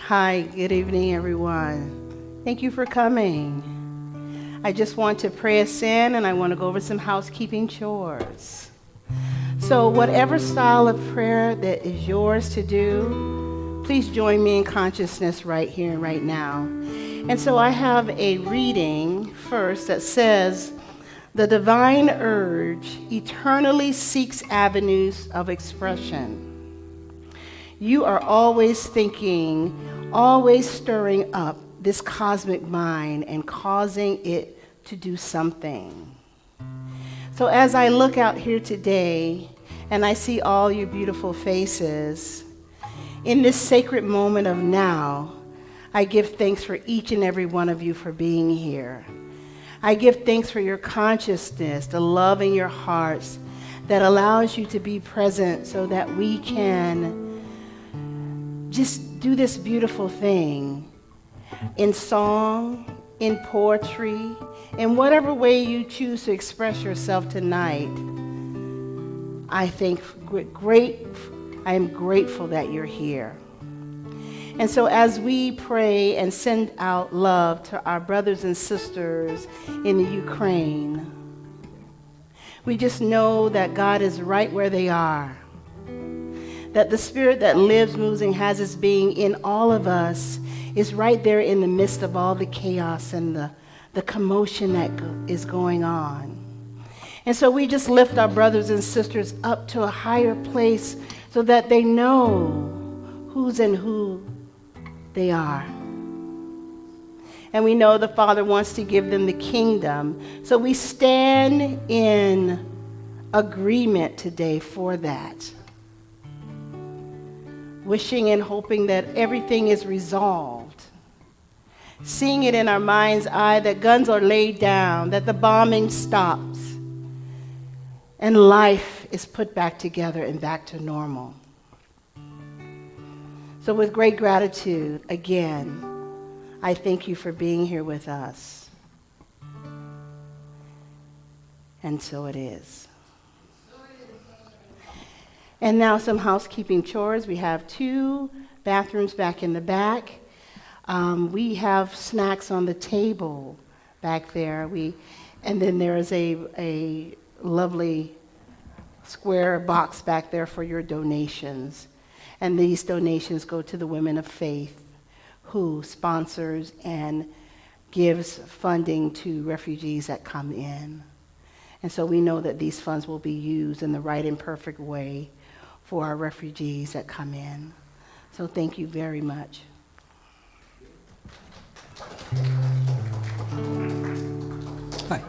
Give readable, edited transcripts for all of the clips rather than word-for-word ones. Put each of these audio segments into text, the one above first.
Hi, good evening, everyone. Thank you for coming. I just want to pray us in, and I want to go over some housekeeping chores. So whatever style of prayer that is yours to do, please join me in consciousness right here and right now. And so I have a reading first that says, "The divine urge eternally seeks avenues of expression. You are always thinking, always stirring up this cosmic mind and causing it to do something." So as I look out here today and I see all your beautiful faces, in this sacred moment of now, I give thanks for each and every one of you for being here. I give thanks for your consciousness, the love in your hearts that allows you to be present so that we can just do this beautiful thing in song, in poetry, in whatever way you choose to express yourself tonight. I am grateful that you're here. And so as we pray and send out love to our brothers and sisters in the Ukraine, we just know that God is right where they are, that the spirit that lives, moves, and has its being in all of us is right there in the midst of all the chaos and the commotion that is going on. And so we just lift our brothers and sisters up to a higher place so that they know who's and who they are. And we know the Father wants to give them the kingdom. So we stand in agreement today for that, wishing and hoping that everything is resolved, seeing it in our mind's eye that guns are laid down, that the bombing stops, and life is put back together and back to normal. So with great gratitude, again, I thank you for being here with us. And so it is. And now some housekeeping chores. We have 2 bathrooms back in the back. We have snacks on the table back there. And then there is a lovely square box back there for your donations. And these donations go to the Women of Faith, who sponsors and gives funding to refugees that come in. And so we know that these funds will be used in the right and perfect way for our refugees that come in. So thank you very much. Hi,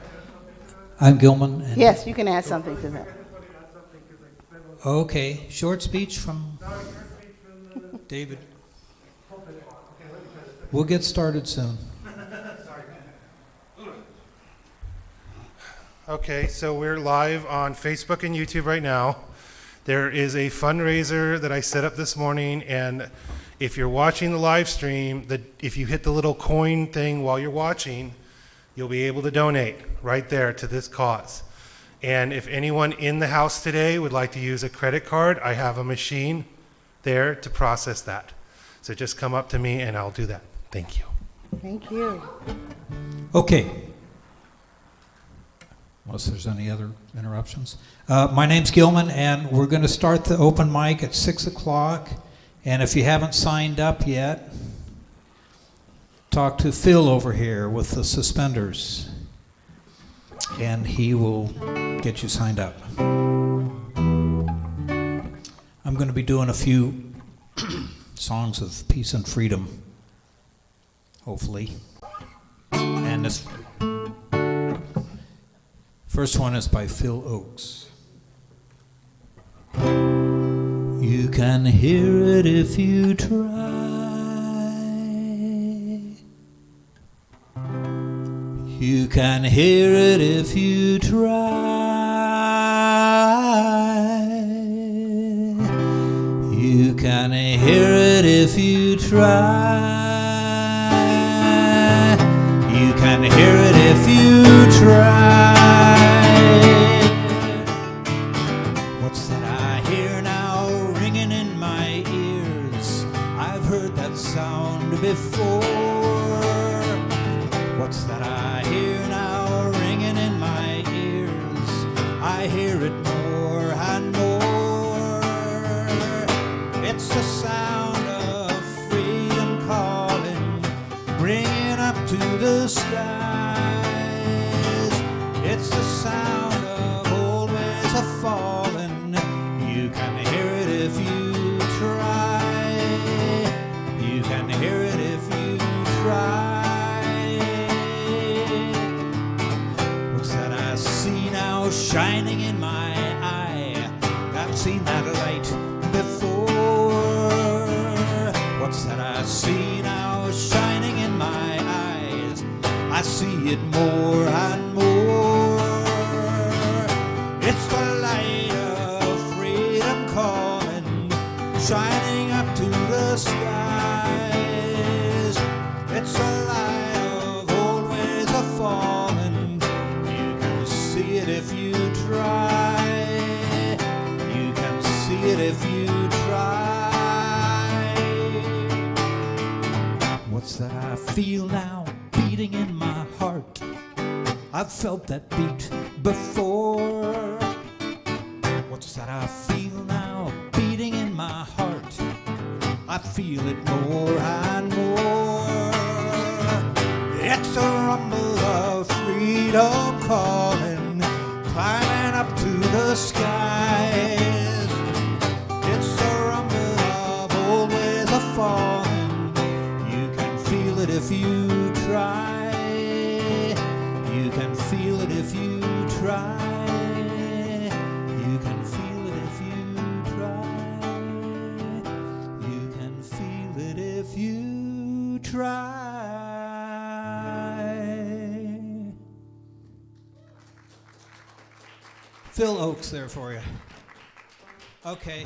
I'm Gilman. And Yes, you can add something to that. okay, short speech from David. We'll get started soon. Okay, so we're live on Facebook and YouTube right now. There is a fundraiser that I set up this morning, and if you're watching the live stream, if you hit the little coin thing while you're watching, you'll be able to donate right there to this cause. And if anyone in the house today would like to use a credit card, I have a machine there to process that. So just come up to me and I'll do that. Thank you. Thank you. Okay. Unless there's any other interruptions. My name's Gilman, and we're going to start the open mic at 6 o'clock. And if you haven't signed up yet, talk to Phil over here with the suspenders, and he will get you signed up. I'm going to be doing a few songs of peace and freedom, hopefully. And this first one is by Phil Oakes. You can hear it if you try. You can hear it if you try. You can hear it if you try. You can hear it if you try. What's that I hear now ringing in my ears? I've heard that sound before. What's that I hear now ringing in my ears? I hear it more and more. It's the sound of freedom calling, bringing up to the skies. It's the sound of old ways of falling. You can hear it if you try. You can hear it if you try. What's that I see now shining in my eye? I've seen that light before. What's that I see now shining in my eyes? I see it more and more. It's the light of freedom calling, shining up to the skies. It's the light of old ways of falling. You can see it if you try. You can see it if you try. What's that I feel now beating in my heart? I've felt that beat before. What's that I feel now beating in my heart? I feel it more and more. It's a rumble of freedom calling, climbing up to the skies. It's a rumble of old ways of falling. You can feel it if you try. You can feel it if you try. You can feel it if you try. You can feel it if you try. Phil Oakes there for you. Okay.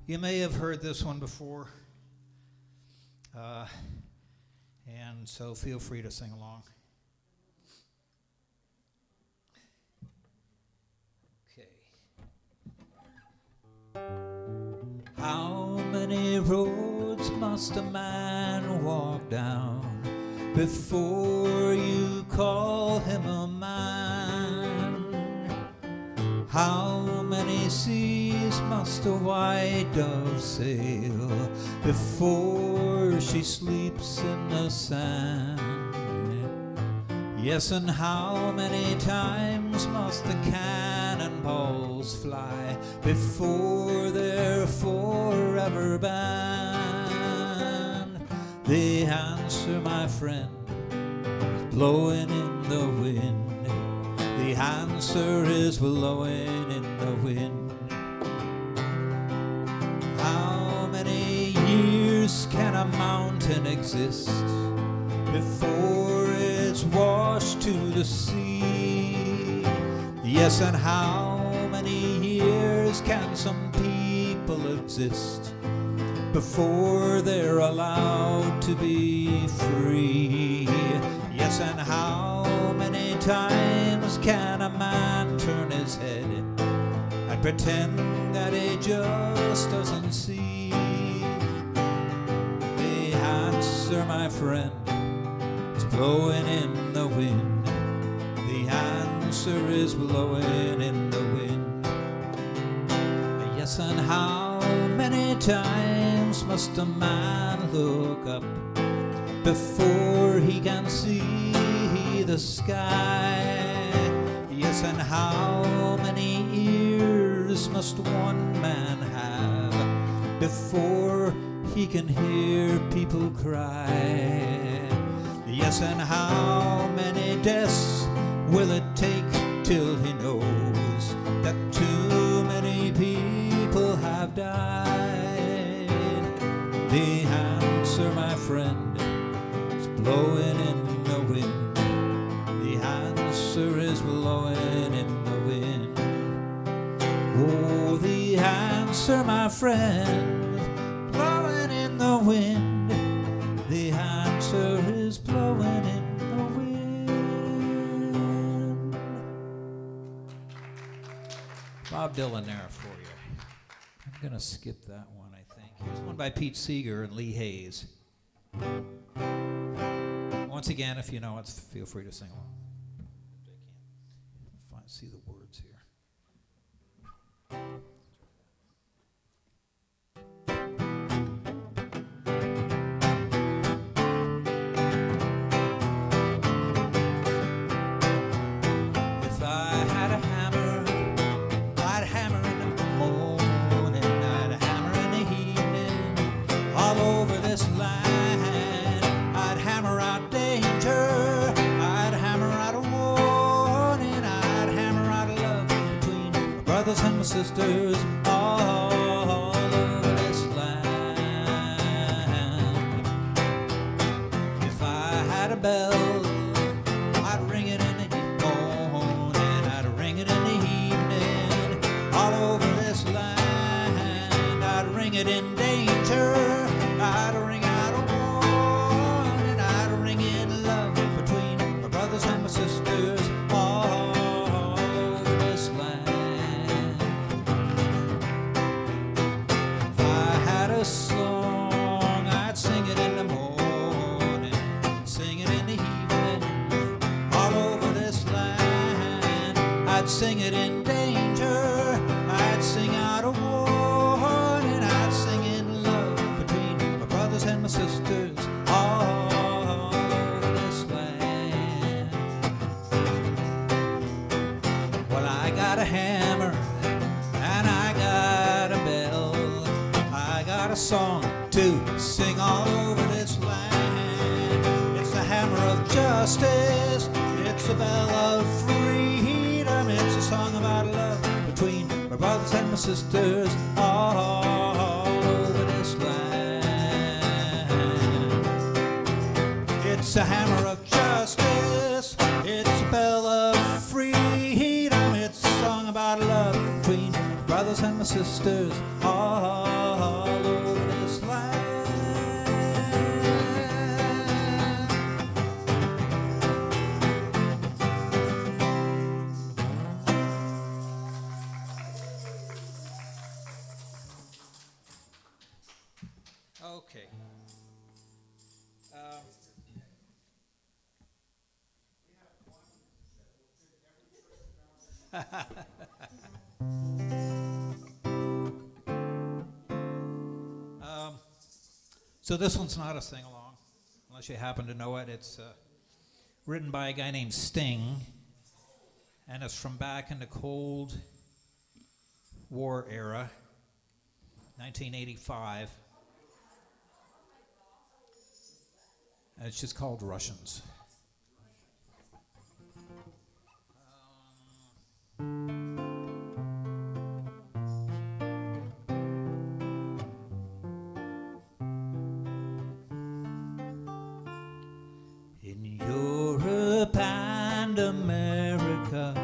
You may have heard this one before. And so feel free to sing along. How many roads must a man walk down before you call him a man? How many seas must a white dove sail before she sleeps in the sand? Yes, and how many times must the cannonballs fly before they're forever banned? The answer, my friend, is blowing in the wind. The answer is blowing in the wind. How many years can a mountain exist before it's washed to the sea? Yes, and how many years can some people exist before they're allowed to be free? Yes, and how many times can a man turn his head and pretend that he just doesn't see? The answer, my friend, blowing in the wind. The answer is blowing in the wind. Yes, and how many times must a man look up before he can see the sky? Yes, and how many ears must one man have before he can hear people cry? Yes, and how many deaths will it take till he knows that too many people have died? The answer, my friend, is blowing in the wind. The answer is blowing in the wind. Oh, the answer, my friend, blowing in the wind. The answer is blowing in the wind. Bob Dylan there for you. I'm going to skip that one, I think. Here's one by Pete Seeger and Lee Hayes. Once again, if you know it, feel free to sing along. I can't see the words here. If I had a hammer, I'd hammer in the morning, I'd hammer in the evening, all over this land. I'd hammer out danger, I'd hammer out a warning, I'd hammer out a love between my brothers and my sisters all over this land. If I had a bell, I'd ring it in the morning, I'd ring it in the evening, all over this land. I'd ring it in danger, I'd ring out a warning, I'd ring in love between my brothers and my sisters all over this land. If I had a song, I'd sing it in the morning, sing it in the evening, all over this land. I'd sing it in danger, I'd sing out a warning, I'd sing in love between my brothers and my sisters all over this land. Well, I got a hammer and I got a bell, I got a song to sing all over this land. It's the hammer of justice, it's the bell of freedom, it's a song about love between my brothers and my sisters all over this land. It's a hammer of justice, it's a bell of freedom, it's a song about love between my brothers and my sisters all over this land. Okay. So this one's not a sing-along, unless you happen to know it. It's written by a guy named Sting, and it's from back in the Cold War era, 1985. And it's just called Russians. In Europe and America,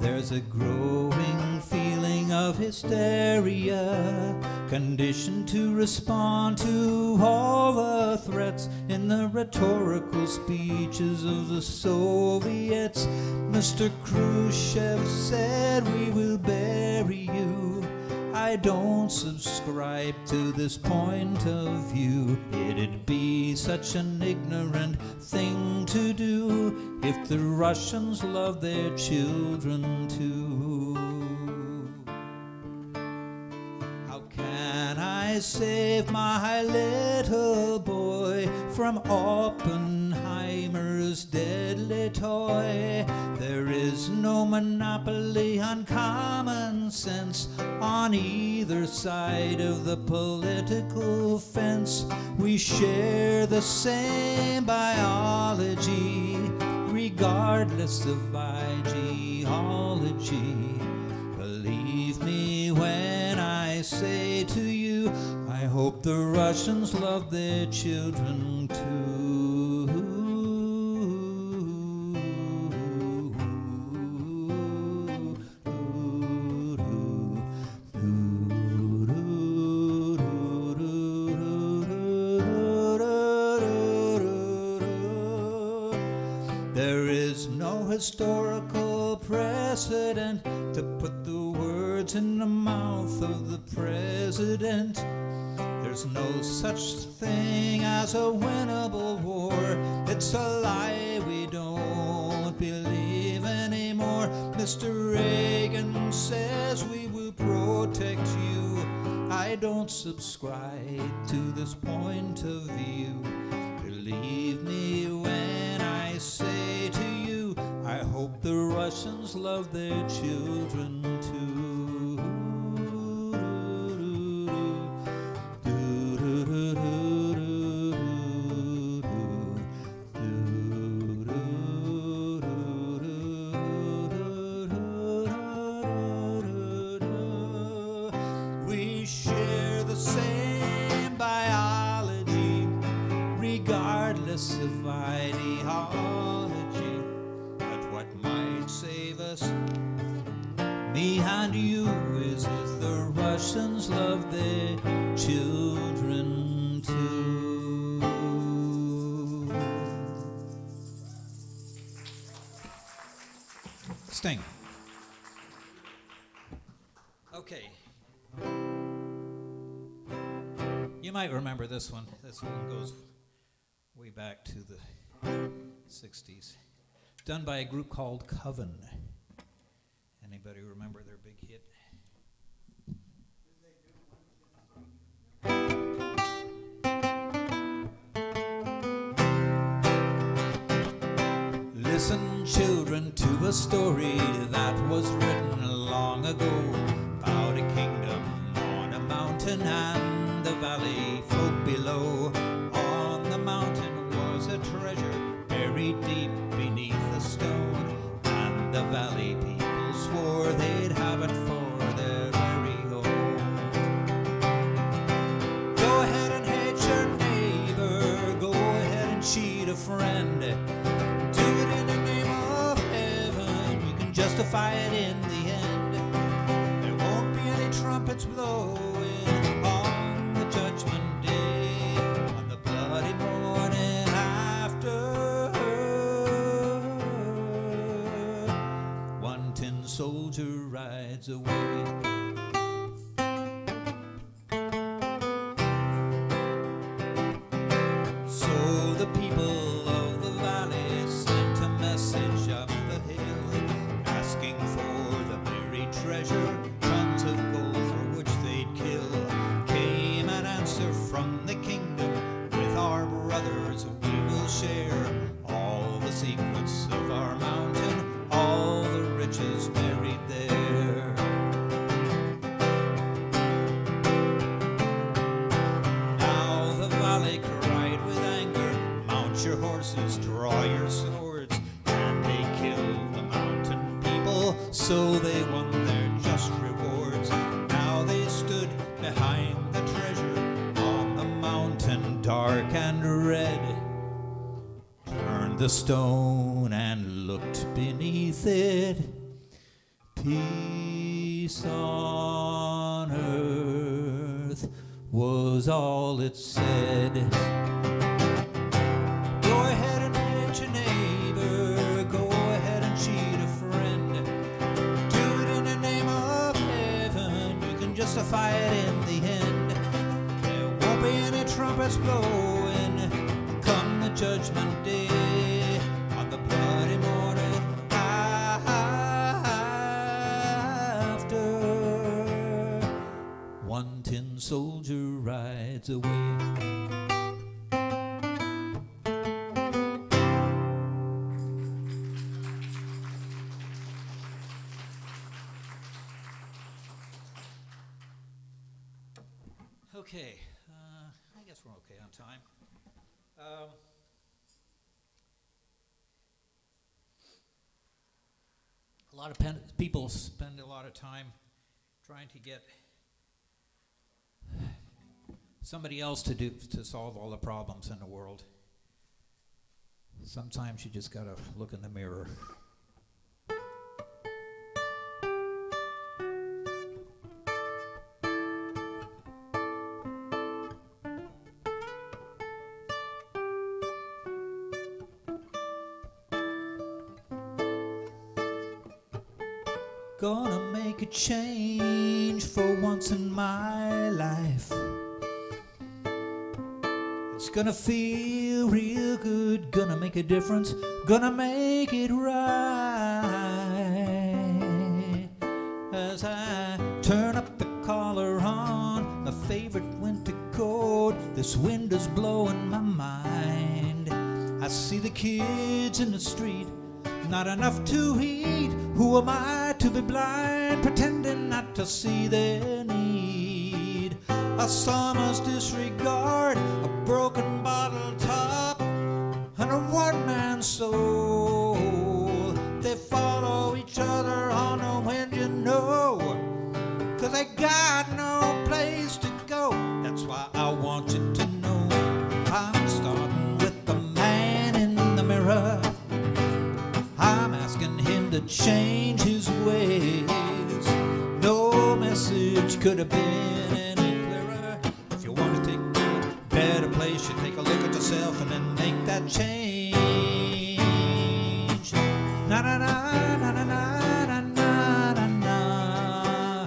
there's a growing feeling of hysteria, conditioned to respond to all the threats in the rhetorical speeches of the Soviets. Mr. Khrushchev said, "We will bury you." I don't subscribe to this point of view. It'd be such an ignorant thing to do if the Russians love their children too. How can I save my little boy from Oppenheimer's deadly toy? There is no monopoly on common sense on either side of the political fence. We share the same biology, regardless of ideology. Believe me when I say to you, I hope the Russians love their children too. There is no historical precedent to put the words in the mouth of the president. There's no such thing as a winnable war. It's a lie we don't believe anymore. Mr. Reagan says we will protect you. I don't subscribe to this point of view. Believe me when I say to you, I hope the Russians love their children too. We share the same biology, regardless of ideology. But what might save us, me and you, is if the Russians love their children too. Sting. Okay. You might remember this one. This one goes way back to the 60s. Done by a group called Coven. Anybody remember their big hit? Listen, children, to a story that was written long ago about a kingdom on a mountain and the valley folk below. On the mountain was a treasure buried deep beneath a stone, and the valley people swore they'd have it for their very own. Go ahead and hate your neighbor, go ahead and cheat a friend. Do it in the name of heaven, you can justify it in the end. There won't be any trumpets blowing on the judgment day, on the bloody morning after. One tin soldier rides away. So the people of the valley sent a message up the hill, asking for the buried treasure, tons of gold for which they'd kill. Came an answer from the kingdom, with our brothers we will share all the secrets of our mountain, all the riches buried there. Now the valley cried with anger, mount your horses, draw your swords, and they killed the mountain people, so they won their just rewards. Now they stood behind the treasure on the mountain, dark and red, turned the stone and looked beneath it. Peace on earth was all it said. Go ahead and hate your neighbor, go ahead and cheat a friend. Do it in the name of heaven, you can justify it in the end. There won't be any trumpets blowing come the judgment day, on the bloody morning after. One tin soldier rides away. Okay, I guess we're okay on time. A lot of people spend a lot of time trying to get somebody else to solve all the problems in the world. Sometimes you just gotta look in the mirror. Gonna make a change for once in my life. It's gonna feel real good, gonna make a difference, gonna make it right. As I turn up the collar on my favorite winter coat, this wind is blowing my mind. I see the kids in the street, not enough to eat. Who am I to be blind, pretending not to see their need? A summer's disregard, a broken bottle top, and a one-man soul. They follow each other on the wind, you know, 'cause they got no place to go. That's why I want you to know I'm starting with the man in the mirror. I'm asking him to change his ways. No message could have been any clearer. If you want to take a better place, you take a look at yourself and then make that change. Na na na na na na na na na.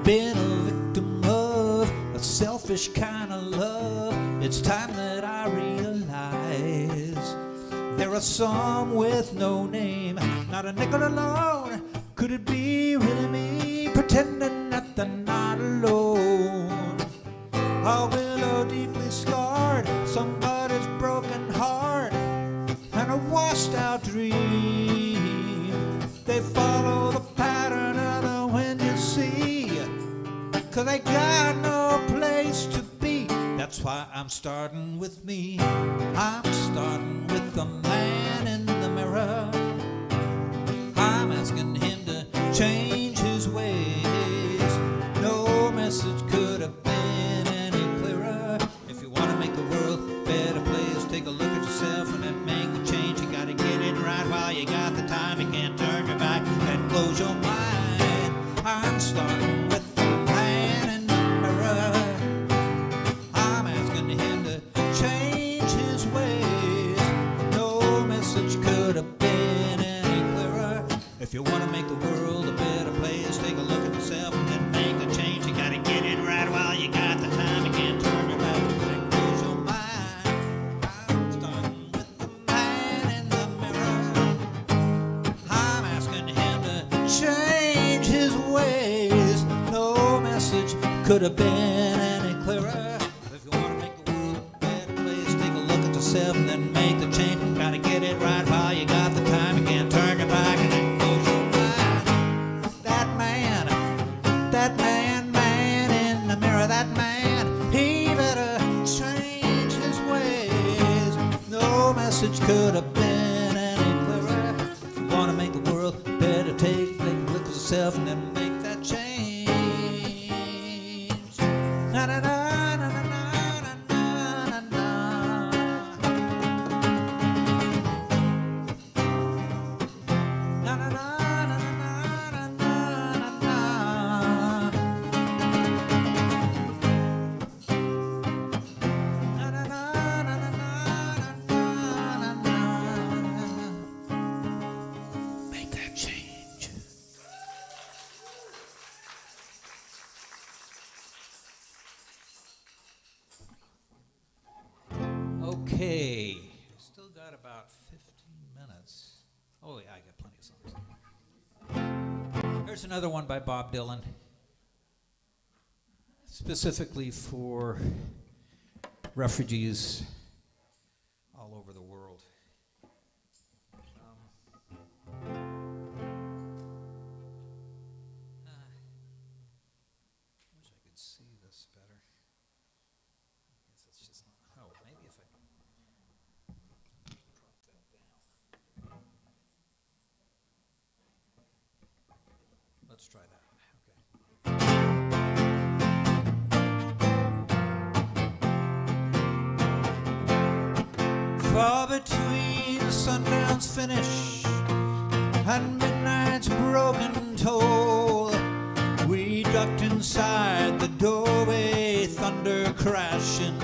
Been a victim of a selfish kind of love. It's time that I realize there are some with no name, not a nickel alone. Could it be really me, pretending that they're not alone? A willow deeply scarred, somebody's broken heart, and a washed out dream. They follow the pattern of the wind, you see, 'cause they got no place to be. That's why I'm starting with me. I'm starting with the man in the mirror. I'm asking him to change his ways. No message could have been any clearer. If you want to make the world a better place, take a look at yourself and then make the change. You gotta get it right while you got the time. You can't turn your back and close your mind. I'm starting with the man in the mirror. I'm asking him to change his ways. No message could have been any clearer. If you want to make the world a better place, take a look at yourself and then make the change. You gotta get it right while you got the time. You can't turn your back and close your mind. I'm starting with the man in the mirror. I'm asking him to change his ways. No message could have been any clearer. If you want to make the world a better place, take a look at yourself and then make the change. Gotta get it right while you got the time. You can't turn your back and then close your mind. That man in the mirror, that man, he better change his ways. No message could have been any clearer. If you want to make the world better, take a look at yourself and then make that change. Na na na na na na na na na. Na na na na na na na na. Na na na na na na na. Make that change. Okay, still got about 15 minutes. Oh yeah, I got plenty of songs. Here's another one by Bob Dylan, specifically for refugees all over the world. Wish I could see this better. I guess it's just not. Oh, maybe if I drop that down. Let's try that. Okay. Far between sundown's finish and midnight's broken toll, we ducked inside the doorway, thunder crashing.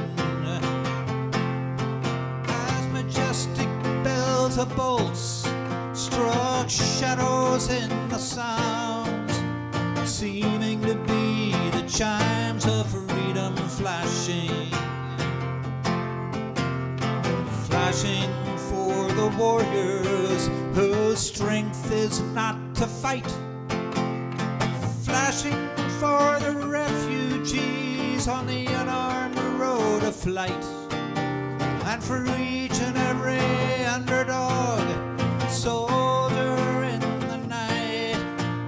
As majestic bells of bolts struck shadows in the sound, seeming to be the chimes of freedom flashing. choose not to fight, flashing for the refugees on the unarmed road of flight. And for each and every underdog, soldier in the night,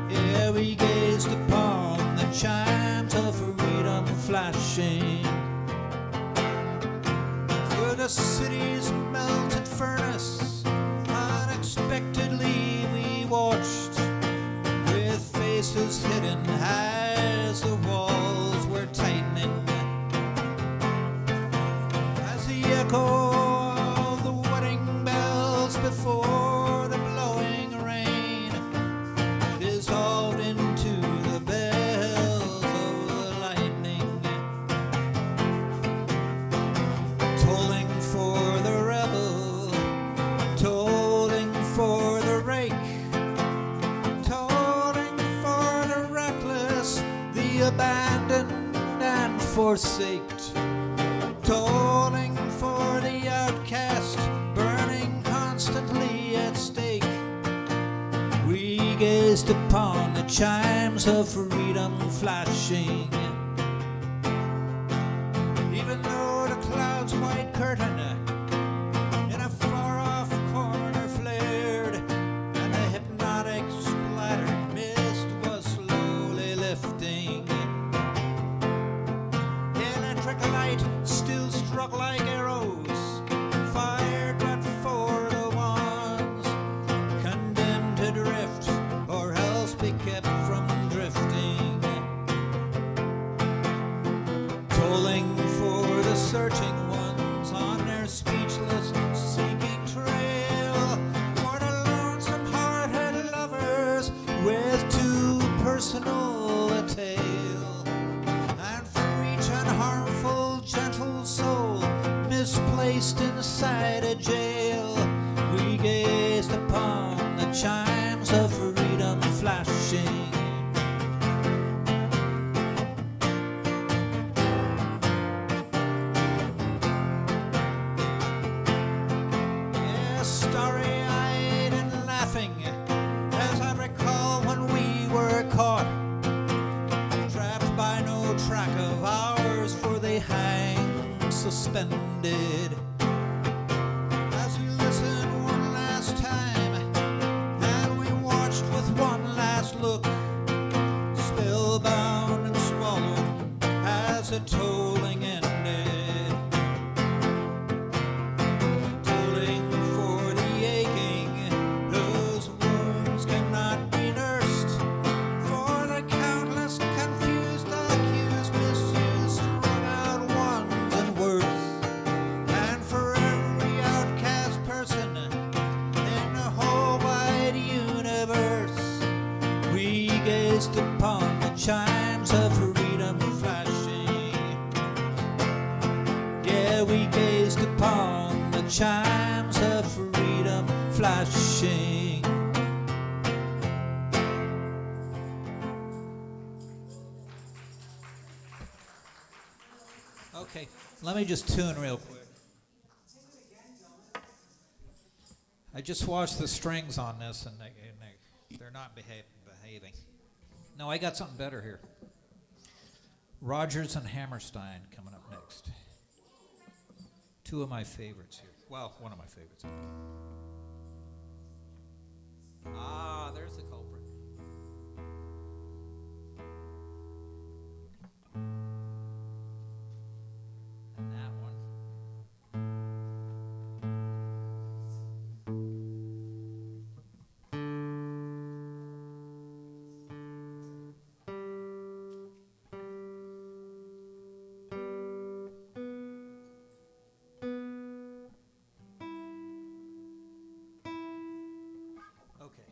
yeah, we gazed upon the chimes of freedom flashing. Through the city's melted furnace, unexpectedly we watched, with faces hidden as the walls were tightening. The echo of the wedding bells before the blowing rain dissolved into the bells of the lightning, tolling for the rebel, tolling for the rake, tolling for the reckless, the abandoned and forsaked, tolling for the outcast, burning constantly at stake. We gazed upon the chimes of freedom flashing. Even though the cloud's white curtain in a far-off corner flared, and the hypnotic splattered mist was slowly lifting, electric light still struck like arrows, fired but for the ones condemned to drift, or else be kept from drifting. Tolling for the searching ones on their speechless seeking trail, for the lonesome-hearted lovers with too personal a tale, and for each unharmful gentle soul misplaced inside a jail, we gazed upon the chimes of freedom flashing. Yeah, starry-eyed and laughing, as I recall when we were caught, trapped by no track of ours, for they hang suspended. As we listened one last time, and we watched with one last look, spellbound and swallowed as the tolling ended. Tolling for the aching, whose wounds cannot be nursed, for the countless confused, accused, misused, strung out ones and worse, and for every outcast person in the whole wide universe, we gazed upon the chimes of freedom flashing. Yeah, we gazed upon the chimes of freedom flashing. Okay, let me just tune real quick. I just watched the strings on this, and they're not behaving. No, I got something better here. Rodgers and Hammerstein coming up next. Two of my favorites here. Well, one of my favorites. Ah, there's the culprit. And that one. Okay.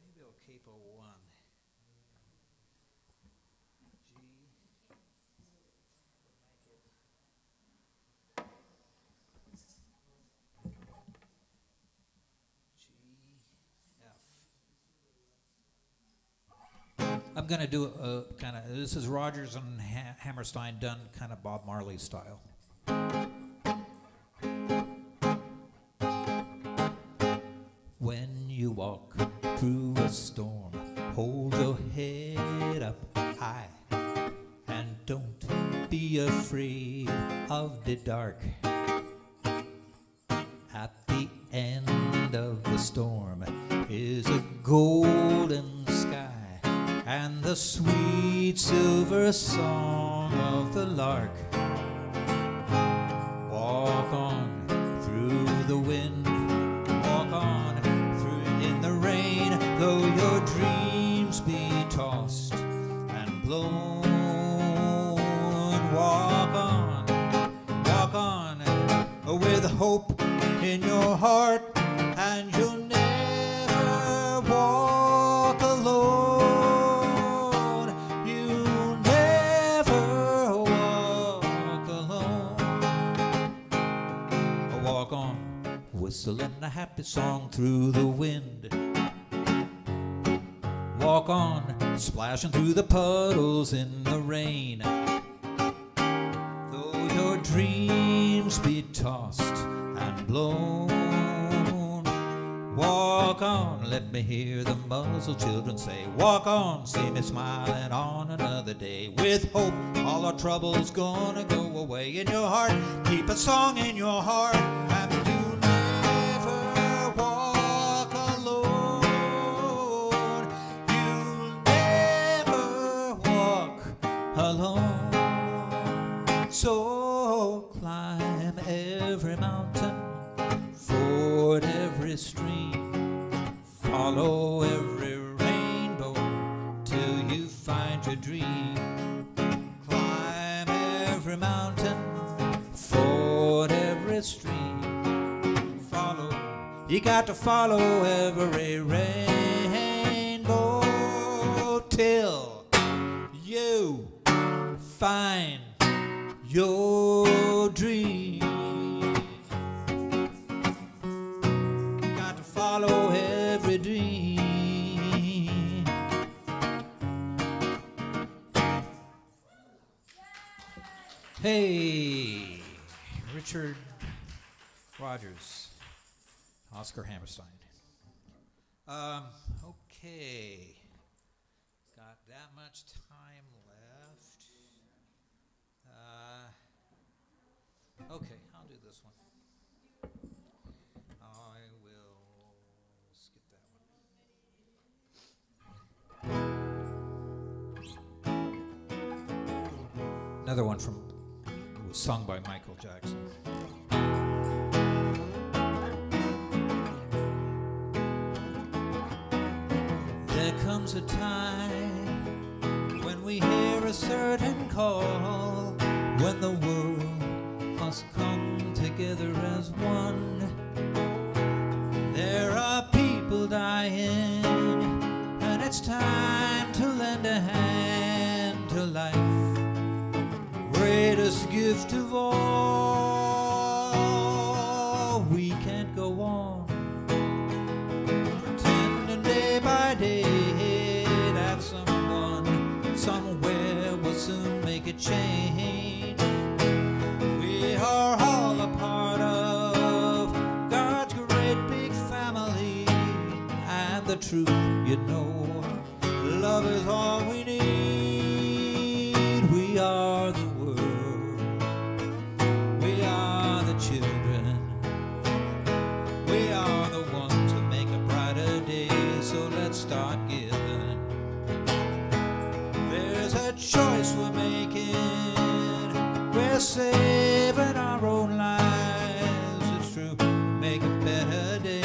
Maybe I'll keep a one. G. G, F. I'm going to do a kind of, this is Rodgers and Hammerstein done kind of Bob Marley style. the storm. Hold your head up high and don't be afraid of the dark. At the end of the storm is a golden sky and the sweet silver song of the lark. Walk on through the wind, walk on through in the rain, though your dreams be tossed and blown. Walk on with hope in your heart, and you'll never walk alone. You'll never walk alone. Walk on, whistling a happy song through the wind. Walk on, splashing through the puddles in the rain. Though your dreams be tossed and blown, walk on, let me hear the muzzle children say. Walk on, see me smiling on another day. With hope, all our troubles gonna go away. In your heart, keep a song in your heart, and you'll never walk alone. You'll never walk alone. So climb every mountain, ford every stream, follow every rainbow till you find your dream. Climb every mountain, ford every stream, follow, you got to follow every rainbow till you find your dream. Got to follow every dream. Hey, Richard Rogers, Oscar Hammerstein. Okay, got that much time left. Okay, I'll do this one. I will skip that one. Another one it was sung by Michael Jackson. There comes a time when we hear a certain call, when the world must come together as one. There are people dying, and it's time to lend a hand to life. Greatest gift of all, we can't go on pretending day by day that someone somewhere will soon make a change. We are all a part of God's great big family, and the truth, you know, love is all we need. We are the world, we are the children, we are the ones who make a brighter day, so let's start giving. There's a choice we're making, we're saving our own lives, it's true, make a better day,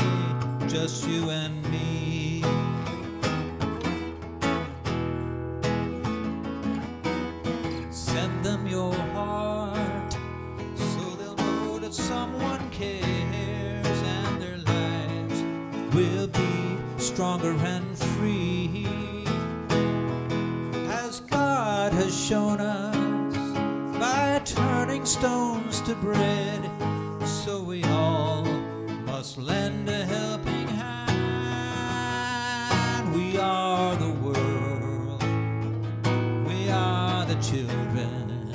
just you and me. Send them your heart, so they'll know that someone cares, and their lives will be stronger and free, as God has shown us by turning stones to bread. So we all must lend a helping hand. We are the world, we are the children,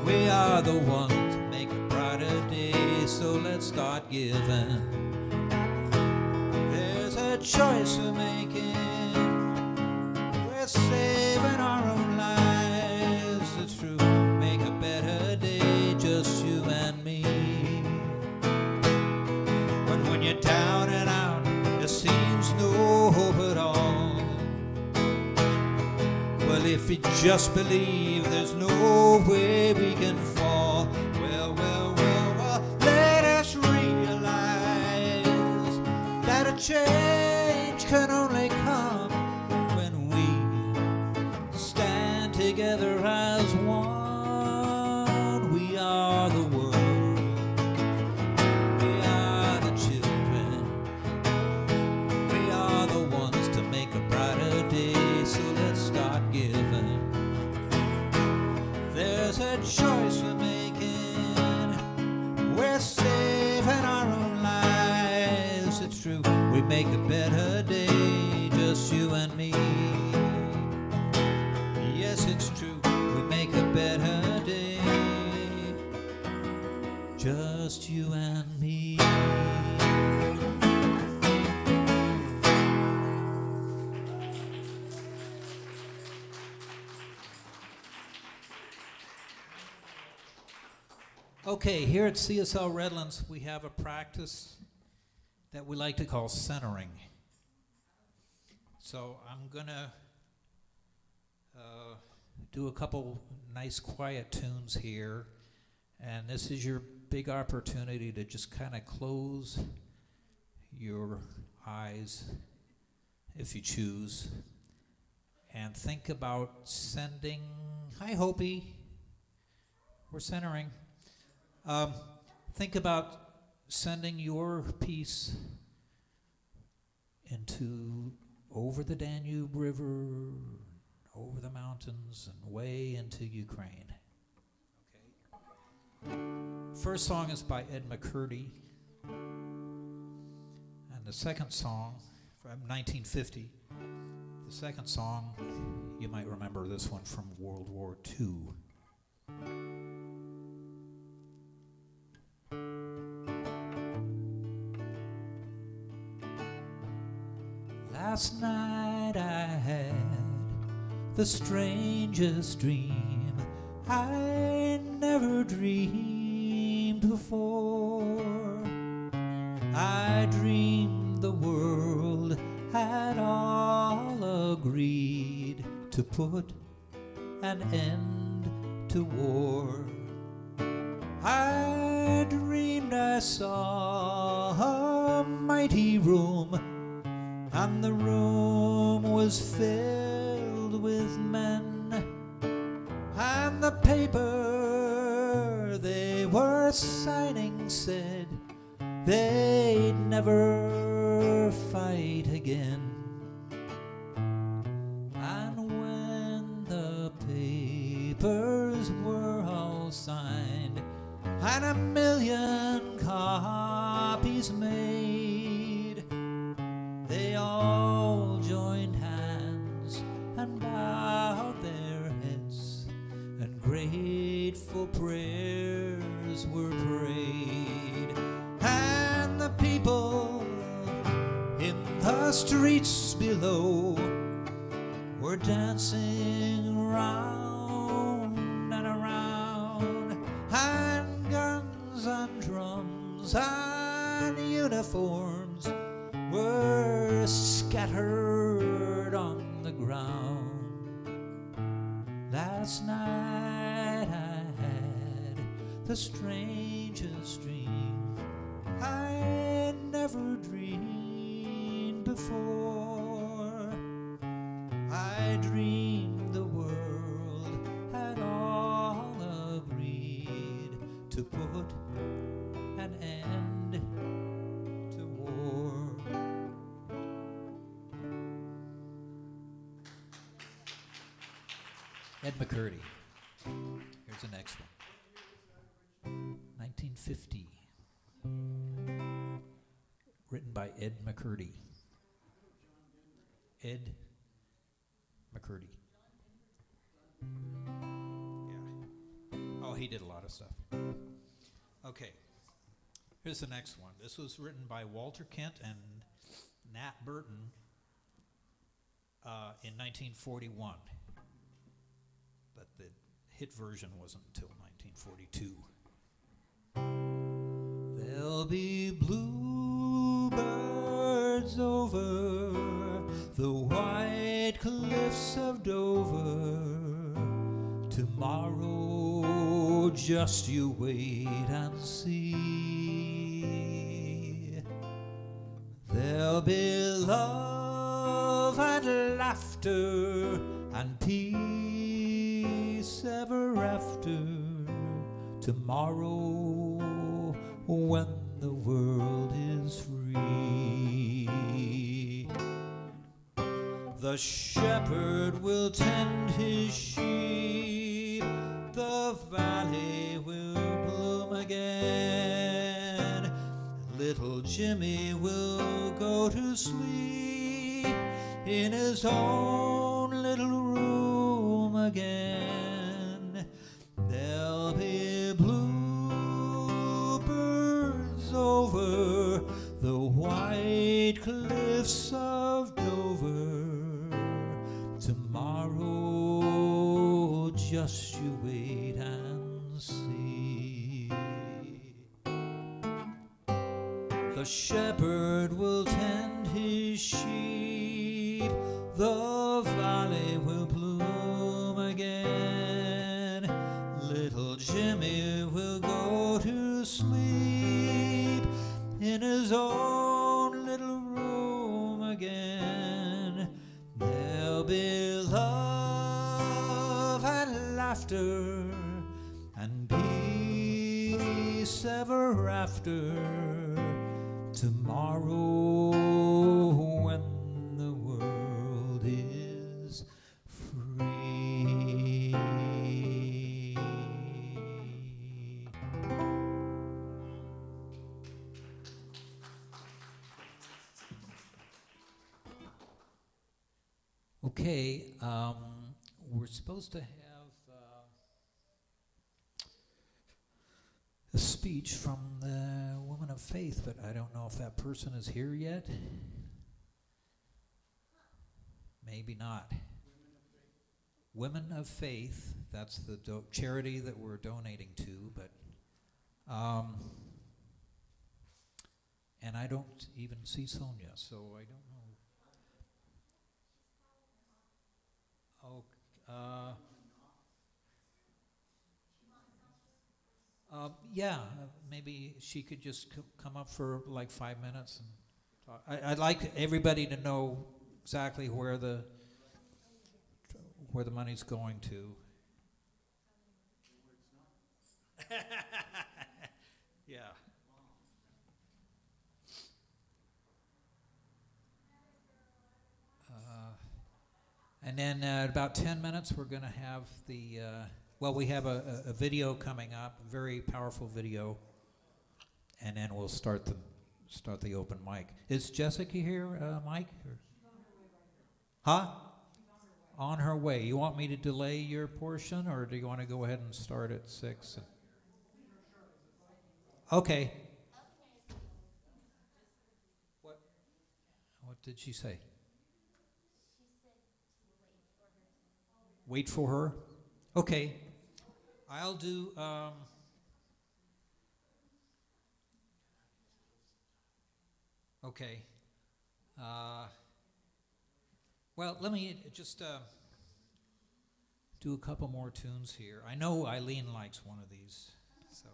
we are the ones to make a brighter day, so let's start giving. There's a choice we're making. We're saving our own lives, it's true. Make a better day, just you and me. But when you're down and out, there seems no hope at all. Well, if you just believe there's no way we can fall, well, let us realize that a change can only come when we stand together as one. We are the world, we are the children, we are the ones to make a brighter day, so let's start giving. There's a choice we're making, we're saving our own lives, it's true. We make a better day, just you and me. Yes, it's true, we make a better day, just you and me. Okay, here at CSL Redlands, we have a practice that we like to call centering. So I'm gonna do a couple nice quiet tunes here, and this is your big opportunity to just kind of close your eyes, if you choose, and think about sending, hi Hopi, we're centering. Think about sending your piece into over the Danube River, over the mountains, and way into Ukraine. Okay. First song is by Ed McCurdy, and the second song from 1950. The second song, you might remember this one from World War II. Last night I had the strangest dream I never dreamed before. I dreamed the world had all agreed to put an end to war. I dreamed I saw a mighty room, and the room was filled with men, and the paper they were signing said they'd never fight again. And when the papers were all signed and 1,000,000 copies made, they all joined hands and bowed their heads, and grateful prayers were prayed. And the people in the streets below were dancing round and around, and guns and drums and uniforms were scattered on the ground. Last night I had the strangest dream I never dreamed before. I dreamed the world had all agreed to put an end to war. Ed McCurdy. Here's the next one. 1950. Written by Ed McCurdy. Ed McCurdy. Yeah. Oh, he did a lot of stuff. Okay. Here's the next one. This was written by Walter Kent and Nat Burton in 1941, but the hit version wasn't until 1942. There'll be bluebirds over the white cliffs of Dover. Tomorrow, just you wait and see. There'll be love and laughter and peace ever after. Tomorrow, when the world is free. The shepherd will tend his sheep, the valley will bloom again. Little Jimmy will go to sleep in his own little room again. There'll be bluebirds over the white cliffs of Dover. Tomorrow, just you wait and see. The shepherd will tend his sheep, the valley will bloom again. Little Jimmy will go to sleep in his own little room again. There'll be love and laughter and peace ever after. Tomorrow, when the world is free. Okay, we're supposed to have a speech from the woman of faith, but I don't know if that person is here yet. Maybe not. Women of Faith, that's the charity that we're donating to, but and I don't even see Sonia, so I don't know. Oh, yeah, maybe she could just come up for like 5 minutes and talk. I'd like everybody to know exactly where the money's going to. Yeah. And then in about 10 minutes, we're going to have the, we have a video coming up, a very powerful video, and then we'll start the open mic. Is Jessica here, Mike? Or? Huh? On her way. You want me to delay your portion, or do you want to go ahead and start at 6? Okay. What did she say? Wait for her? Okay. I'll do, okay. Let me just do a couple more tunes here. I know Eileen likes one of these. So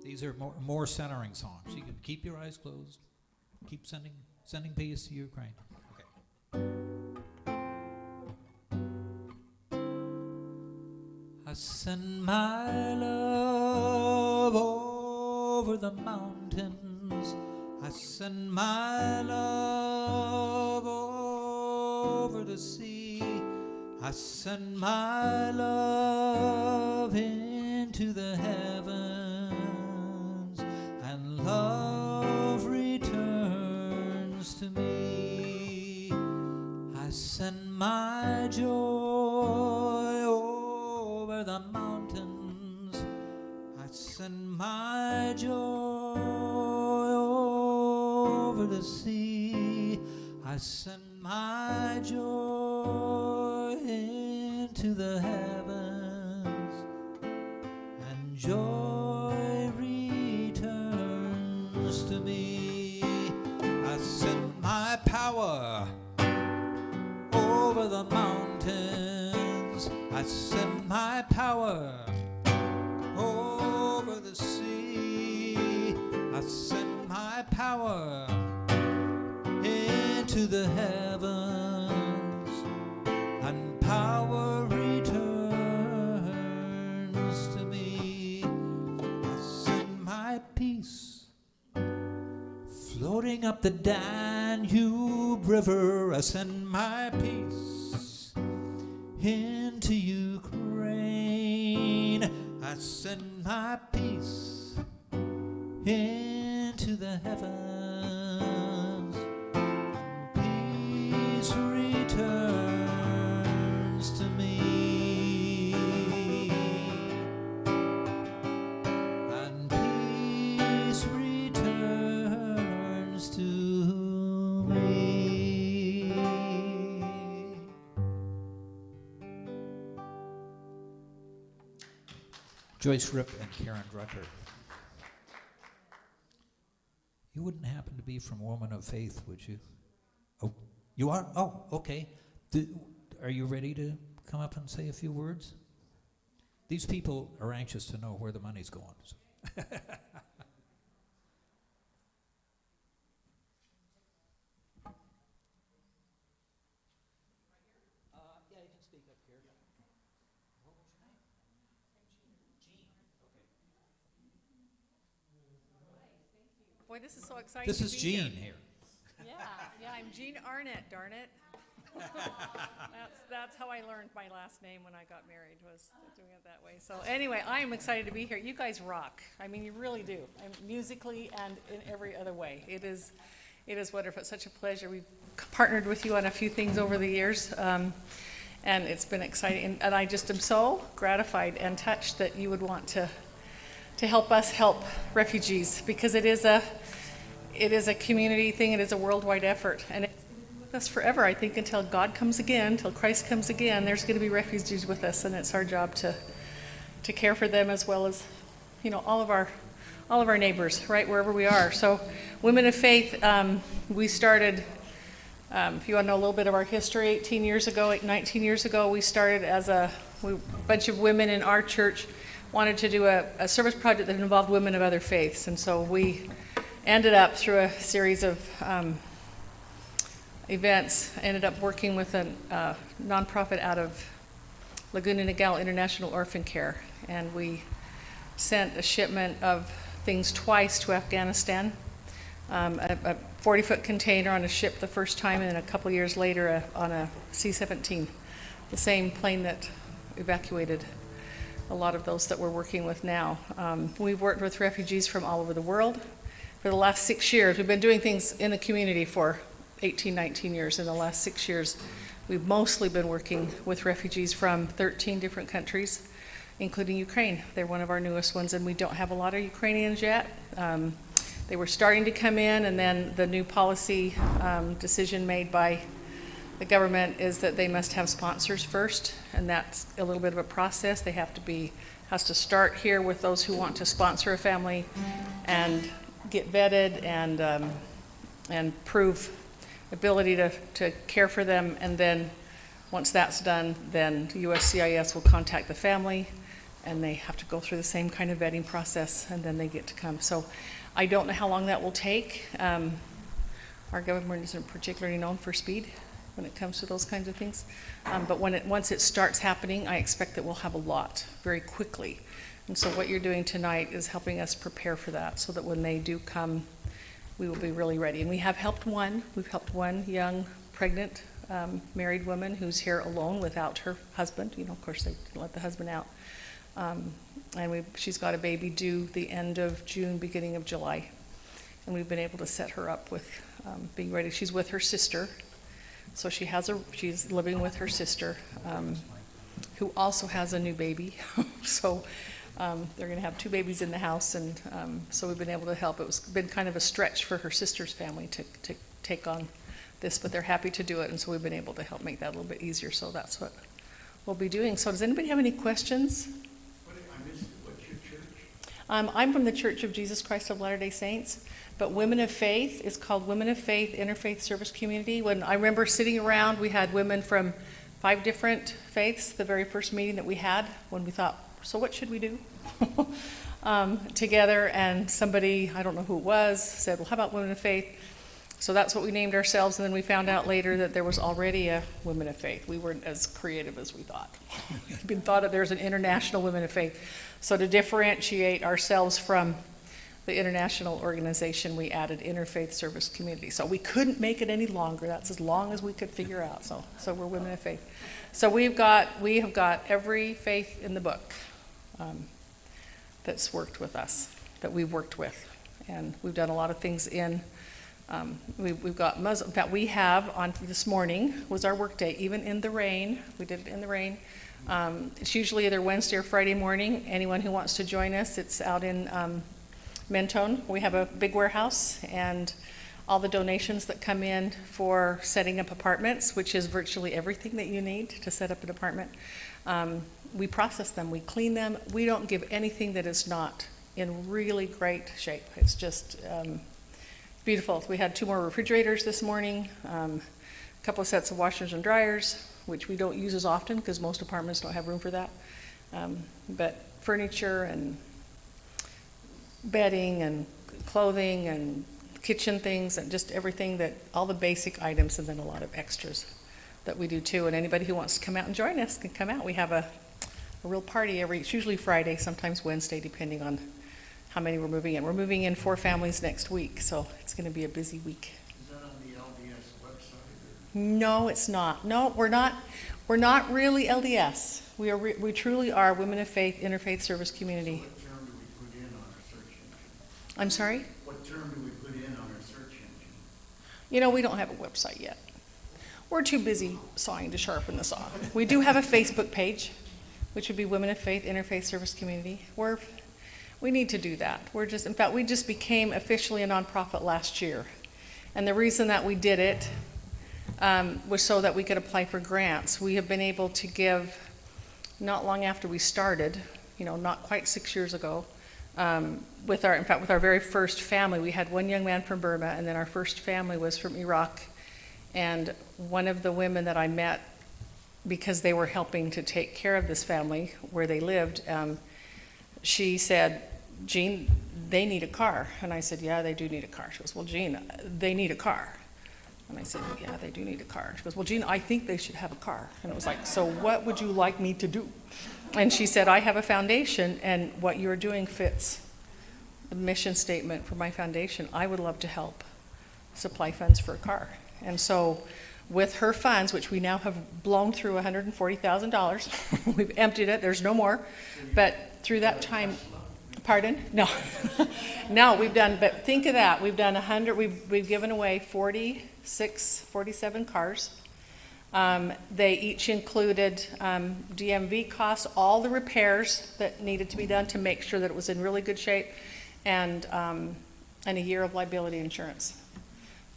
these are more centering songs. You can keep your eyes closed. Keep sending peace to Ukraine. Okay. I send my love over the mountains. I send my love over the sea. I send my love into the heavens, and love returns to me. I send my joy over the mountains. I send my joy the sea. I send my joy into the heavens, and joy returns to me. I send my power over the mountains. I send my power over the sea. I send my power into the heavens, and power returns to me. I send my peace floating up the Danube River. I send my peace into Ukraine. I send my peace into the heavens. Peace returns to me, and peace returns to me. Joyce Ripp and Karen Drucker. You wouldn't happen to be from Woman of Faith, would you? Oh, you are? Oh, okay. Are you ready to come up and say a few words? These people are anxious to know where the money's going. So. Yeah, you can speak up here. What was your name? Jean. Okay. Boy, this is so exciting. This to is be Jean here. here. Yeah, I'm Jean Arnett, darn it. That's how I learned my last name when I got married, was doing it that way. So anyway, I am excited to be here. You guys rock. I mean, you really do. Musically and in every other way. It is wonderful. It's such a pleasure. We've partnered with you on a few things over the years, and it's been exciting. And I just am so gratified and touched that you would want to help us help refugees, because it is a community thing. It is a worldwide effort, and it's with us forever. I think until God comes again, until Christ comes again, there's going to be refugees with us, and it's our job to care for them, as well as, you know, all of our neighbors, right, wherever we are. So, Women of Faith, we started. If you want to know a little bit of our history, 19 years ago, we started as a bunch of women in our church wanted to do a service project that involved women of other faiths, and so we ended up, through a series of events, ended up working with a nonprofit out of Laguna Niguel International Orphan Care, and we sent a shipment of things twice to Afghanistan, a 40-foot container on a ship the first time, and then a couple years later on a C-17, the same plane that evacuated a lot of those that we're working with now. We've worked with refugees from all over the world for the last 6 years. We've been doing things in the community for 18, 19 years. In the last 6 years, we've mostly been working with refugees from 13 different countries, including Ukraine. They're one of our newest ones, and we don't have a lot of Ukrainians yet. They were starting to come in, and then the new policy decision made by the government is that they must have sponsors first, and that's a little bit of a process. They has to start here with those who want to sponsor a family and get vetted and prove ability to care for them, and then once that's done, then USCIS will contact the family, and they have to go through the same kind of vetting process, and then they get to come. So I don't know how long that will take. Our government isn't particularly known for speed when it comes to those kinds of things. But once it starts happening, I expect that we'll have a lot very quickly. And so what you're doing tonight is helping us prepare for that, so that when they do come, we will be really ready. And we've helped one young, pregnant, married woman who's here alone without her husband. You know, of course, they didn't let the husband out. And she's got a baby due the end of June, beginning of July. And we've been able to set her up with being ready. She's with her sister. So she's living with her sister, who also has a new baby. So They're going to have 2 babies in the house, and so we've been able to help. It's been kind of a stretch for her sister's family to take on this, but they're happy to do it, and so we've been able to help make that a little bit easier. So that's what we'll be doing. So does anybody have any questions? What's your church? I'm from the Church of Jesus Christ of Latter-day Saints, but Women of Faith is called Women of Faith Interfaith Service Community. When I remember sitting around, we had women from 5 different faiths, the very first meeting that we had, when we thought, so what should we do? Together, and somebody, I don't know who it was, said, well, how about Women of Faith? So that's what we named ourselves, and then we found out later that there was already a Women of Faith. We weren't as creative as we thought. It's been thought of there's an international Women of Faith. So to differentiate ourselves from the international organization, we added Interfaith Service Community. So we couldn't make it any longer. That's as long as we could figure out. So we're Women of Faith. So we have got every faith in the book that's worked with us, that we've worked with, and we've done a lot of things in. We've got Muslim. In fact, we have on this morning was our work day, even in the rain. We did it in the rain. It's usually either Wednesday or Friday morning. Anyone who wants to join us, it's out in Mentone. We have a big warehouse, and all the donations that come in for setting up apartments, which is virtually everything that you need to set up an apartment, we process them, we clean them. We don't give anything that is not in really great shape. It's just beautiful. We had 2 more refrigerators this morning, a couple of sets of washers and dryers, which we don't use as often because most apartments don't have room for that. But furniture and bedding and clothing and kitchen things and just everything, that all the basic items, and then a lot of extras that we do too. And anybody who wants to come out and join us can come out. We have a real party it's usually Friday, sometimes Wednesday, depending on how many we're moving in. We're moving in 4 families next week, so it's going to be a busy week. Is that on the LDS website? No, it's not. No, we're not really LDS. We truly are Women of Faith Interfaith Service Community. What term do we put in on our search engine? I'm sorry? What term do we put in on our search engine? You know, we don't have a website yet. We're too busy sawing to sharpen the saw. We do have a Facebook page, which would be Women of Faith Interfaith Service Community. We need to do that. In fact, we just became officially a nonprofit last year. And the reason that we did it was so that we could apply for grants. We have been able to give, not long after we started, not quite 6 years ago, with our very first family. We had 1 young man from Burma, and then our first family was from Iraq. And one of the women that I met, because they were helping to take care of this family where they lived, she said, Jean, they need a car. And I said, yeah, they do need a car. She goes, well, Jean, they need a car. And I said, yeah, they do need a car. She goes, well, Jean, I think they should have a car. And it was like, so what would you like me to do? And she said, I have a foundation, and what you're doing fits the mission statement for my foundation. I would love to help supply funds for a car. And so with her funds, which we now have blown through $140,000, we've emptied it, there's no more. But through that time, pardon? No. No, we've done, but think of that. We've done 100, we've given away 47 cars. They each included DMV costs, all the repairs that needed to be done to make sure that it was in really good shape, and a year of liability insurance.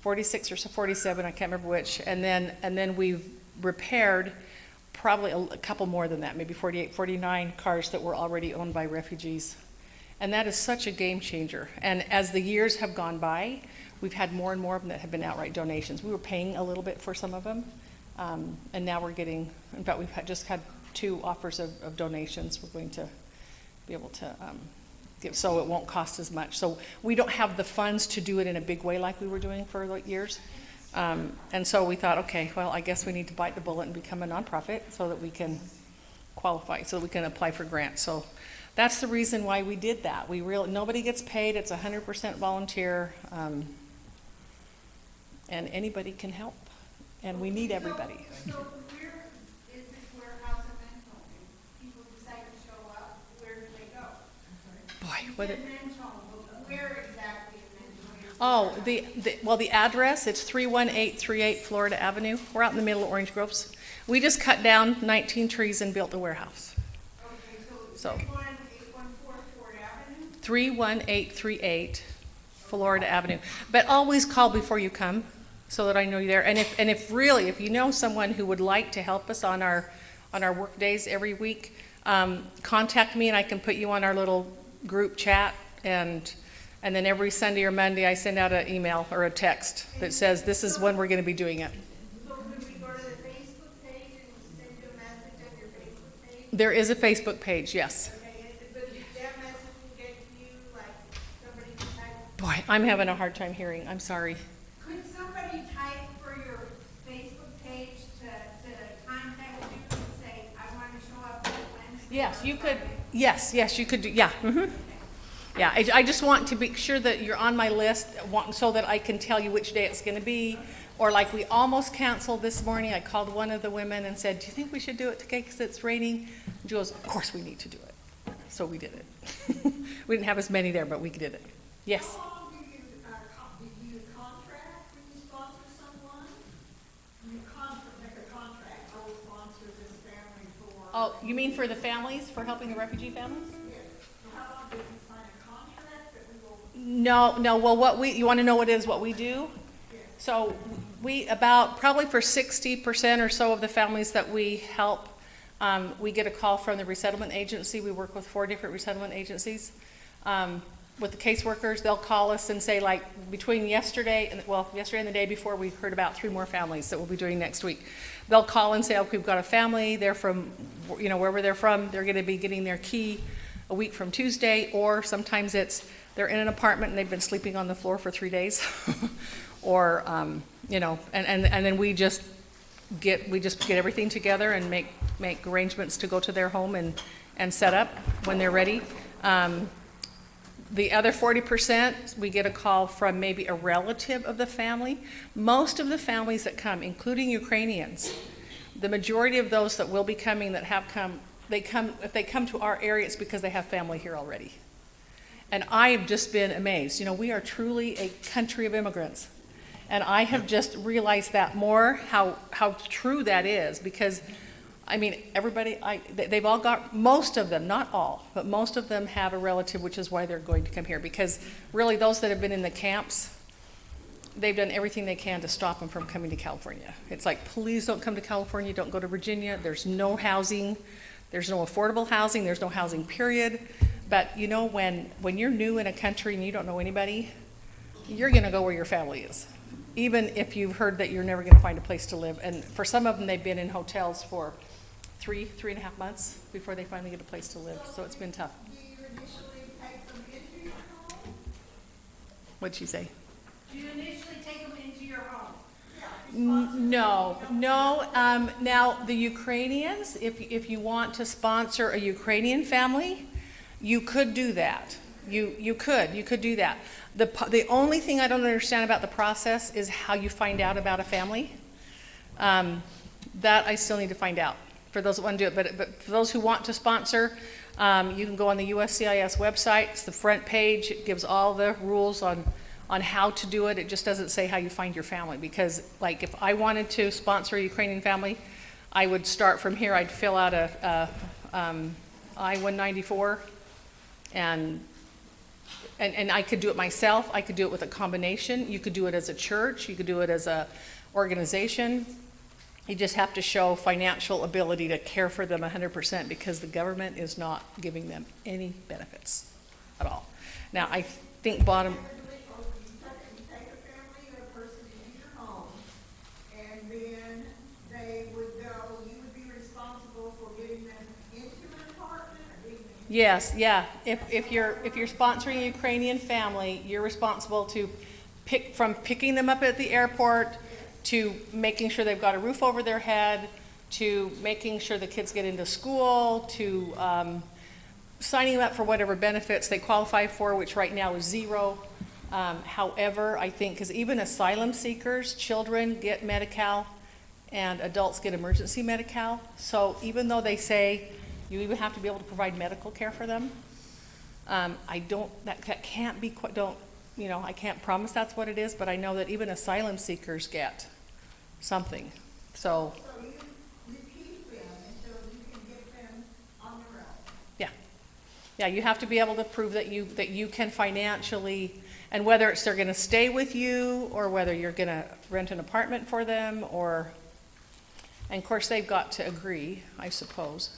46 or 47, I can't remember which, and then we've repaired probably a couple more than that, maybe 48, 49 cars that were already owned by refugees. And that is such a game changer. And as the years have gone by, we've had more and more of them that have been outright donations. We were paying a little bit for some of them, and now we're getting, in fact, we've just had 2 offers of donations. We're going to be able to give, so it won't cost as much. So we don't have the funds to do it in a big way like we were doing for like years. And so we thought, okay, well, I guess we need to bite the bullet and become a nonprofit so that we can qualify, so that we can apply for grants. So that's the reason why we did that. Nobody gets paid. It's 100% volunteer, and anybody can help, and we need everybody. So where is this warehouse in Mentone? If people decide to show up, where do they go? Boy, what it, Mentone, where exactly in Mentone? oh, the address, it's 31838 Florida Avenue. We're out in the middle of Orange Groves. We just cut down 19 trees and built a warehouse. Okay, So. so 814 31838 Florida Avenue. But always call before you come so that I know you're there. And if you know someone who would like to help us on our work days every week, contact me and I can put you on our little group chat. And then every Sunday or Monday I send out an email or a text that says this is when we're going to be doing it. So when we go to the Facebook page and send you a message on your Facebook page? There is a Facebook page, yes. Okay, but that message will get to you, like, somebody can type. Boy, I'm having a hard time hearing. I'm sorry. Could somebody type for your Facebook page to contact you and say, I want to show up on Wednesday? Yes, or you could. Friday? Yes, you could do. Yeah. Yeah, I just want to be sure that you're on my list, so that I can tell you which day it's going to be. Or like we almost canceled this morning. I called one of the women and said, do you think we should do it today because it's raining? And she goes, of course we need to do it. So we did it. We didn't have as many there, but we did it. Yes. How long do you contract when you sponsor someone? You make a contract, I will sponsor this family for. Oh, you mean for the families, for helping the refugee families? Yes. So how long do you sign a contract that we will? No, well, you want to know what we do? So we, probably for 60% or so of the families that we help, we get a call from the resettlement agency. We work with 4 different resettlement agencies. With the caseworkers, they'll call us and say, like, between yesterday and the day before, we heard about 3 more families that we'll be doing next week. They'll call and say, okay, we've got a family, they're from, wherever they're from, they're going to be getting their key a week from Tuesday, or sometimes they're in an apartment and they've been sleeping on the floor for 3 days. Or, and then we just get everything together and make arrangements to go to their home and set up when they're ready. The other 40%, we get a call from maybe a relative of the family. Most of the families that come, including Ukrainians, the majority of those that will be coming that have come, if they come to our area, it's because they have family here already. And I have just been amazed. We are truly a country of immigrants. And I have just realized that more, how true that is, because everybody, they've all got, most of them, not all, but most of them have a relative, which is why they're going to come here. Because really those that have been in the camps, they've done everything they can to stop them from coming to California. It's like, please don't come to California, don't go to Virginia. There's no housing, there's no affordable housing, there's no housing period. But when you're new in a country and you don't know anybody, you're gonna go where your family is. Even if you've heard that you're never going to find a place to live. And for some of them, they've been in hotels for 3.5 months before they finally get a place to live. So it's been tough. Do you initially take them into your home? What'd she say? Do you initially take them into your home? No. Now, the Ukrainians, if you want to sponsor a Ukrainian family, you could do that. You could do that. The only thing I don't understand about the process is how you find out about a family. That I still need to find out for those that want to do it. But for those who want to sponsor, you can go on the USCIS website. It's the front page. It gives all the rules on how to do it. It just doesn't say how you find your family. Because, like, if I wanted to sponsor a Ukrainian family, I would start from here. I'd fill out a I-194, and I could do it myself. I could do it with a combination. You could do it as a church. You could do it as a organization. You just have to show financial ability to care for them 100% because the government is not giving them any benefits at all. Now, I think bottom... You take a family or a person into your home, and then they would go, you would be responsible for getting them into an apartment or getting them into. Yes, yeah. If you're sponsoring a Ukrainian family, you're responsible to picking them up at the airport, to making sure they've got a roof over their head, to making sure the kids get into school, to signing them up for whatever benefits they qualify for, which right now is 0. However, I think, because even asylum seekers, children get Medi-Cal and adults get emergency Medi-Cal. So even though they say you even have to be able to provide medical care for them, that can't be quite, I can't promise that's what it is, but I know that even asylum seekers get something. So So you keep them until you can get them on their own. Yeah, you have to be able to prove that you can financially, and whether it's they're gonna stay with you, or whether you're gonna rent an apartment for them, and of course, they've got to agree, I suppose.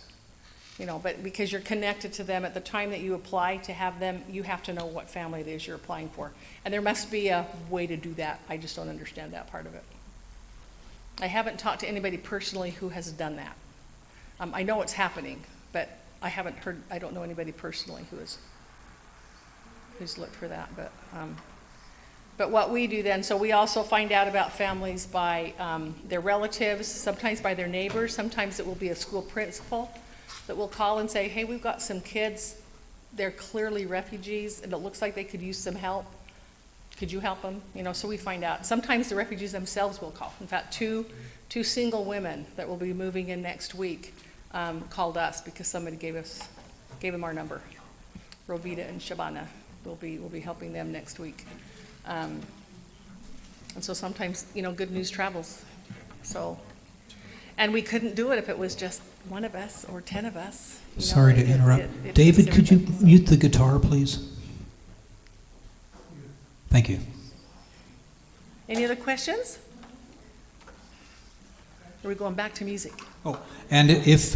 But because you're connected to them at the time that you apply to have them, you have to know what family it is you're applying for. And there must be a way to do that. I just don't understand that part of it. I haven't talked to anybody personally who has done that. I know it's happening, but I don't know anybody personally who's looked for that. But what we do then, so we also find out about families by their relatives, sometimes by their neighbors. Sometimes it will be a school principal that will call and say, hey, we've got some kids, they're clearly refugees, and it looks like they could use some help. Could you help them? So we find out. Sometimes the refugees themselves will call. In fact, two single women that will be moving in next week called us because somebody gave them our number. Rovita and Shabana will be helping them next week. And so sometimes, good news travels. So, and we couldn't do it if it was just one of us or 10 of us. Sorry to interrupt. David, could you mute the guitar, please? Thank you. Any other questions? Are we going back to music? Oh, and if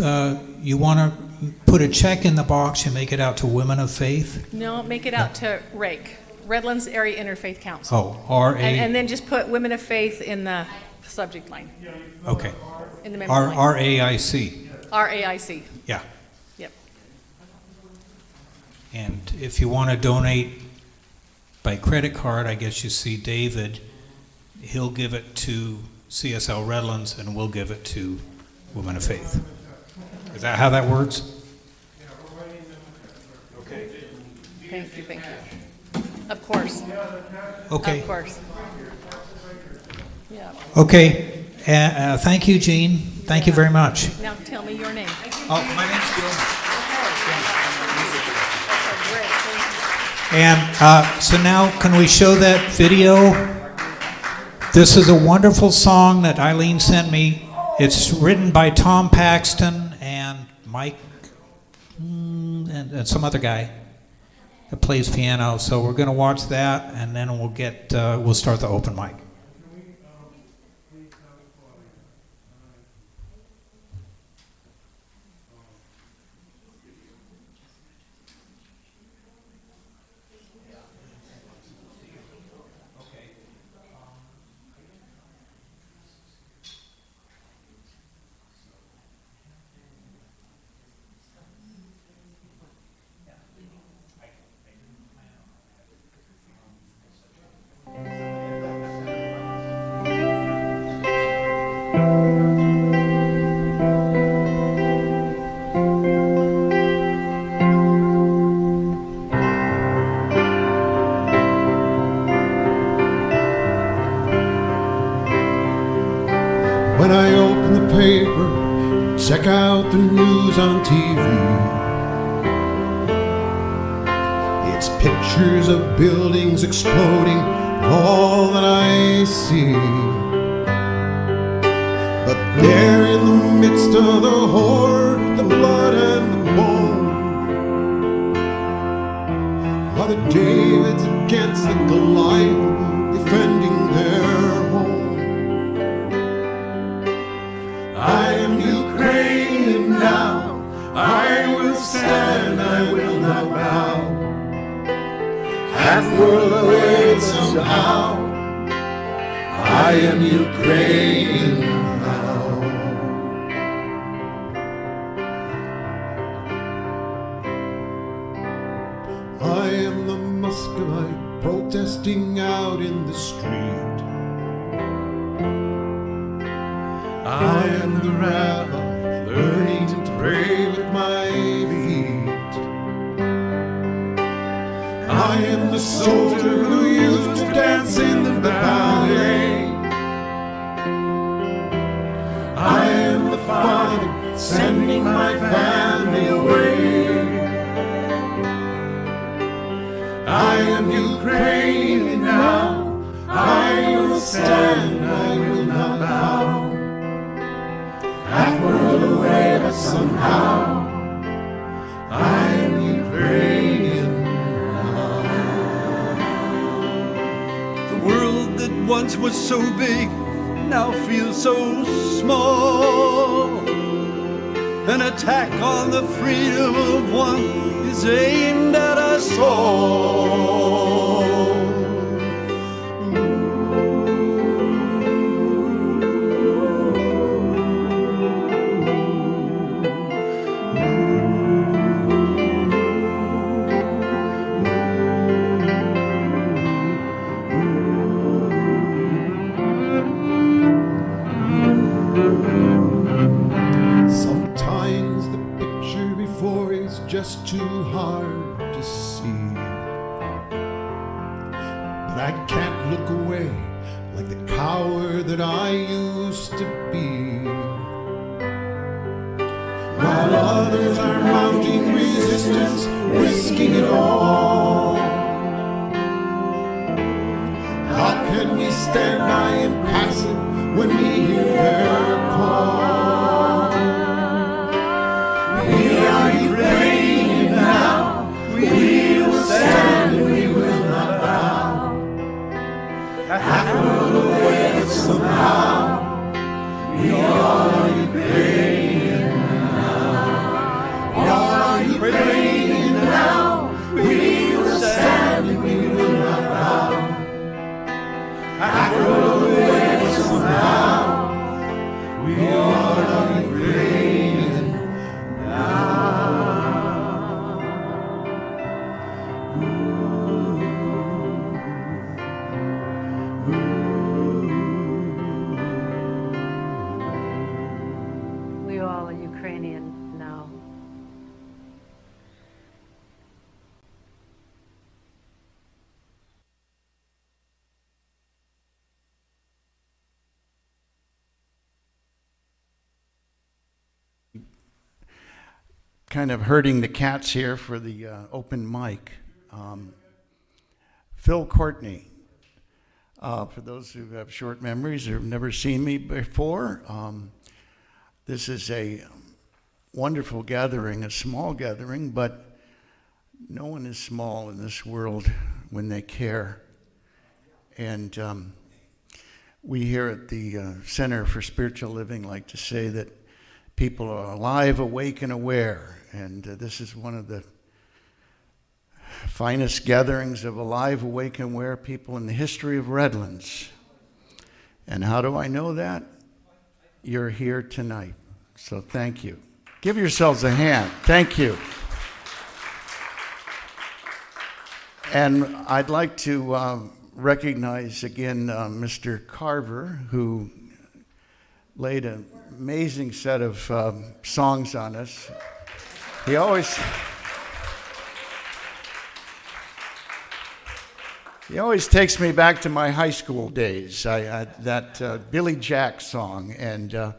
you want to put a check in the box, you make it out to Women of Faith? No, make it out to RAIC, Redlands Area Interfaith Council. Oh, R-A... And then just put Women of Faith in the subject line. Okay. In the memory line. R-A-I-C. RAIC. Yeah. Yep. And if you want to donate by credit card, I guess you see David. He'll give it to CSL Redlands, and we'll give it to Women of Faith. Is that how that works? Okay. Thank you. Of course. Okay. Of course. Yeah. Okay. Thank you, Jean. Thank you very much. Now tell me your name. Oh, my name's Gilman. Okay, And so now, can we show that video? This is a wonderful song that Eileen sent me. It's written by Tom Paxton and Mike and some other guy that plays piano. So we're going to watch that, and then we'll start the open mic. When I open the paper, check out the news on TV, it's pictures of buildings exploding, all that I see. But there in the midst of the horde, the blood and the bone, are the Davids against the Goliath, defending their home. I am Ukrainian now, I will stand, I will not bow. Half world awaits somehow, I am Ukrainian now. I am the Muscovite protesting out in the street. I am the rabbi learning to pray with my feet. I am the soldier who used to dance in the ballet. I am the father sending my family away. I am Ukrainian now, I will stand, I will not bow. Half world away, but somehow I am Ukrainian. once was so big, now feels so small. An attack on the freedom of one is aimed at us all. Sometimes the picture before is just too hard to see, but I can't look away like the coward that I used to be. While others are mounting resistance, risking it all, how can we stand by impassive when we hear their call? We are Ukrainian now, we will stand and we will not bow. Half a world away, but somehow we are Ukrainian now. We are Ukrainian now, we will stand and we will not bow. Half a world away, but somehow we are Ukrainian now. We all are Ukrainian now. Kind of herding the cats here for the open mic. Phil Courtney. For those who have short memories or have never seen me before, this is a wonderful gathering, a small gathering, but no one is small in this world when they care. And we here at the Center for Spiritual Living like to say that people are alive, awake, and aware. And this is one of the finest gatherings of alive, awake, and aware people in the history of Redlands. And how do I know that? You're here tonight. So thank you. Give yourselves a hand. Thank you. And I'd like to recognize again Mr. Carver, who laid an amazing set of songs on us. He always takes me back to my high school days. That Billy Jack song, and a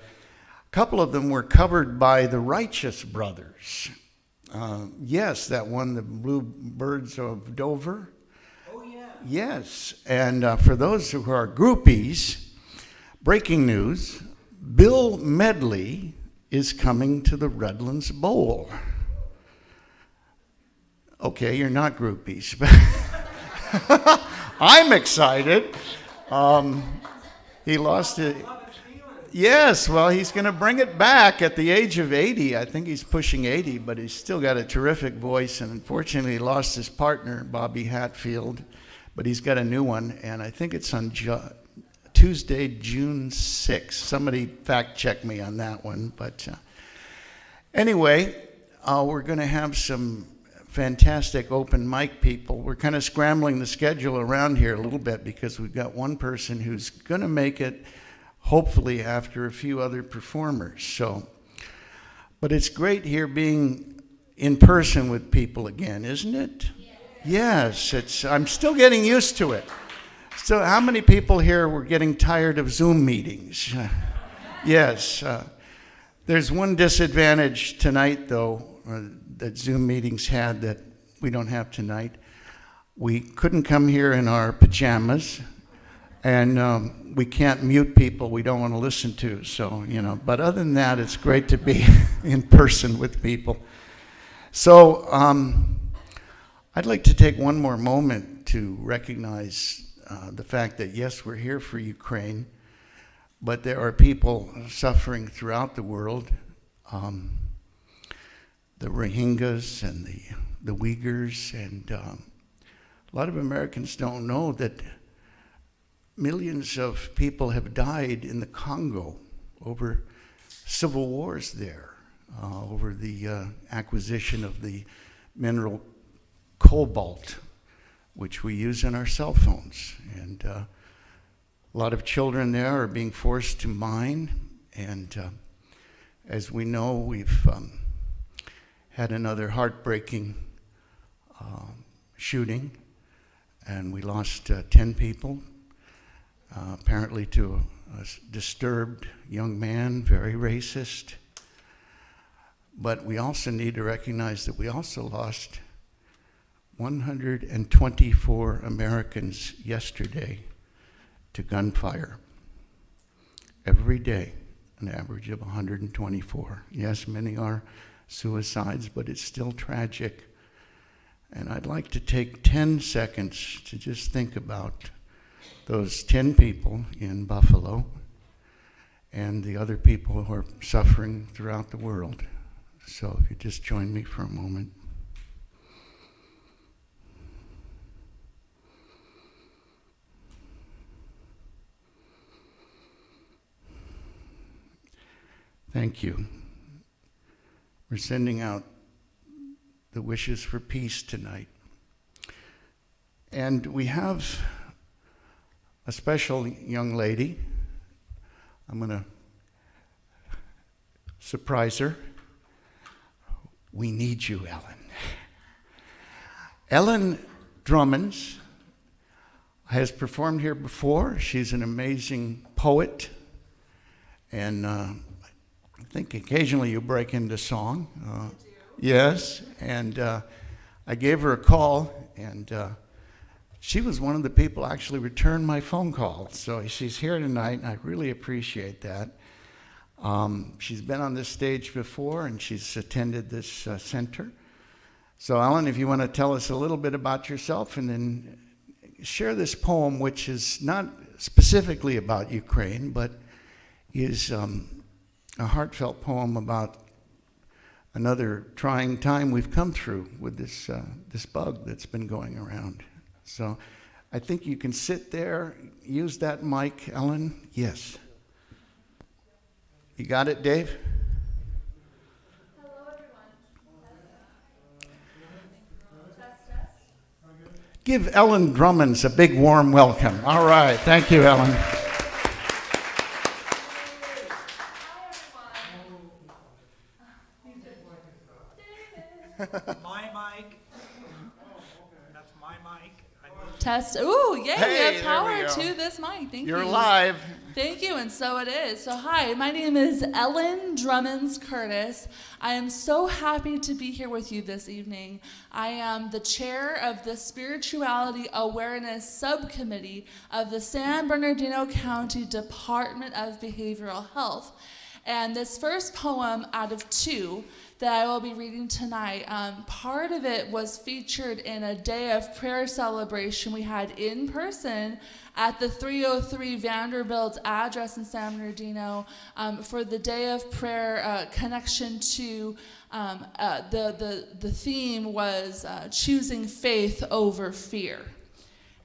couple of them were covered by the Righteous Brothers. Yes, that one, the Bluebirds of Dover. Oh yeah. Yes, and for those who are groupies, breaking news: Bill Medley is coming to the Redlands Bowl. Okay, you're not groupies, but I'm excited. He lost it. Yes, well, he's going to bring it back at the age of 80. I think he's pushing 80, but he's still got a terrific voice. And unfortunately, he lost his partner, Bobby Hatfield, but he's got a new one. And I think it's on Tuesday, June 6th. Somebody fact check me on that one. But anyway, we're going to have some fantastic open mic people. We're kind of scrambling the schedule around here a little bit because we've got one person who's going to make it, hopefully after a few other performers. So, but it's great here being in person with people again, isn't it? Yes, I'm still getting used to it. So how many people here were getting tired of Zoom meetings? Yes. There's one disadvantage tonight, though, that Zoom meetings had that we don't have tonight. We couldn't come here in our pajamas, and we can't mute people we don't want to listen to. So, but other than that, it's great to be in person with people. So I'd like to take one more moment to recognize the fact that, yes, we're here for Ukraine, but there are people suffering throughout the world. The Rohingyas and the Uyghurs, and a lot of Americans don't know that millions of people have died in the Congo over civil wars there, over the acquisition of the mineral cobalt, which we use in our cell phones. And a lot of children there are being forced to mine. And as we know, we've had another heartbreaking shooting, and we lost 10 people, apparently to a disturbed young man, very racist. But we also need to recognize that we also lost 124 Americans yesterday to gunfire. Every day, an average of 124. Yes, many are suicides, but it's still tragic. And I'd like to take 10 seconds to just think about those 10 people in Buffalo and the other people who are suffering throughout the world. So if you just join me for a moment. Thank you. We're sending out the wishes for peace tonight. And we have a special young lady. I'm going to surprise her. We need you, Ellen. Ellen Drummonds has performed here before. She's an amazing poet. And I think occasionally you break into song. Yes, and I gave her a call, and she was one of the people who actually returned my phone call. So she's here tonight, and I really appreciate that. She's been on this stage before, and she's attended this center. So Ellen, if you want to tell us a little bit about yourself, and then share this poem, which is not specifically about Ukraine, but is a heartfelt poem about another trying time we've come through with this bug that's been going around. So I think you can sit there, use that mic, Ellen. Yes. You got it, Dave? Hello, everyone. Test. Give Ellen Drummonds a big warm welcome. All right. Thank you, Ellen. My mic. That's my mic. Test. Ooh, yay, Hey, we there have power we go. to this mic. Thank you. You're live. Thank you, and so it is. So hi, my name is Ellen Drummonds Curtis. I am so happy to be here with you this evening. I am the chair of the Spirituality Awareness Subcommittee of the San Bernardino County Department of Behavioral Health. And this first poem out of two that I will be reading tonight, part of it was featured in a day of prayer celebration we had in person at the 303 Vanderbilt address in San Bernardino for the day of prayer connection to the theme was choosing faith over fear.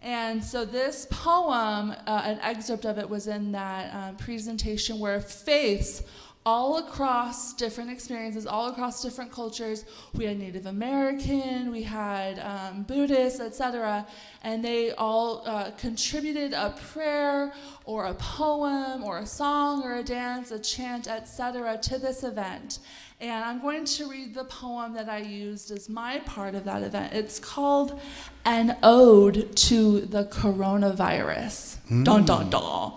And so this poem, an excerpt of it was in that presentation where faiths all across different experiences, all across different cultures. We had Native American, we had Buddhists, etc. And they all contributed a prayer or a poem or a song or a dance, a chant, etc. to this event. And I'm going to read the poem that I used as my part of that event. It's called An Ode to the Coronavirus. Dun, dun, dun.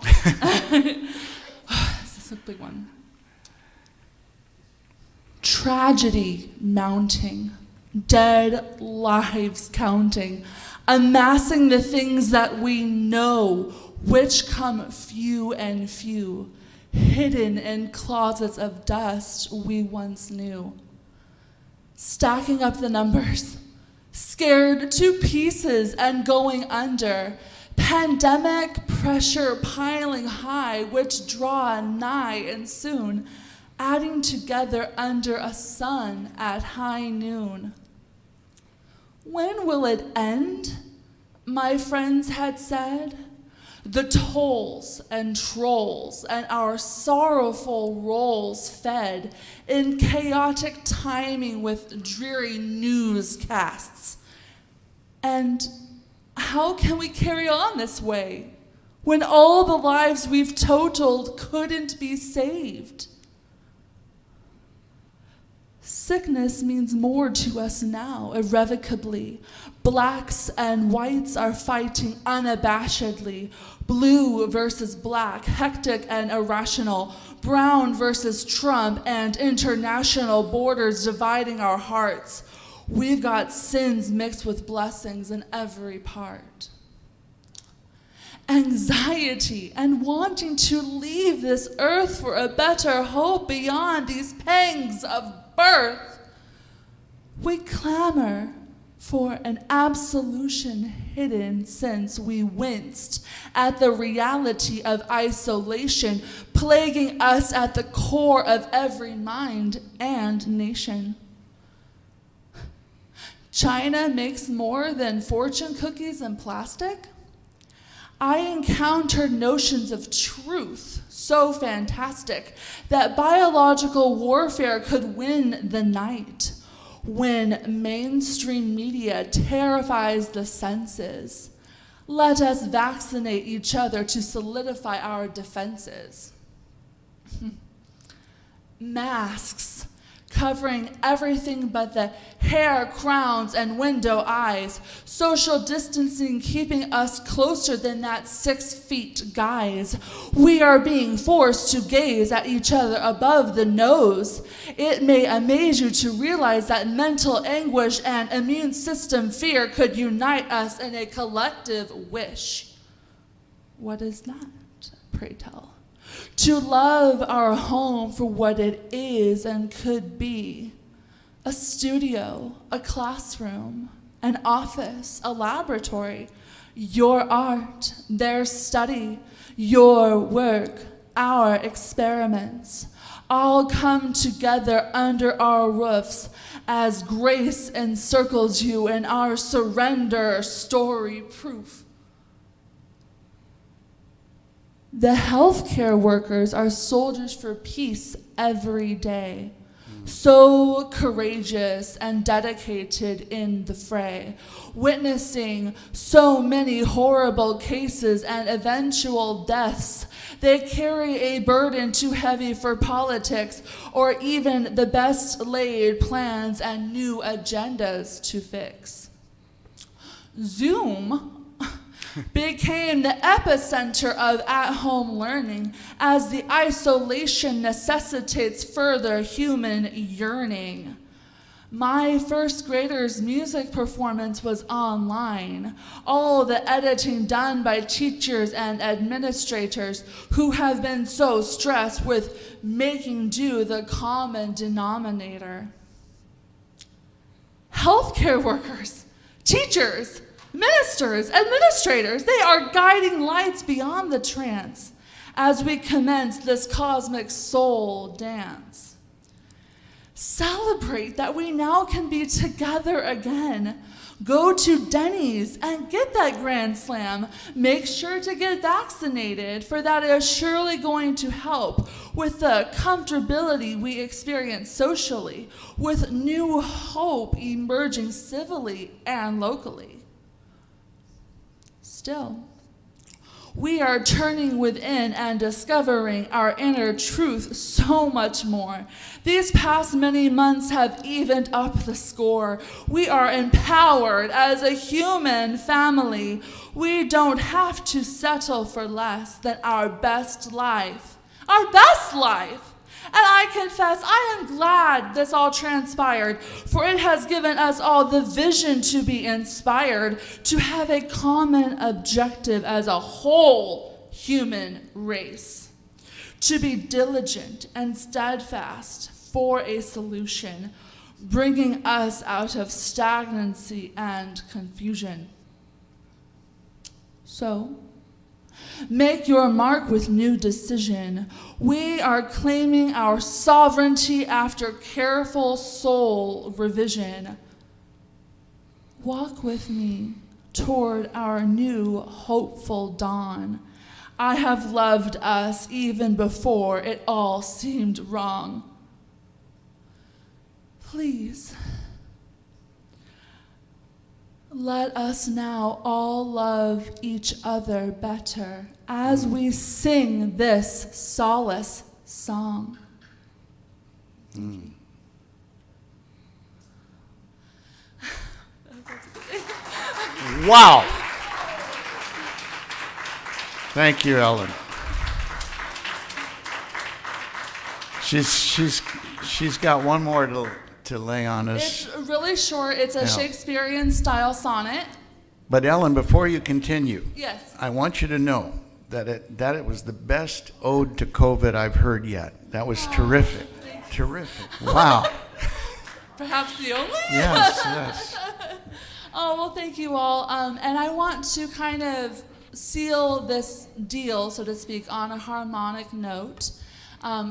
This is a big one. Tragedy mounting, dead lives counting, amassing the things that we know, which come few and few, hidden in closets of dust we once knew. Stacking up the numbers, scared to pieces and going under, Pandemic pressure piling high, which draw nigh and soon, adding together under a sun at high noon. When will it end? My friends had said. The tolls and trolls and our sorrowful rolls fed in chaotic timing with dreary newscasts. And how can we carry on this way when all the lives we've totaled couldn't be saved? Sickness means more to us now, irrevocably. Blacks and whites are fighting unabashedly. Blue versus black, hectic and irrational. Brown versus Trump, and international borders dividing our hearts. We've got sins mixed with blessings in every part. Anxiety and wanting to leave this earth for a better hope beyond these pangs of birth. We clamor for an absolution hidden since we winced at the reality of isolation plaguing us at the core of every mind and nation. China makes more than fortune cookies and plastic? I encountered notions of truth so fantastic that biological warfare could win the night when mainstream media terrifies the senses. Let us vaccinate each other to solidify our defenses. Masks covering everything but the hair, crowns, and window eyes. Social distancing keeping us closer than that 6 feet guys. We are being forced to gaze at each other above the nose. It may amaze you to realize that mental anguish and immune system fear could unite us in a collective wish. What is that, pray tell? To love our home for what it is and could be. A studio, a classroom, an office, a laboratory. Your art, their study, your work, our experiments. All come together under our roofs as grace encircles you in our surrender story proof. The healthcare workers are soldiers for peace every day, so courageous and dedicated in the fray, witnessing so many horrible cases and eventual deaths. They carry a burden too heavy for politics or even the best laid plans and new agendas to fix. Zoom became the epicenter of at-home learning as the isolation necessitates further human yearning. My first grader's music performance was online, all the editing done by teachers and administrators who have been so stressed with making do the common denominator. Healthcare workers, teachers, ministers, administrators, they are guiding lights beyond the trance as we commence this cosmic soul dance. Celebrate that we now can be together again. Go to Denny's and get that Grand Slam. Make sure to get vaccinated, for that is surely going to help with the comfortability we experience socially, with new hope emerging civilly and locally. Still, we are turning within and discovering our inner truth so much more. These past many months have evened up the score. We are empowered as a human family. We don't have to settle for less than our best life. Our best life! And I confess, I am glad this all transpired, for it has given us all the vision to be inspired, to have a common objective as a whole human race, to be diligent and steadfast for a solution, bringing us out of stagnancy and confusion. So, make your mark with new decision. We are claiming our sovereignty after careful soul revision. Walk with me toward our new hopeful dawn. I have loved us even before it all seemed wrong. Please, let us now all love each other better as we sing this solace song. Wow. Thank you, Ellen. She's got one more to lay on us. It's really short. It's a Yeah. Shakespearean style sonnet. But Ellen, before you continue, Yes. I want you to know that it was the best ode to COVID I've heard yet. That was terrific. Terrific. Wow. Perhaps the only? Yes, yes. Oh, well, thank you all. And I want to kind of seal this deal, so to speak, on a harmonic note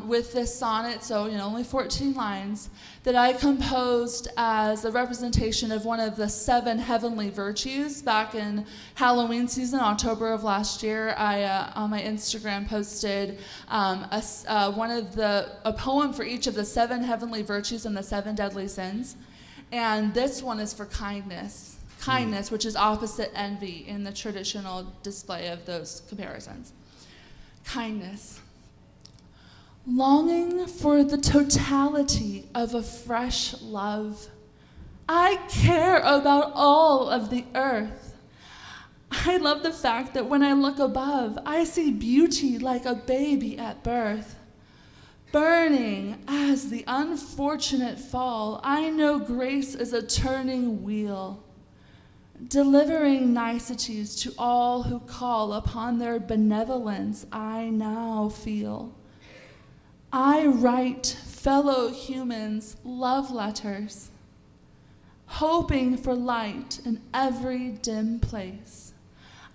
with this sonnet, so only 14 lines, that I composed as a representation of one of the 7 heavenly virtues. Back in Halloween season, October of last year, I on my Instagram posted a poem for each of the 7 heavenly virtues and the 7 deadly sins. And this one is for kindness. Kindness, which is opposite envy in the traditional display of those comparisons. Kindness. Longing for the totality of a fresh love. I care about all of the earth. I love the fact that when I look above, I see beauty like a baby at birth. Burning as the unfortunate fall, I know grace is a turning wheel, delivering niceties to all who call upon their benevolence I now feel. I write fellow humans love letters, hoping for light in every dim place.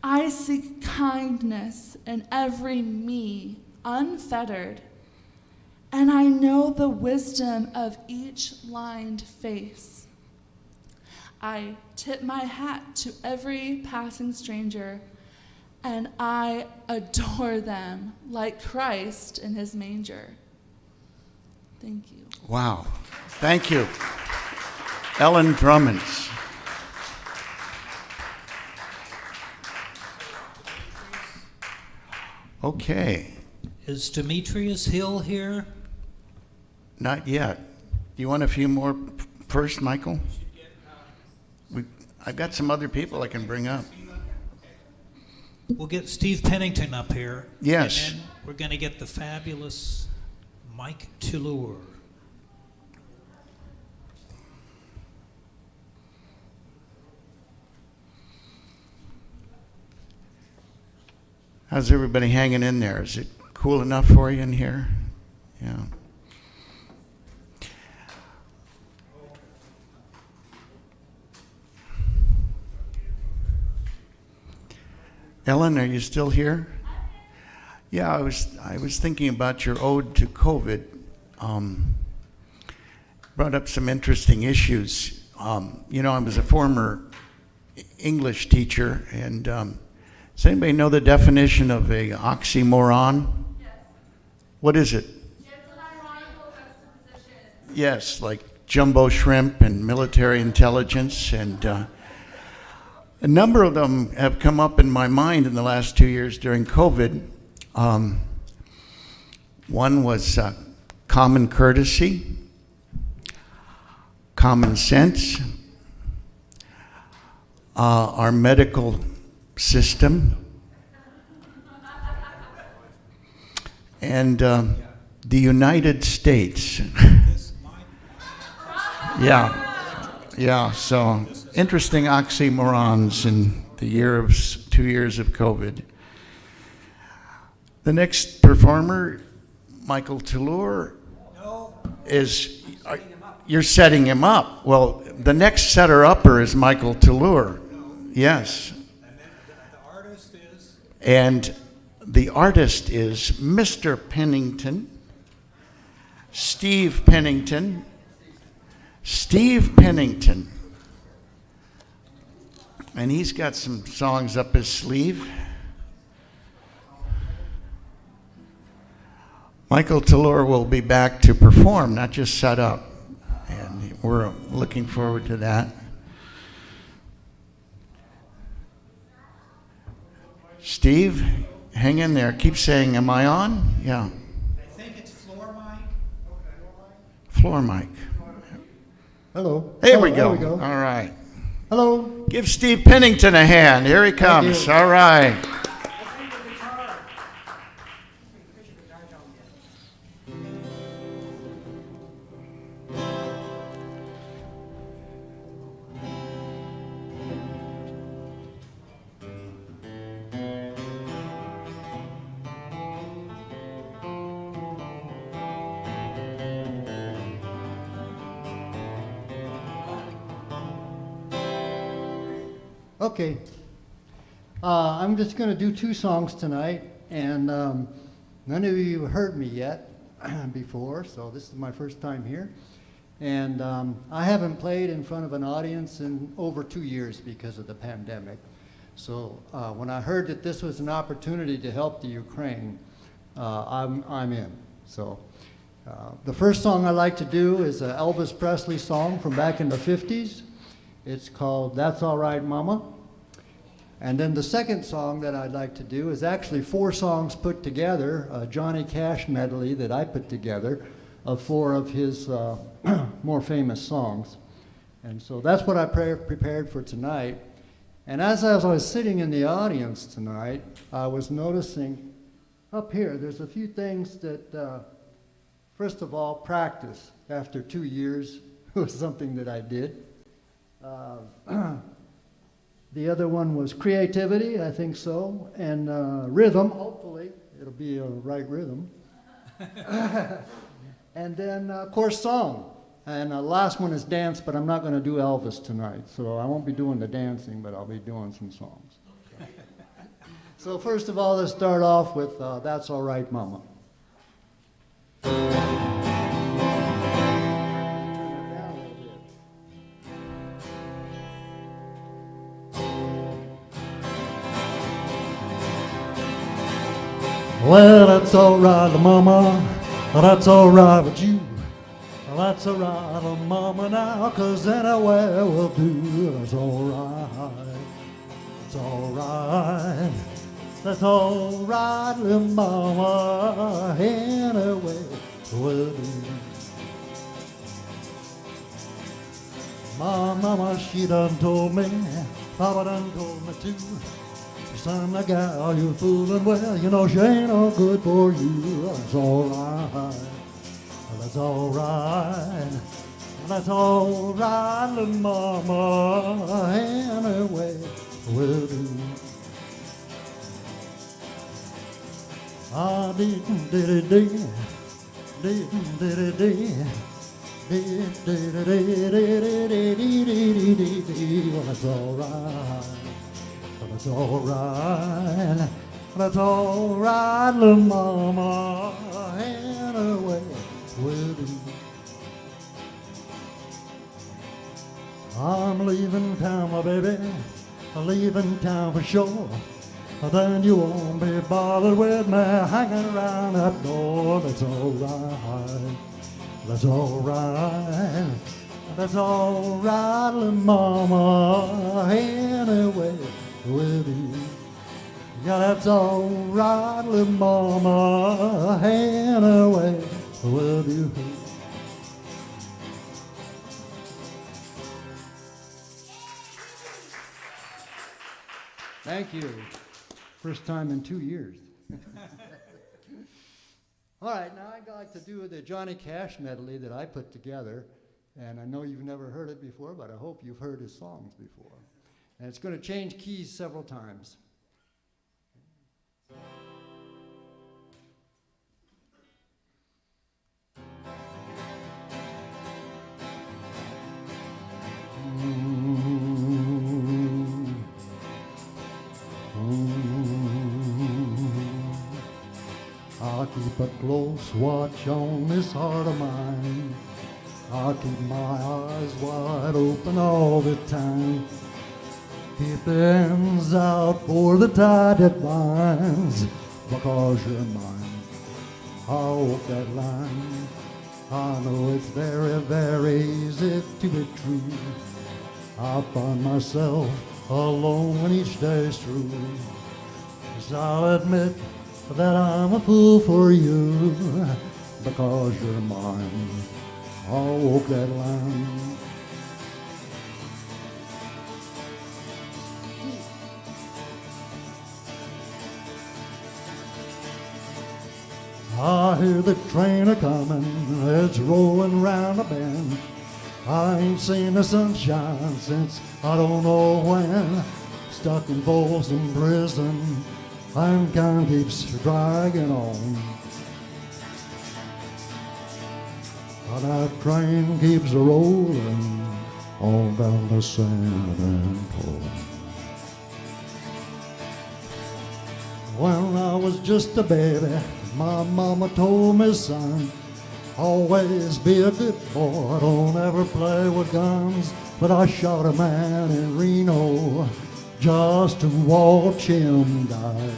I seek kindness in every me, unfettered, and I know the wisdom of each lined face. I tip my hat to every passing stranger, and I adore them like Christ in his manger. Thank you. Wow. Thank you. Ellen Drummons. Okay. Is Demetrius Hill here? Not yet. You want a few more first, Michael? I've got some other people I can bring up. We'll get Steve Pennington up here. Yes. And then we're going to get the fabulous Mike Taelure. How's everybody hanging in there? Is it cool enough for you in here? Yeah. Ellen, are you still here? Yeah, I was thinking about your ode to COVID. Brought up some interesting issues. I was a former English teacher, and does anybody know the definition of a oxymoron? Yes. What is it? It's an ironical juxtaposition. Yes, like jumbo shrimp and military intelligence, and a number of them have come up in my mind in the last 2 years during COVID. One was common courtesy, common sense, our medical system, and the United States. Yeah, so interesting oxymorons in the 2 years of COVID. The next performer, Michael Taelure, is, you're setting him up. Well, the next setter-upper is Michael Taelure. Yes. And then the artist And the artist is Mr. Pennington, Steve Pennington. Steve Pennington. And he's got some songs up his sleeve. Michael Taelure will be back to perform, not just set up. And we're looking forward to that. Steve, hang in there. Keep saying, am I on? Yeah. I think it's floor mic. Floor mic. Hello. There we There go. we go. All right. Hello. Give Steve Pennington a hand. Here he comes. All right. Okay. I'm just going to do 2 songs tonight, and none of you have heard me yet before, so this is my first time here. And I haven't played in front of an audience in over 2 years because of the pandemic. So when I heard that this was an opportunity to help the Ukraine, I'm in. So the first song I like to do is an Elvis Presley song from back in the 50s. It's called That's All Right, Mama. And then the second song that I'd like to do is actually 4 songs put together, a Johnny Cash medley that I put together of 4 of his more famous songs. And so that's what I prepared for tonight. And as I was sitting in the audience tonight, I was noticing up here, there's a few things that, first of all, practice. After 2 years was something that I did. The other one was creativity, I think so, and rhythm, hopefully, it'll be a right rhythm. And then, of course, song. And the last one is dance, but I'm not going to do Elvis tonight, so I won't be doing the dancing, but I'll be doing some songs. So first of all, let's start off with That's All Right, Mama. Well, that's all right, Mama, that's all right with you. That's all right, Mama, now, 'cause anywhere will do. That's all right, that's all right. That's all right, little Mama, anywhere will do. My mama, she done told me, Papa done told me too. Son, the gal you're fooling well, you know she ain't no good for you. That's all right, that's all right, that's all right, little Mama, anyway will do. Ah, dee dee dee dee dee dee dee. Well, that's all right. That's all right, that's all right, little Mama, anyway will do. I'm leaving town, my baby, I'm leaving town for sure. Then you won't be bothered with me hanging around that door. That's all right, that's all right, that's all right, little Mama, anyway will do. Yeah, that's all right, little Mama, anyway will do. Thank you. First time in 2 years. All right, now I'd like to do the Johnny Cash medley that I put together. And I know you've never heard it before, but I hope you've heard his songs before. And it's going to change keys several times. keep a close watch on this heart of mine. I'll keep my eyes wide open all the time. Keep the ends out for the tide that binds, because you're mine. I'll walk that line. I know it's very, very easy to be true. I find myself alone when each day's through. 'Cause I'll admit that I'm a fool for you, because you're mine. I'll walk that line. I hear the train a-comin', it's rolling round a bend. I ain't seen the sunshine since I don't know when. Stuck in Folsom Prison, and time keeps dragging on. But that train keeps a-rolling on down the San Antonio. When I was just a baby, my mama told me, son, always be a good boy, don't ever play with guns. But I shot a man in Reno just to watch him die.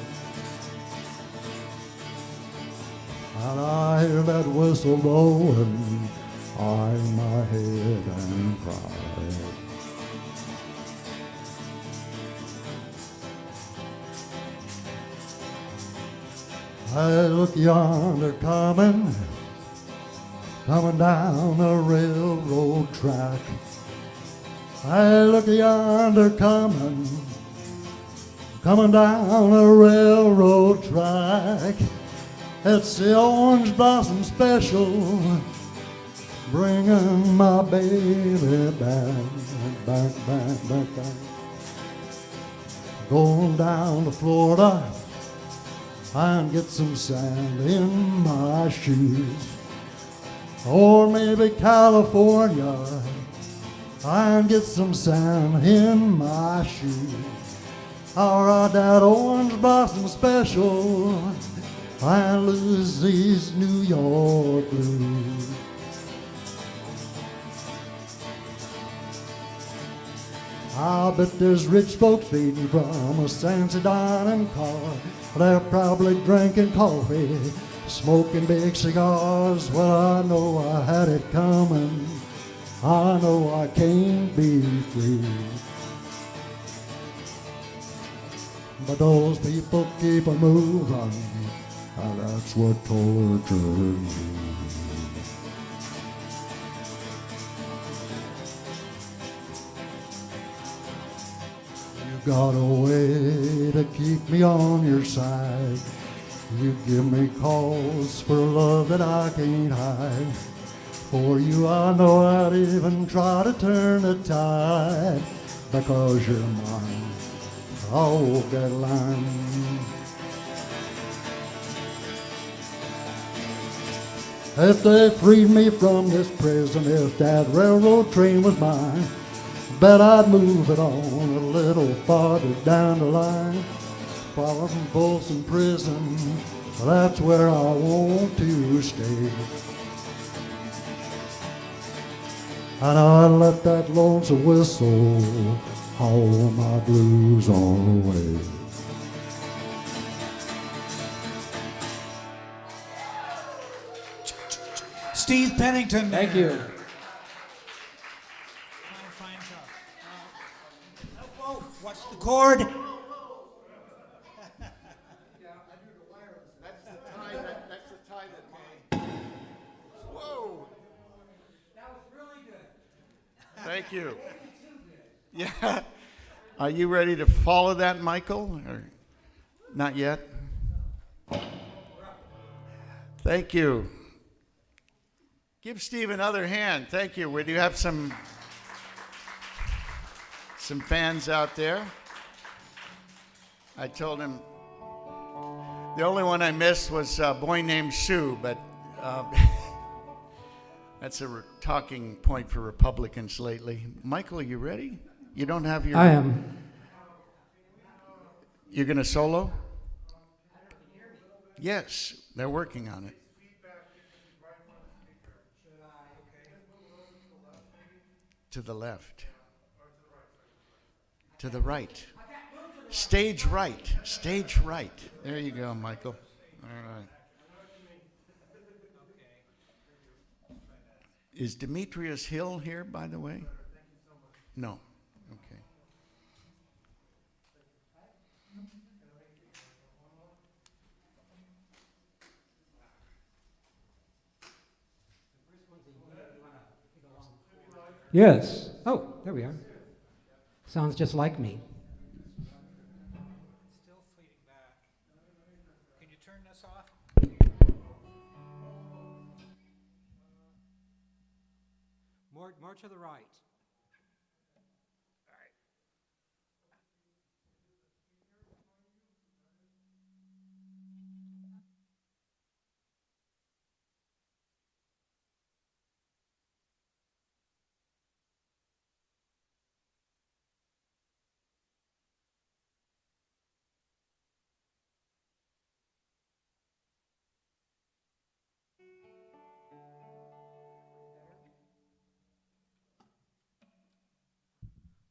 And I hear that whistle blowing, I hang my head and cry. I look yonder coming down the railroad track. I look yonder coming down the railroad track. It's the Orange Blossom Special, bringing my baby back. Going down to Florida and get some sand in my shoes. Or maybe California and get some sand in my shoes. I'll ride that Orange Blossom Special and lose these New York blues. I bet there's rich folks feeding from a San Sedan car. They're probably drinking coffee, smoking big cigars. Well, I know I had it coming. I know I can't be free. But those people keep a moving, and that's what tortures me. You got a way to keep me on your side. You give me cause for love that I can't hide. For you I know I'd even try to turn the tide, because you're mine. I'll walk that line. If they freed me from this prison, if that railroad train was mine, bet I'd move it on a little farther down the line. Far from Folsom Prison, that's where I want to stay. And I let that lonesome whistle haul my blues away. Steve Pennington. Thank you. Fine job. Whoa, what's the chord? That's the tie that made. Whoa. That was really good. Thank you. Yeah. Are you ready to follow that, Michael? Or not yet? Thank you. Give Steve another hand. Thank you. We do have some fans out there. I told him the only one I missed was a boy named Sue, but that's a talking point for Republicans lately. Michael, are you ready? You don't have your... I am. You're going to solo? Yes, they're working on it. To the left. To the right. Stage right. Stage right. There you go, Michael. All right. Is Demetrius Hill here, by the way? No. Okay. Yes. Oh, there we are. Sounds just like me. Still fleeting back. Can you turn this off? More to the right.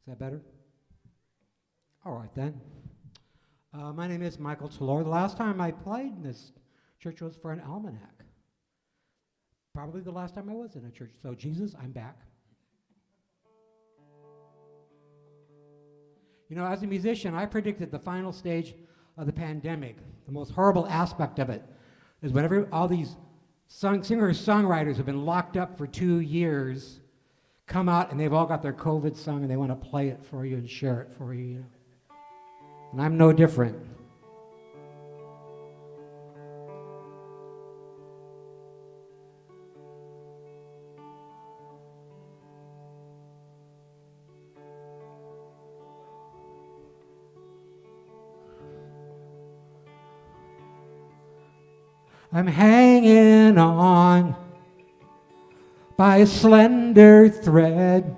Is that better? All right, then. My name is Michael Taelure. The last time I played in this church was for an almanac. Probably the last time I was in a church. So, Jesus, I'm back. You know, as a musician, I predicted the final stage of the pandemic. The most horrible aspect of it is whenever all these singer-songwriters have been locked up for 2 years come out and they've all got their COVID song and they want to play it for you and share it for you, you know. And I'm no different. I'm hanging on by a slender thread.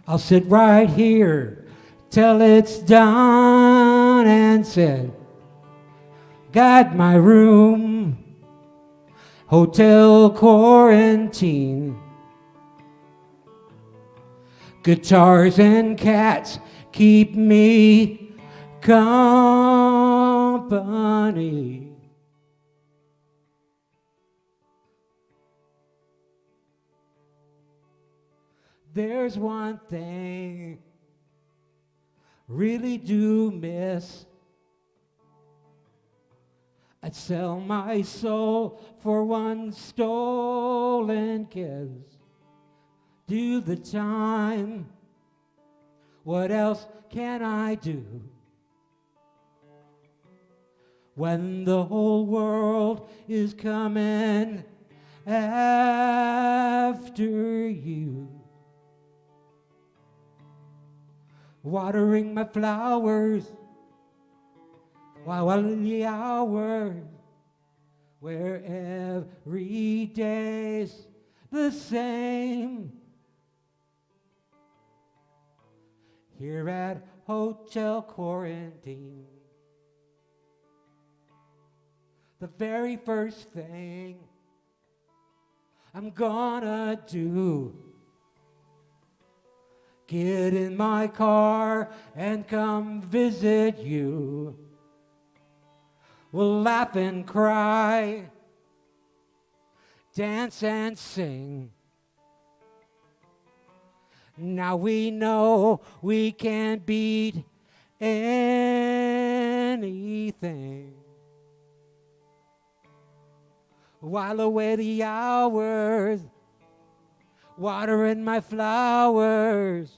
I'll sit right here till it's done and said, got my room, hotel quarantine, guitars and cats keep me company. There's one thing really do miss. I'd sell my soul for one stolen kiss. Do the time. What else can I do? When the whole world is coming after you. Watering my flowers while the hours where every day's the same. Here at Hotel Quarantine, the very first thing I'm gonna do, get in my car and come visit you. We'll laugh and cry, dance and sing. Now we know we can't beat anything. While away the hours, watering my flowers,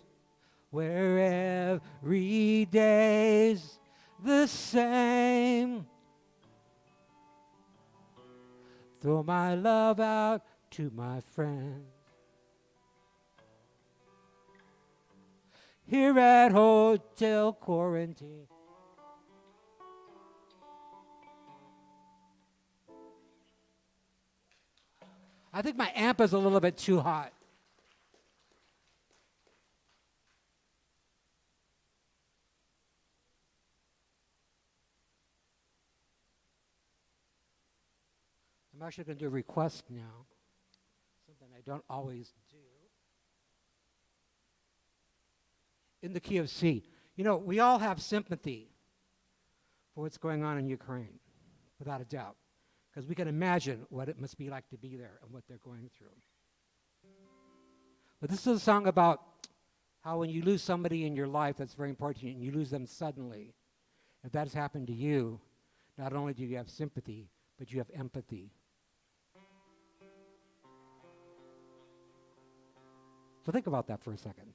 where every day's the same. Throw my love out to my friends. Here at Hotel Quarantine. I think my amp is a little bit too hot. I'm actually going to do a request now, something I don't always do. In the key of C. You know, we all have sympathy for what's going on in Ukraine, without a doubt, because we can imagine what it must be like to be there and what they're going through. But this is a song about how when you lose somebody in your life that's very important to you and you lose them suddenly, if that has happened to you, not only do you have sympathy, but you have empathy. So think about that for a second.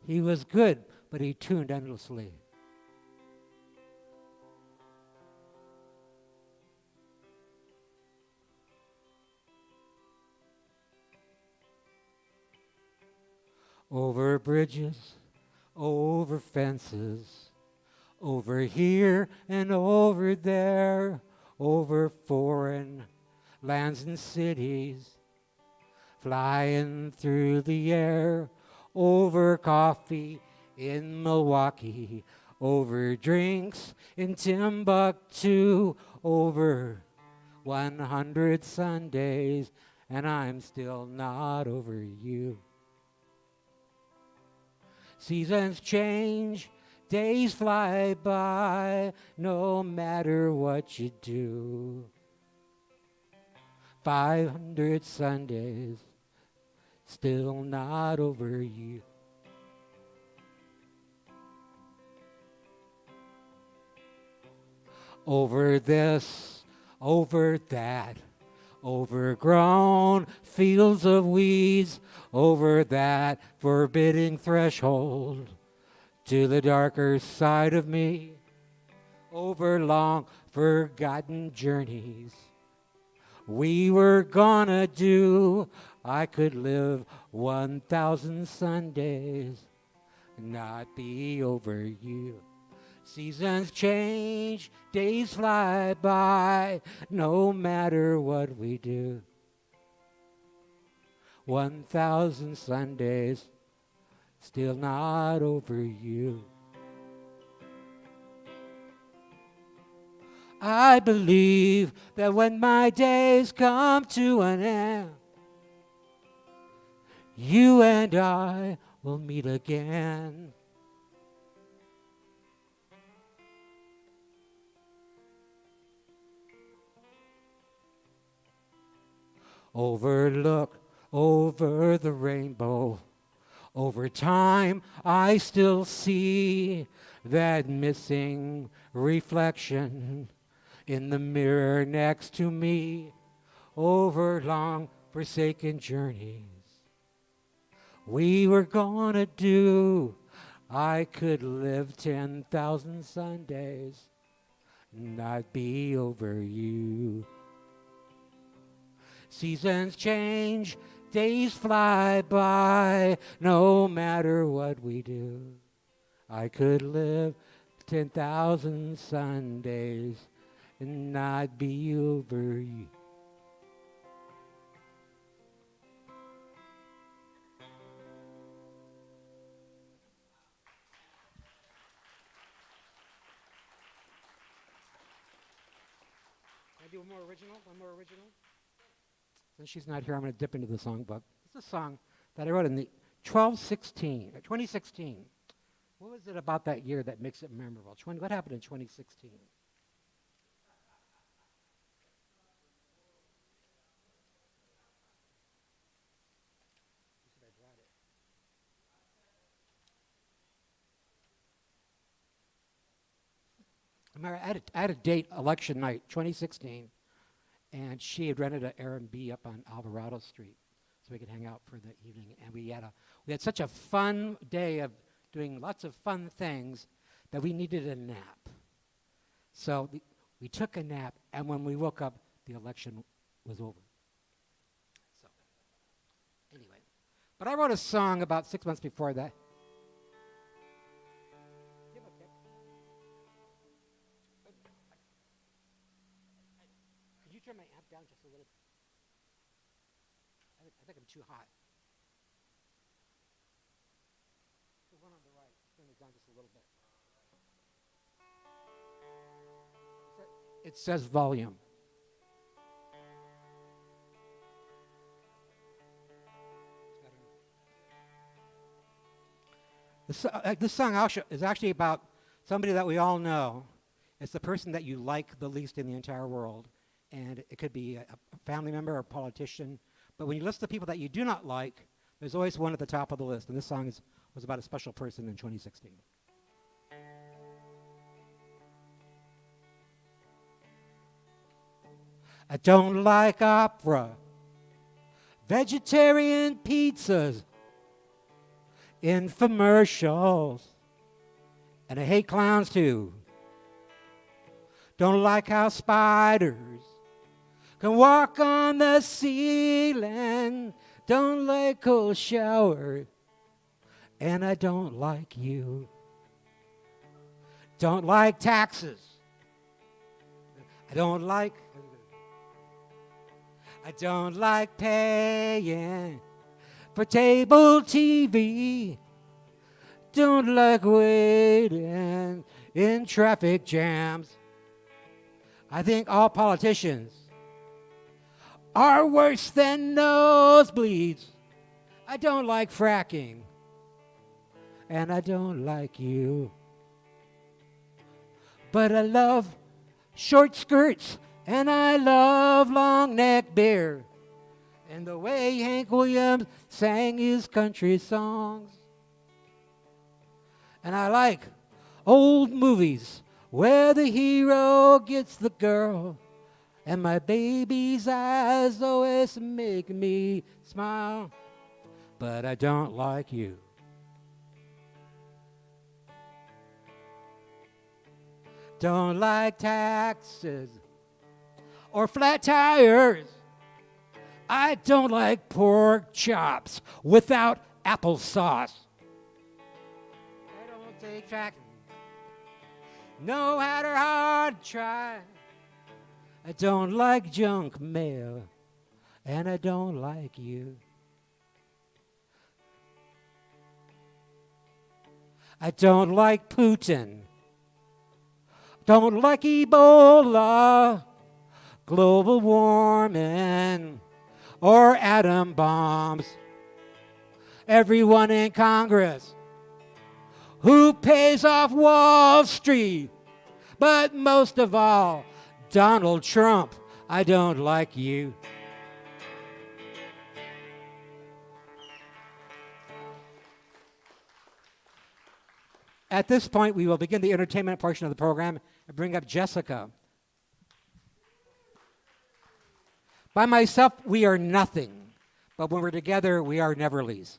He was good, but he tuned endlessly. Over bridges, over fences, over here and over there, over foreign lands and cities, flying through the air, over coffee in Milwaukee, over drinks in Timbuktu, over 100 Sundays, and I'm still not over you. Seasons change, days fly by, no matter what you do. 500 Sundays, still not over you. Over this, over that, overgrown fields of weeds, over that forbidding threshold to the darker side of me, over long forgotten journeys we were gonna do. I could live 1,000 Sundays and not be over you. Seasons change, days fly by, no matter what we do. 1,000 Sundays, still not over you. I believe that when my days come to an end, you and I will meet again. Overlook over the rainbow. Over time, I still see that missing reflection in the mirror next to me. Over long forsaken journeys we were gonna do. I could live 10,000 Sundays, not be over you. Seasons change, days fly by, no matter what we do. I could live 10,000 Sundays and not be over you. Can I do one more original? One more original? Since she's not here, I'm going to dip into the songbook. It's a song that I wrote in the 2016. What was it about that year that makes it memorable? What happened in 2016? I had a date, election night, 2016, and she had rented an Airbnb up on Alvarado Street so we could hang out for the evening. And we had such a fun day of doing lots of fun things, that we needed a nap. So we took a nap, and when we woke up, the election was over. So, anyway. But I wrote a song about 6 months before that. Could you turn my amp down just a little? I think I'm too hot. The one on the right, turn it down just a little bit. It says volume. This song is actually about somebody that we all know. It's the person that you like the least in the entire world. And it could be a family member or a politician. But when you list the people that you do not like, there's always one at the top of the list. And this song was about a special person in 2016. I don't like opera, vegetarian pizzas, infomercials, and I hate clowns too. Don't like how spiders can walk on the ceiling. Don't like cold showers, and I don't like you. Don't like taxes. I don't like paying for cable TV. Don't like waiting in traffic jams. I think all politicians are worse than nosebleeds. I don't like fracking, and I don't like you. But I love short skirts, and I love long neck beer, and the way Hank Williams sang his country songs. And I like old movies where the hero gets the girl, and my baby's eyes always make me smile. But I don't like you. Don't like taxes or flat tires. I don't like pork chops without applesauce. I don't take tracking, no matter hard try. I don't like junk mail, and I don't like you. I don't like Putin, don't like Ebola, global warming, or atom bombs. Everyone in Congress who pays off Wall Street, but most of all, Donald Trump. I don't like you. At this point, we will begin the entertainment portion of the program and bring up Jessica. By myself, we are nothing, but when we're together, we are Neverlys.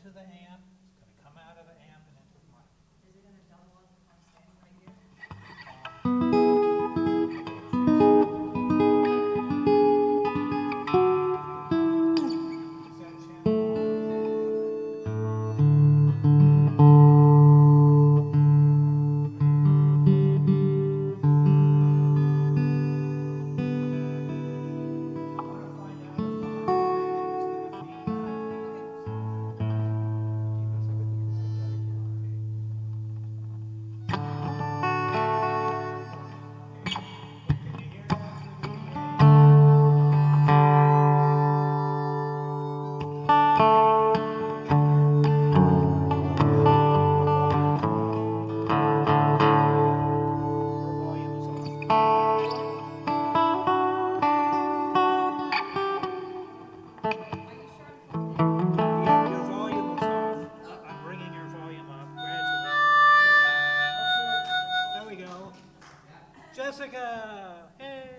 into the amp, it's going to come out of the amp and into the mic. Is it gonna double up if I'm standing right here? Is that channel on? Your volume was off. I'm bringing your volume up gradually. There we go. Jessica, hey.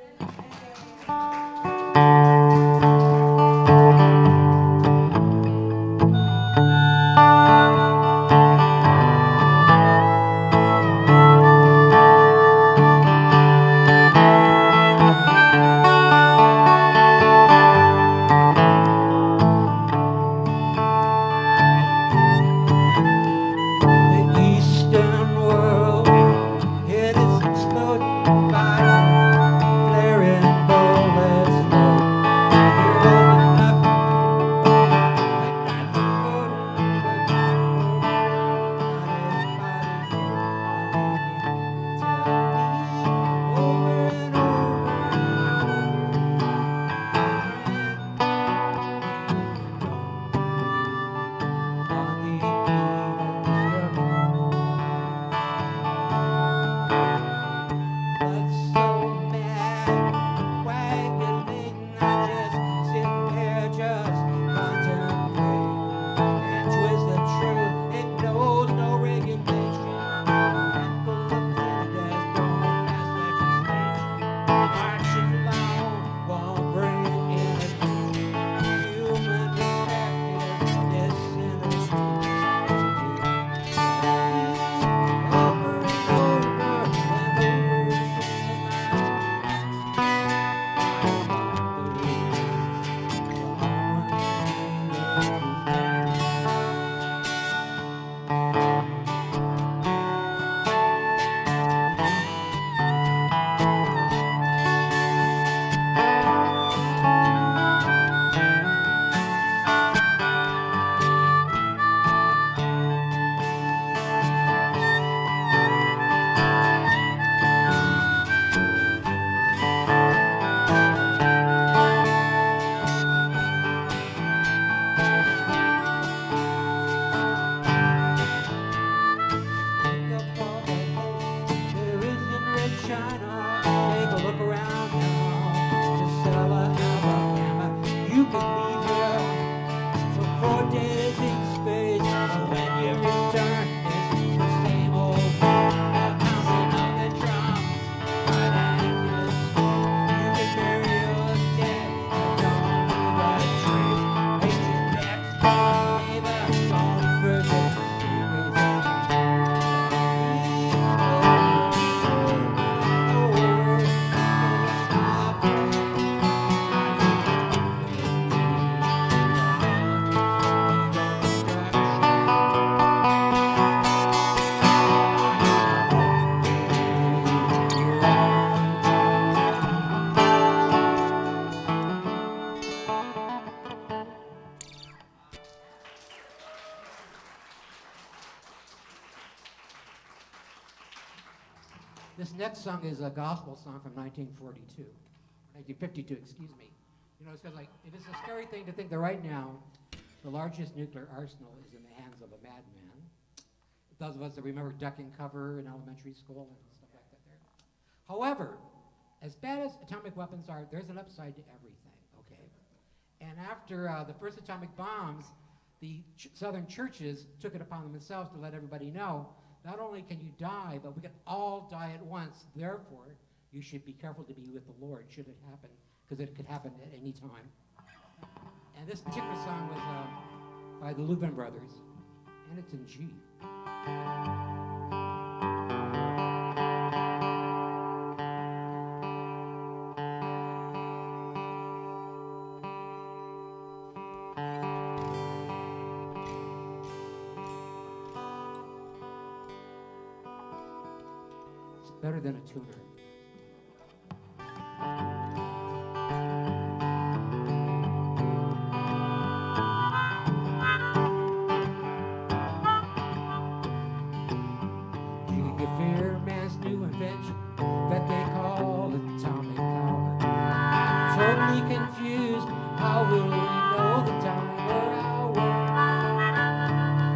The Eastern world, it is exploding by flaring bullets. You're old enough like knife and fork, but not everybody's tell me over and on the eve of destruction. But so mad, waggling, I just sit there, just contemplate and twist the truth. It knows no regulation, and full of tenderness, don't pass legislation. Marching loud while bringing in human perspective, this over and over and over. There isn't red China. Take a look around now. To Selma, Alabama. You can leave here for 4 days in space. But when you return, it's the same old pounding of the drums. Right and you can bury your dead. Don't leave a trace. Hate your next door neighbor. Don't forget the secrets. This next song is a gospel song from 1942, 1952, excuse me. You know, it's because it is a scary thing to think that right now, the largest nuclear arsenal is in the hands of a madman. Those of us that remember duck and cover in elementary school and stuff like that there. However, as bad as atomic weapons are, there's an upside to everything, okay? And after the first atomic bombs, the southern churches took it upon themselves to let everybody know, not only can you die, but we can all die at once. Therefore, you should be careful to be with the Lord should it happen, because it could happen at any time. And this particular song was by the Louvin Brothers, and it's in G. It's better than a tuner. Man's new invention that they call atomic power. Totally confused, how will we know the time or hour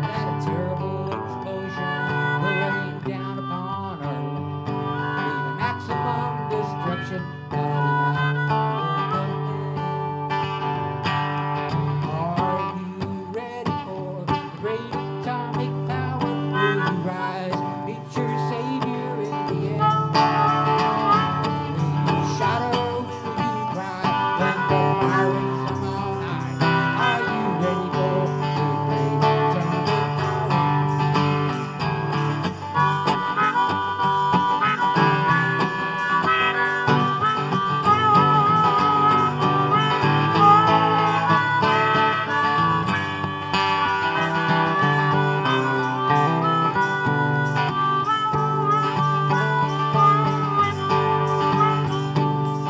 that a terrible explosion will rain down upon our land, leaving maximum destruction, blotting out the land. Are you ready for the great atomic power? Will you rise, meet your Savior in the end? Will you shout or will you cry when the fire is from on high? Are you ready for the great atomic power?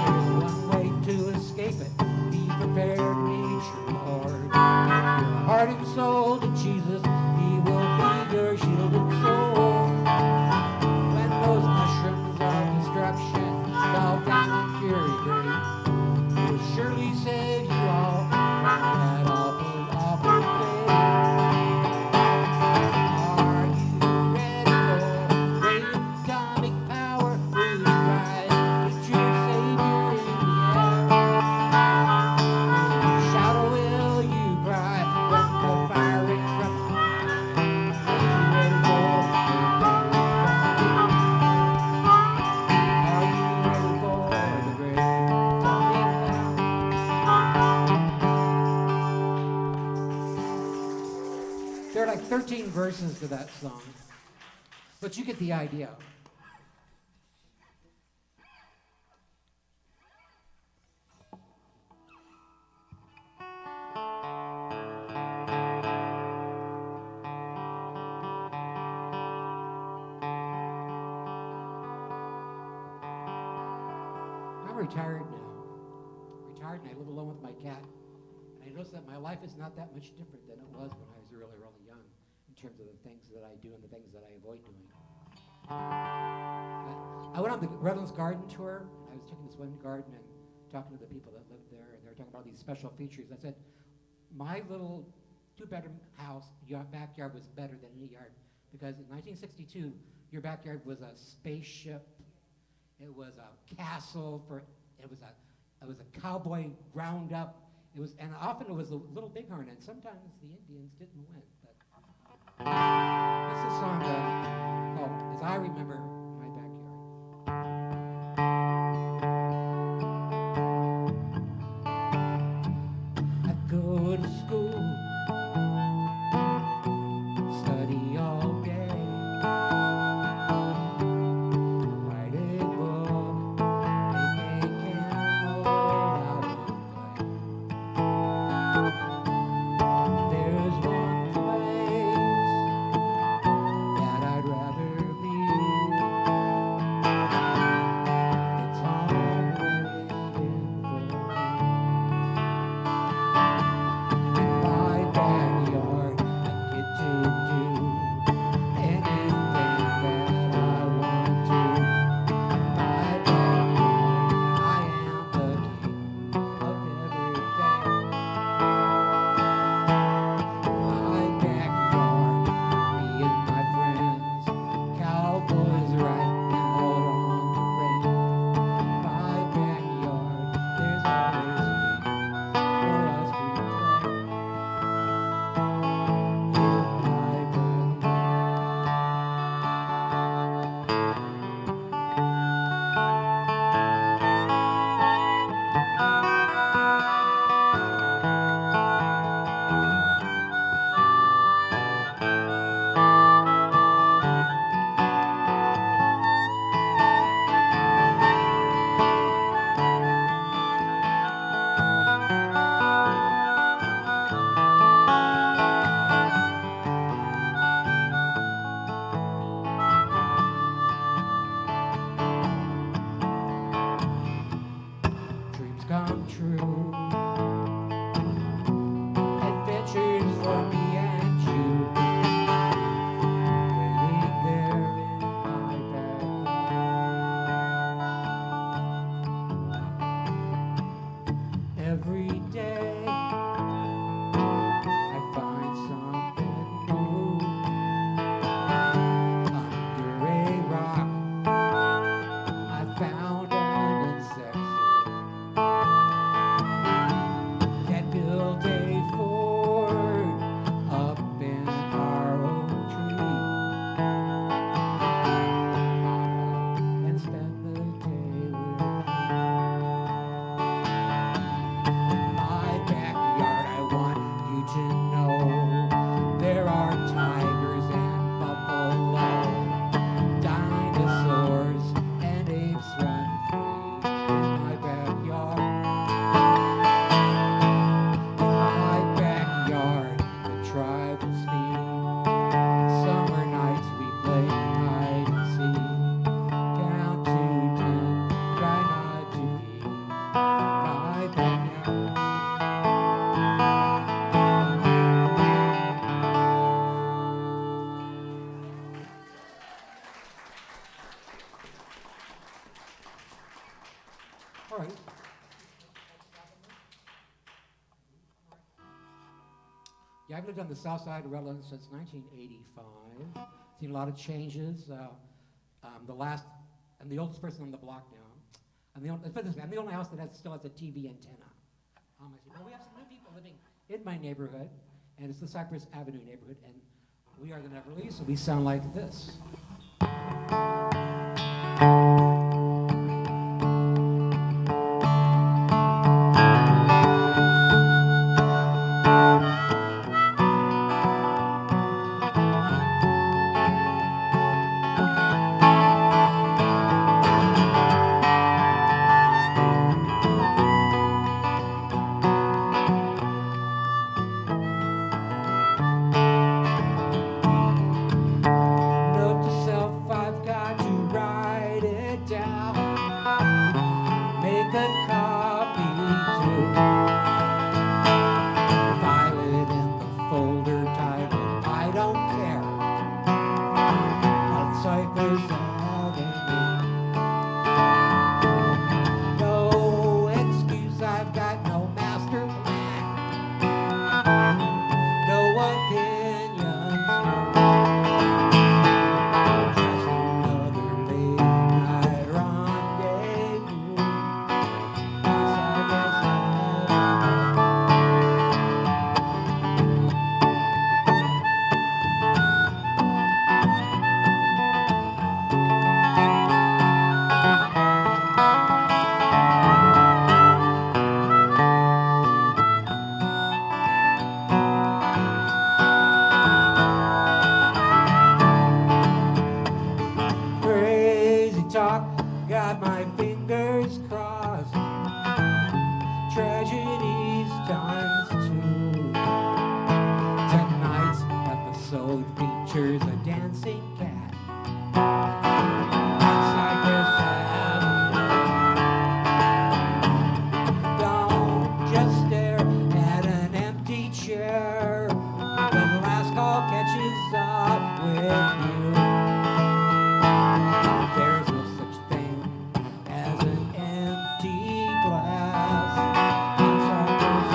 There's one way to escape it. Be prepared, meet your Lord. Give your heart and soul to Jesus. He will be your shield and sword. When those mushrooms of destruction fall down in fury great, He will surely save you all from that awful, awful fate. Are you ready for great atomic power? Will you rise, meet your Savior in the air? Will you shout or will you cry when the fire rings from on high? Are you ready for the great atomic power? Are you ready for the great atomic power? There are like 13 verses to that song, but you get the idea. I'm retired now. Retired, and I live alone with my cat. And I notice that my life is not that much different than it was when I was really, really young in terms of the things that I do and the things that I avoid doing. I went on the Redlands garden tour, and I was taking this one garden and talking to the people that lived there, and they were talking about these special features. I said, my little two-bedroom house, your backyard was better than any yard, because in 1962, your backyard was a spaceship. It was a castle it was a cowboy ground up. And often it was a little bighorn, and sometimes the Indians didn't win. But this is a song called "As I Remember My Backyard." I go to school, study all day, write a book, make a candle out of clay. There's one place that I'd rather be. It's home waiting for me. And by Yeah, I've lived on the south side of Redlands since 1985. Seen a lot of changes. I'm the oldest person on the block now. I'm the only house that still has a TV antenna on my street. Well, we have some new people living in my neighborhood, and it's the Cypress Avenue neighborhood, and we are the Neverlys, so we sound like this. Note to self, I've got to write it down. Make a copy too. File it in the folder titled I Don't Care on Cypress Avenue. No excuse, I've got no master plan. No opinions, just another late night rendezvous on Cypress Crazy talk, got my fingers crossed. Tragedies times two. Tonight's episode features a dancing cat on Cypress Avenue. Don't just stare at an empty chair when the last call catches up with you. There's no such thing as an empty glass on Cypress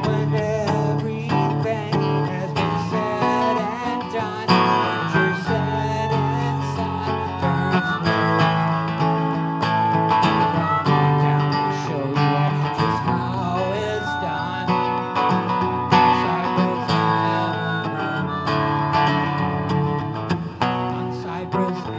When everything has been said and done, and you're set inside, turns blue. Come down to show you all just how it's done. Cypress Avenue. On Cypress Avenue.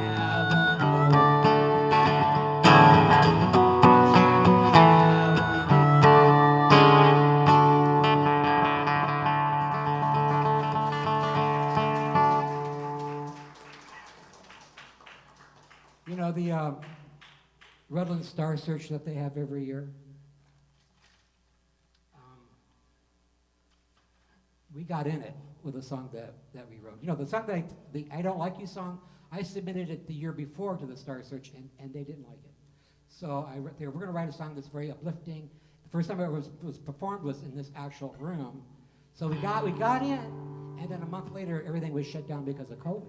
You know the Redlands Star Search that they have every year? We got in it with a song that we wrote. You know, the song the I Don't Like You song, I submitted it the year before to the Star Search, and they didn't like it. So we're going to write a song that's very uplifting. The first time it was performed was in this actual room. So we got in, and then a month later, everything was shut down because of COVID.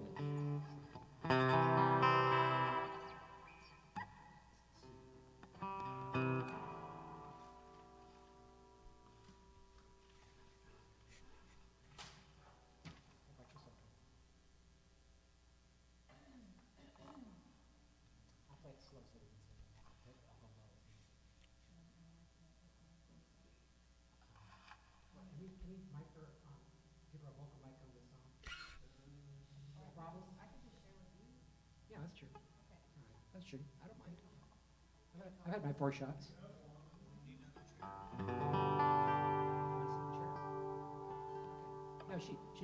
Yeah, that's true. That's true. I don't mind. I've had my 4 shots. No,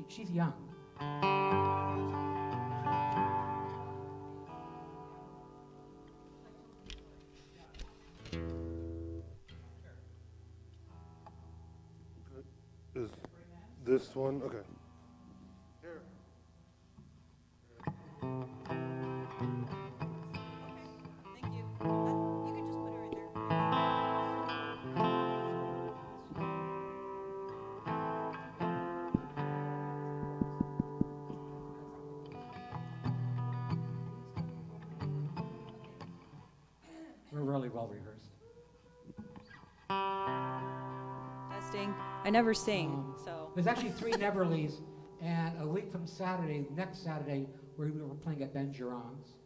she's young. Is this one? Okay. Thank you. We're really well rehearsed. Testing. I never sing, so. There's actually 3 Neverlys, and a week from Saturday, next Saturday, we were playing at Ben Geron's.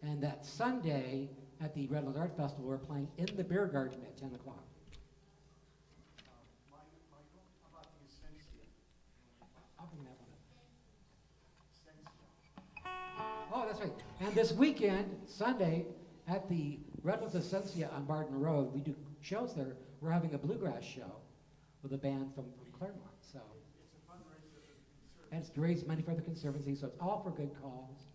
And that Sunday at the Redlands Art Festival, we're playing in the beer garden at 10 o'clock. I'll bring that one up. Oh, that's right. And this weekend, Sunday, at the Redlands Essentia on Barden Road, we do shows there. We're having a bluegrass show with a band from Claremont. So it's a fundraiser for the Conservancy. And it's to raise money for the Conservancy, so it's all for good cause.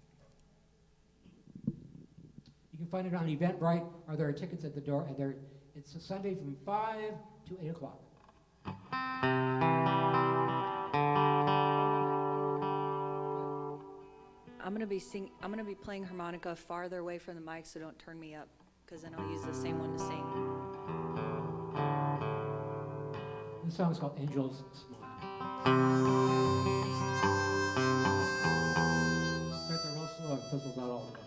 You can find it on Eventbrite, or there are tickets at the door, and it's a Sunday from 5 to 8 o'clock. I'm gonna be playing harmonica farther away from the mic, so don't turn me up, because then I'll use the same one to sing. This song is called Angels Smile. Starts out real slow and fizzles out all the way.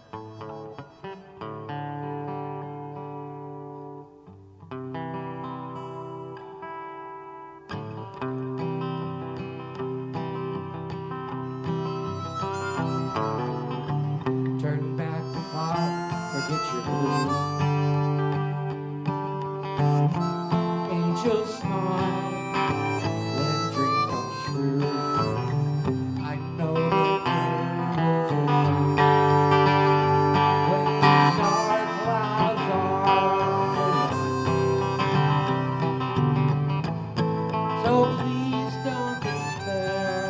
Turn back the clock, forget your blues. Angels smile when dreams come true. I know that you're alone when the dark clouds are over. So please don't despair.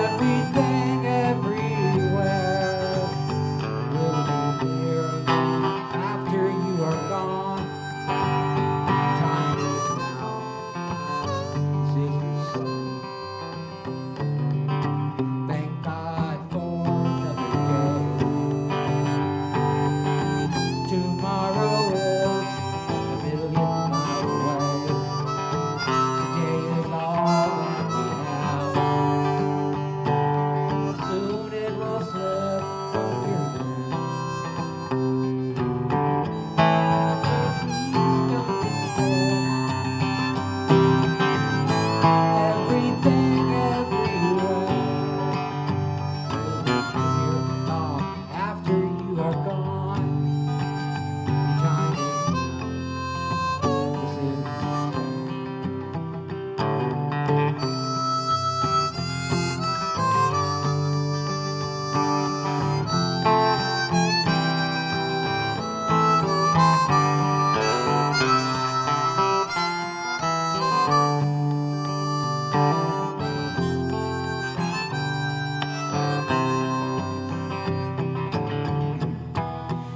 Everything, everywhere will be here after you are gone. Time is now. This is your song. Thank God for another day. Tomorrow is a million miles away. Today is all that we have. Soon it will slip from your hand. So please don't despair. Everything, everywhere will be here long after you are gone. The time is now. This is the song.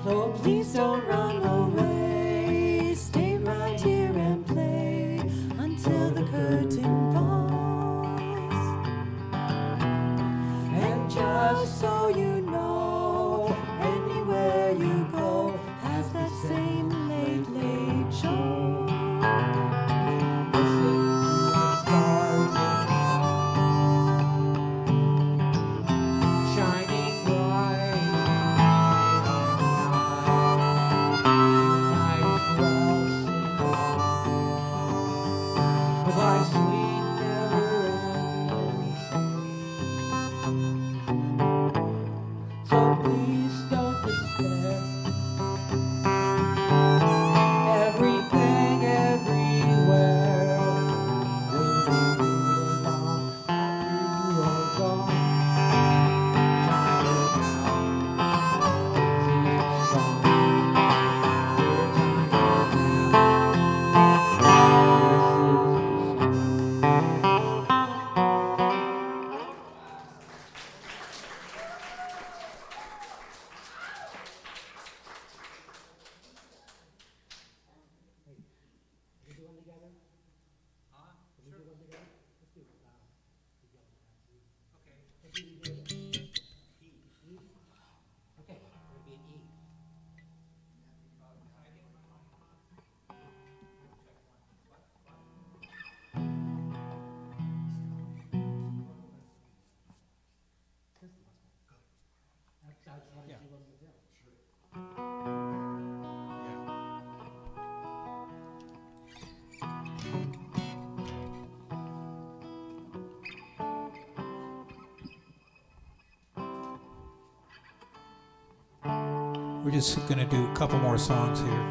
So please don't run away. Stay right here and play until the curtain falls. And just so you know, anywhere you go has that same late, late show. Listen to the stars in the sky, shining bright. So please don't despair. Everything, everywhere will be long after you are gone. Time is now. This is the song. Your time is now. This is the song. We do one together? Can we do one together? Let's do it loud. Okay. Let's do it together. E. E? Okay, it'll be an E. That's what I wanted to do. We're just going to do a couple more songs here.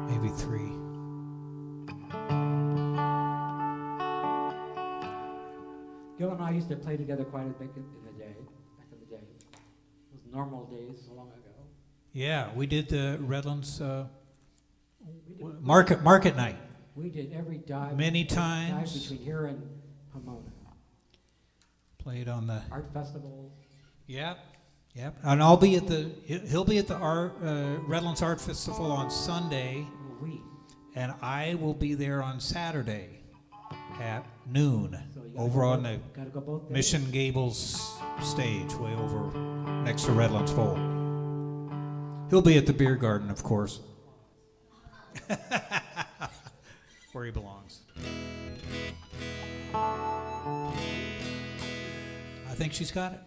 Maybe 3. Gil and I used to play together quite a bit in the day, back in the day. Those normal days so long ago. Yeah, we did the Redlands market night. We did every dive. Many dive times. between here and Pomona. Played on the... Art festivals. Yep, yep. And I'll be at the... He'll be at the Redlands Art Festival on Sunday. And I will be there on Saturday at noon over on the Mission Gables stage, way over next to Redlands Bowl. He'll be at the beer garden, of course. Where he belongs. I think she's got it.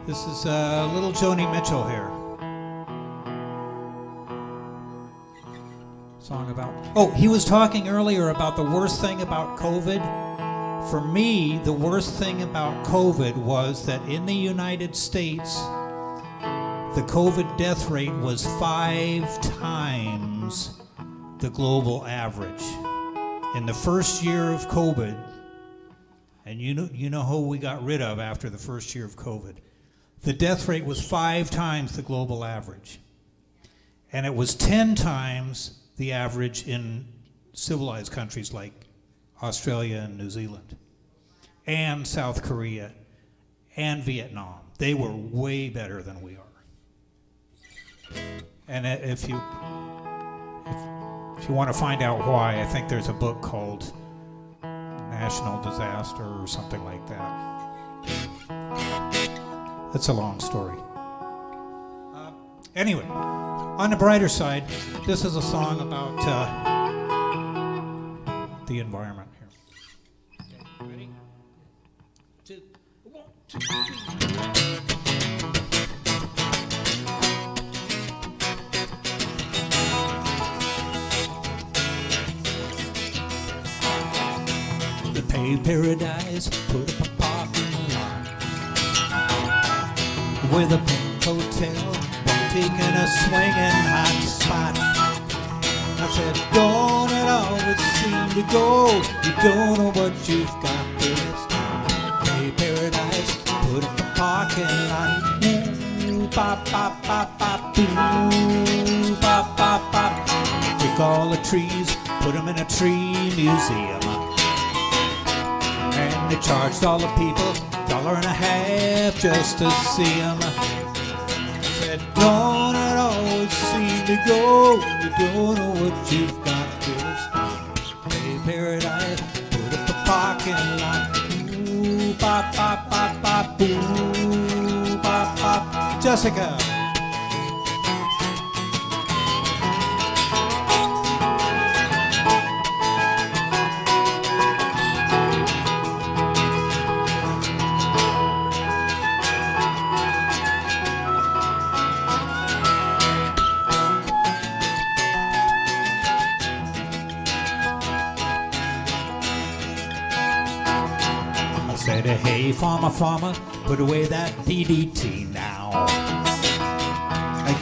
This is little Joni Mitchell here. Song about... Oh, he was talking earlier about the worst thing about COVID. For me, the worst thing about COVID was that in the United States, the COVID death rate was 5 times the global average. In the first year of COVID, and you know who we got rid of after the first year of COVID, the death rate was 5 times the global average. And it was 10 times the average in civilized countries like Australia and New Zealand, and South Korea, and Vietnam. They were way better than we are. And if you want to find out why, I think there's a book called National Disaster or something like that. That's a long story. Anyway, on the brighter side, this is a song about the environment here. Okay, ready? 2, 1, 2, 3. The paved paradise put up a parking lot with a pink hotel taking a swinging hot spot. I said, don't it always seem to go? You don't know what you've got this time. Hey, paradise, put up a parking lot. Ooh, bop, bop, bop, bop, ooh, bop, bop, bop. Take all the trees, put them in a tree museum. And they charged all the people $1.50 just to see them. Don't it always seem to go? You don't know what you've got this time. Hey, paradise, put up a parking lot. Ooh, bop, bop, bop, bop, ooh, bop, bop. Jessica. Hey, farmer, put away that DDT now.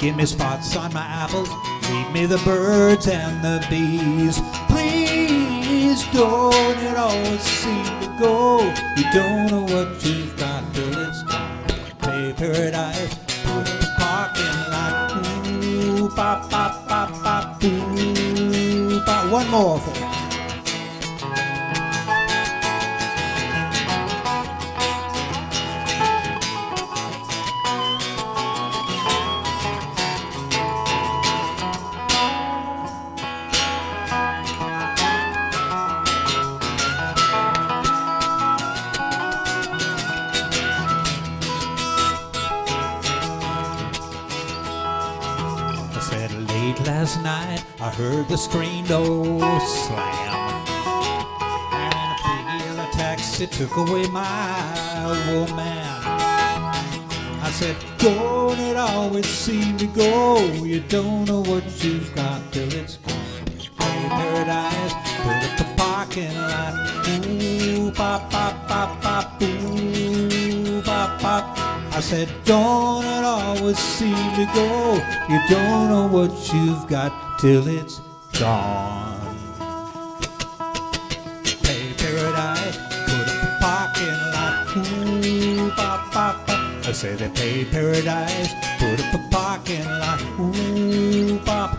Give me spots on my apples, feed me the birds and the bees. Please don't it always seem to go? You don't know what you've got till it's gone. Hey, paradise, put up a parking lot. Ooh, bop, bop, bop, bop, ooh, bop. One more for you. Last night I heard the screen door slam, and a big yellow taxi took away my old man. I said, don't it always seem to go? You don't know what you've got till it's gone. Hey, paradise, put up the parking lot. Ooh, pop, pop, pop, pop, ooh, pop, pop. I said, don't it always seem to go? You don't know what you've got till it's gone. Hey, paradise, put up the parking lot. Ooh, pop, pop, pop. I said, hey, paradise, put up a parking lot. Ooh, pop.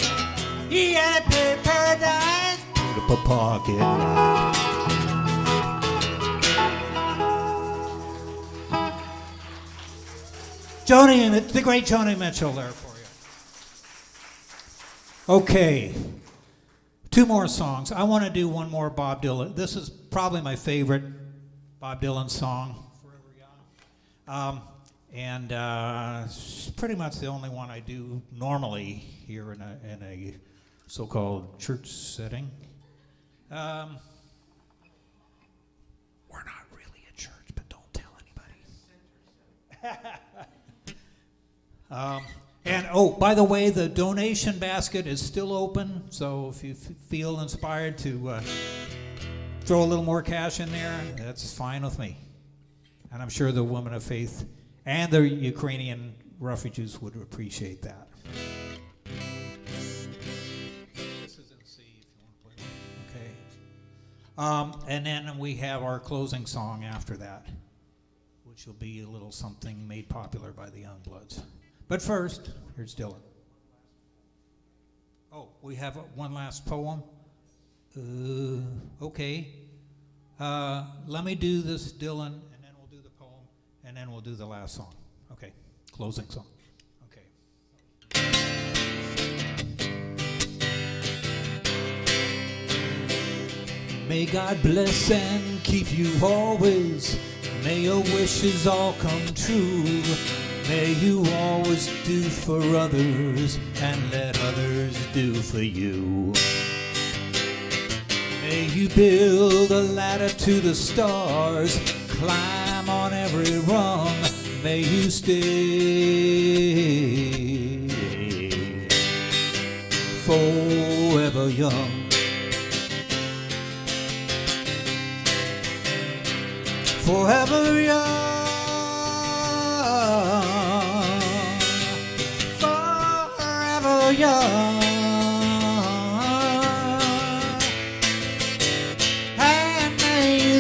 Yeah, hey, paradise, put up a parking lot. Joni, the great Joni Mitchell there for you. Okay, 2 more songs. I want to do one more Bob Dylan. This is probably my favorite Bob Dylan song. Forever Young. And it's pretty much the only one I do normally here in a so-called church setting. We're not really a church, but don't tell anybody. And oh, by the way, the donation basket is still open, so if you feel inspired to throw a little more cash in there, that's fine with me. And I'm sure the Women of Faith and the Ukrainian refugees would appreciate that. This is in C if you want to play it. Okay. And then we have our closing song after that, which will be a little something made popular by the Youngbloods. But first, here's Dylan. Oh, we have one last poem? Okay. Let me do this, Dylan, and then we'll do the poem, and then we'll do the last song. Okay, closing song. Okay. May God bless and keep you always. May your wishes all come true. May you always do for others and let others do for you. May you build a ladder to the stars, climb on every rung. May you stay forever young. Forever young. Forever young.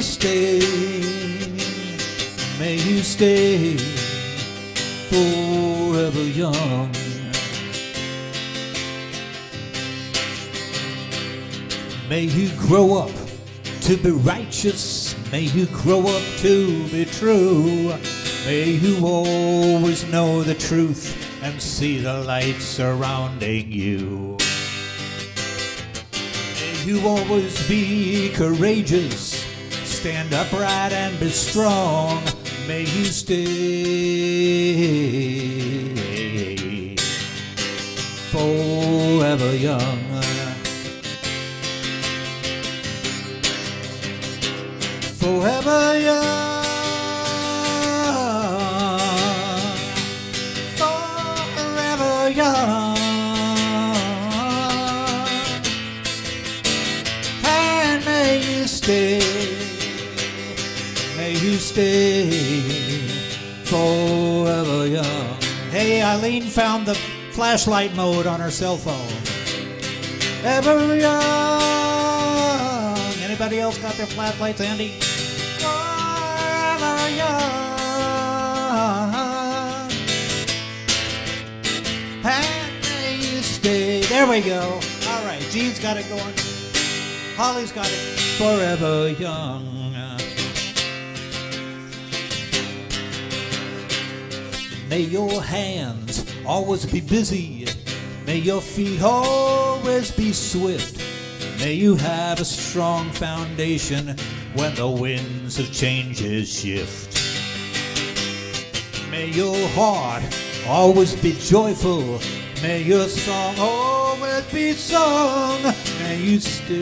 Stay, may you stay forever young. May you grow up to be righteous. May you grow up to be true. May you always know the truth and see the light surrounding you. May you always be courageous. Stand upright and be strong. May you stay forever young. Forever young. Forever young. And may you stay. May you stay forever young. Hey, Eileen found the flashlight mode on her cell phone. Ever young. Anybody else got their flashlights handy? Forever young. And may you stay. There we go. All right, Jean's got it going. Holly's got it. Forever young. May your hands always be busy. May your feet always be swift. May you have a strong foundation when the winds of changes shift. May your heart always be joyful. May your song always be sung. May you stay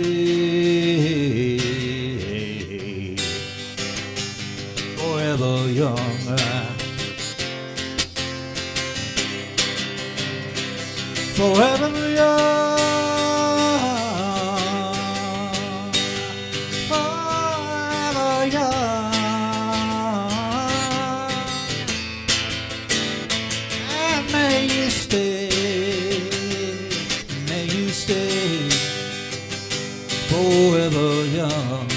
forever young. forever young, forever young, and may you stay forever young,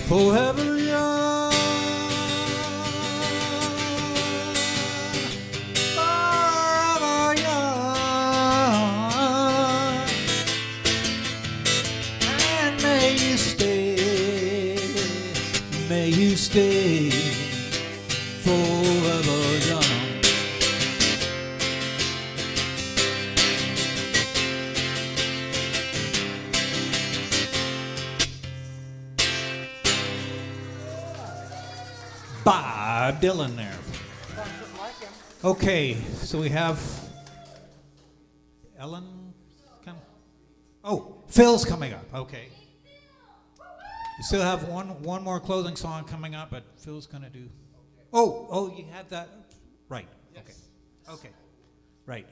forever young, forever young, and may you stay forever young. Bob Dylan there. Okay, so we have Ellen come. Oh, Phil's coming up. Okay. We still have one more closing song coming up, but Phil's gonna do. Oh, you had that right. Yes. Okay. Right.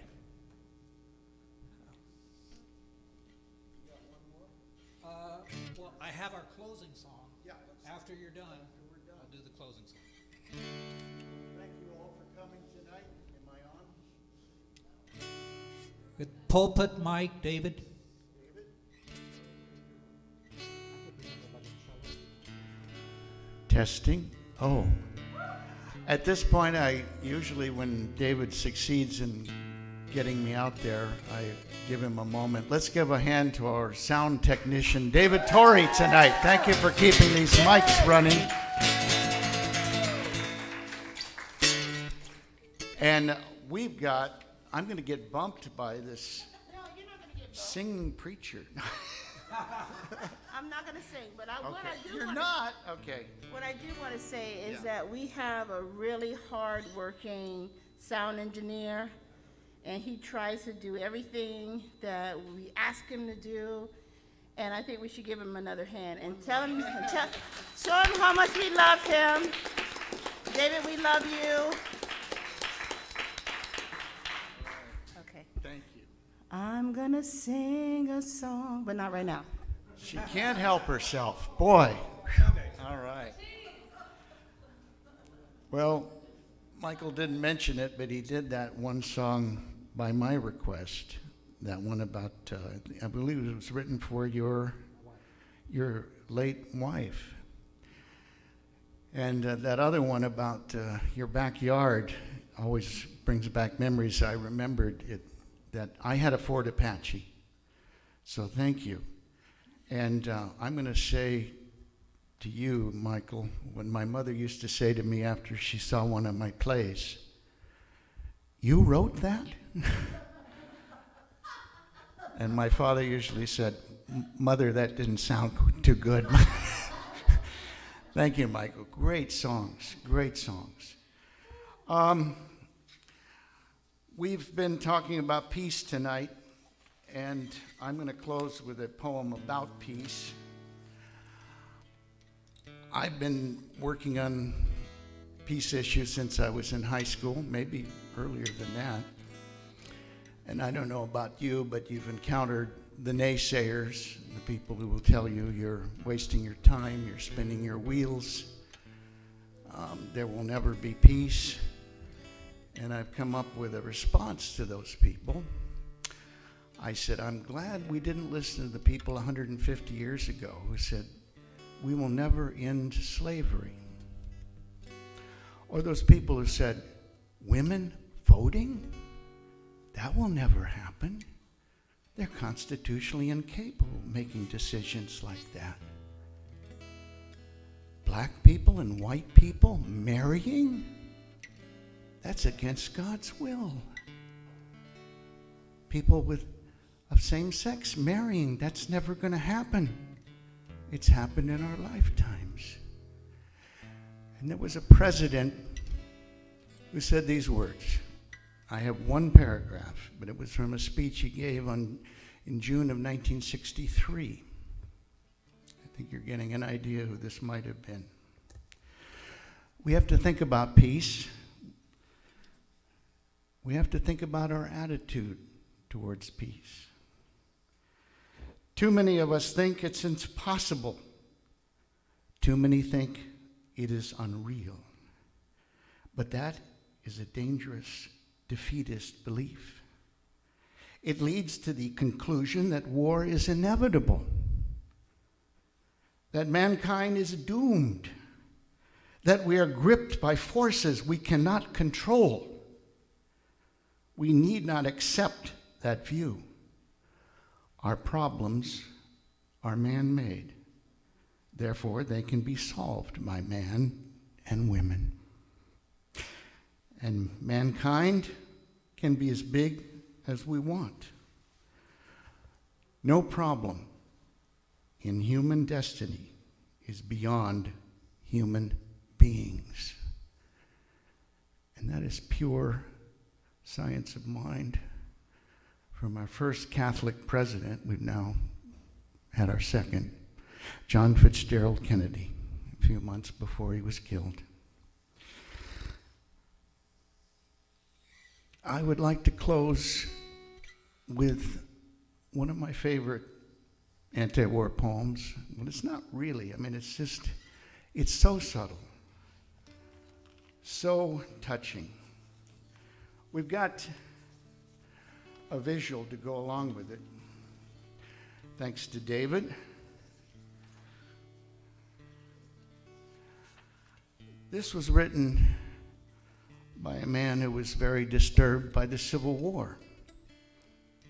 Well, I have our closing song. Yeah. After you're done, I'll do the closing song. Thank you all for coming tonight. Am I on? Good pulpit mic, David. Testing. Oh. At this point, I usually, when David succeeds in getting me out there, I give him a moment. Let's give a hand to our sound technician, David Torrey, tonight. Thank you for keeping these mics running. And we've got, I'm going to get bumped by this singing preacher. I'm not going to sing, but what I do You're wanna, not? Okay. What I do want to say is that we have a really hard-working sound engineer, and he tries to do everything that we ask him to do, and I think we should give him another hand and show him how much we love him. David, we love you. Okay. Thank you. I'm gonna sing a song, but not right now. She can't help herself. Boy. All right. Well, Michael didn't mention it, but he did that one song by my request. That one about, I believe it was written for your late wife. And that other one about your backyard always brings back memories. I remembered it, that I had a Ford Apache. So thank you. And I'm going to say to you, Michael, what my mother used to say to me after she saw one of my plays, "You wrote that?" And my father usually said, "Mother, that didn't sound too good." Thank you, Michael. Great songs, great songs. We've been talking about peace tonight, and I'm going to close with a poem about peace. I've been working on peace issues since I was in high school, maybe earlier than that. And I don't know about you, but you've encountered the naysayers, the people who will tell you you're wasting your time, you're spinning your wheels, there will never be peace. And I've come up with a response to those people. I said, I'm glad we didn't listen to the people 150 years ago who said, we will never end slavery. Or those people who said, women voting? That will never happen. They're constitutionally incapable of making decisions like that. Black people and white people marrying? That's against God's will. People of same sex marrying, that's never going to happen. It's happened in our lifetimes. And there was a president who said these words. I have one paragraph, but it was from a speech he gave in June of 1963. I think you're getting an idea who this might have been. We have to think about peace. We have to think about our attitude towards peace. Too many of us think it's impossible. Too many think it is unreal. But that is a dangerous, defeatist belief. It leads to the conclusion that war is inevitable, that mankind is doomed, that we are gripped by forces we cannot control. We need not accept that view. Our problems are man-made. Therefore, they can be solved by man and women. And mankind can be as big as we want. No problem in human destiny is beyond human beings. And that is pure science of mind. From our first Catholic president, we've now had our second, John Fitzgerald Kennedy, a few months before he was killed. I would like to close with one of my favorite anti-war poems. Well, it's not really. I mean, it's so subtle, so touching. We've got a visual to go along with it. Thanks to David. This was written by a man who was very disturbed by the Civil War,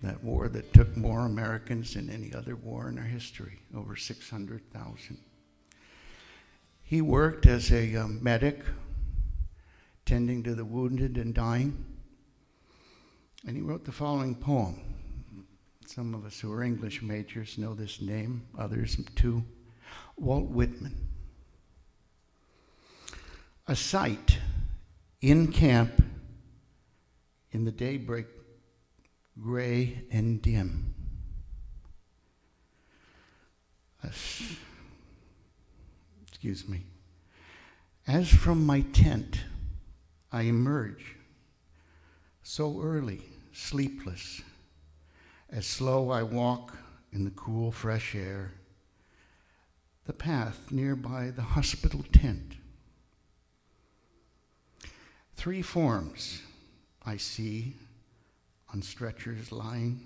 that war that took more Americans than any other war in our history, over 600,000. He worked as a medic, tending to the wounded and dying, and he wrote the following poem. Some of us who are English majors know this name, others too. Walt Whitman. A sight in camp in the daybreak, gray and dim. Excuse me. As from my tent I emerge, so early, sleepless, as slow I walk in the cool, fresh air, the path nearby the hospital tent. 3 forms I see on stretchers lying,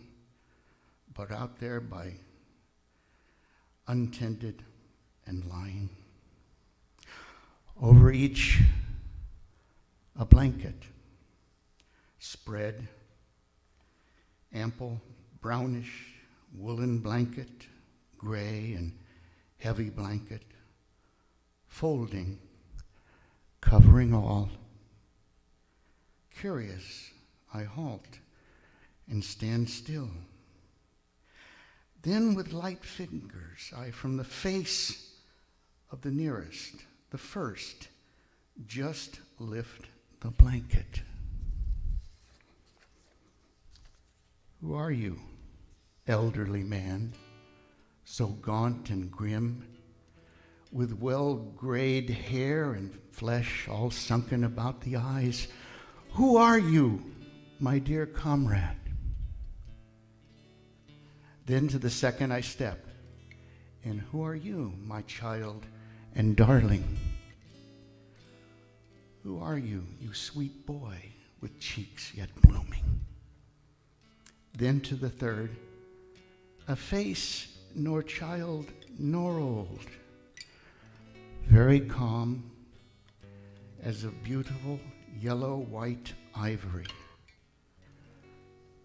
but out there by untended and lying. Over each, a blanket spread, ample brownish woolen blanket, gray and heavy blanket, folding, covering all. Curious, I halt and stand still. Then with light fingers, I from the face of the nearest, the first, just lift the blanket. Who are you, elderly man, so gaunt and grim, with well-grayed hair and flesh all sunken about the eyes? Who are you, my dear comrade? Then to the second I step, and who are you, my child and darling? Who are you, you sweet boy with cheeks yet blooming? Then to the third, a face nor child nor old, very calm as a beautiful yellow-white ivory.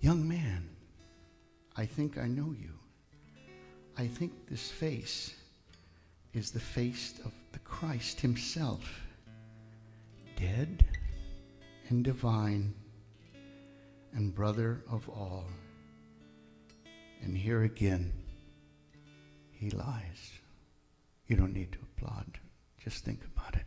Young man, I think I know you. I think this face is the face of the Christ himself, dead and divine and brother of all. And here again, he lies. You don't need to applaud. Just think about it.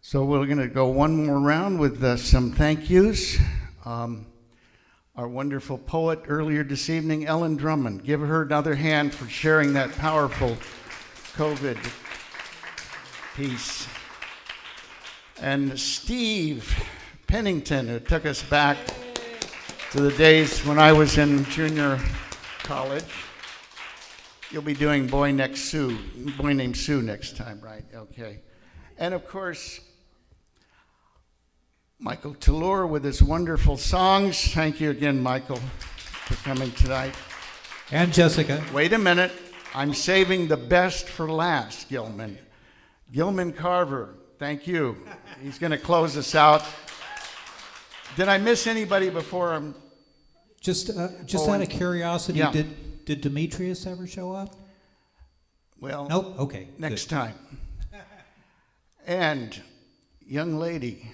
So we're going to go one more round with some thank yous. Our wonderful poet earlier this evening, Ellen Drummond. Give her another hand for sharing that powerful COVID piece. And Steve Pennington, who took us back to the days when I was in junior college. You'll be doing Boy Named Sue next time, right? Okay. And of course, Michael Taelure with his wonderful songs. Thank you again, Michael, for coming tonight. And Jessica. Wait a minute. I'm saving the best for last, Gilman. Gilman Carver, thank you. He's going to close us out. Did I miss anybody before I'm... Just out of curiosity, Yeah. did Demetrius ever show up? Well, Nope. Okay. next good. time. And young lady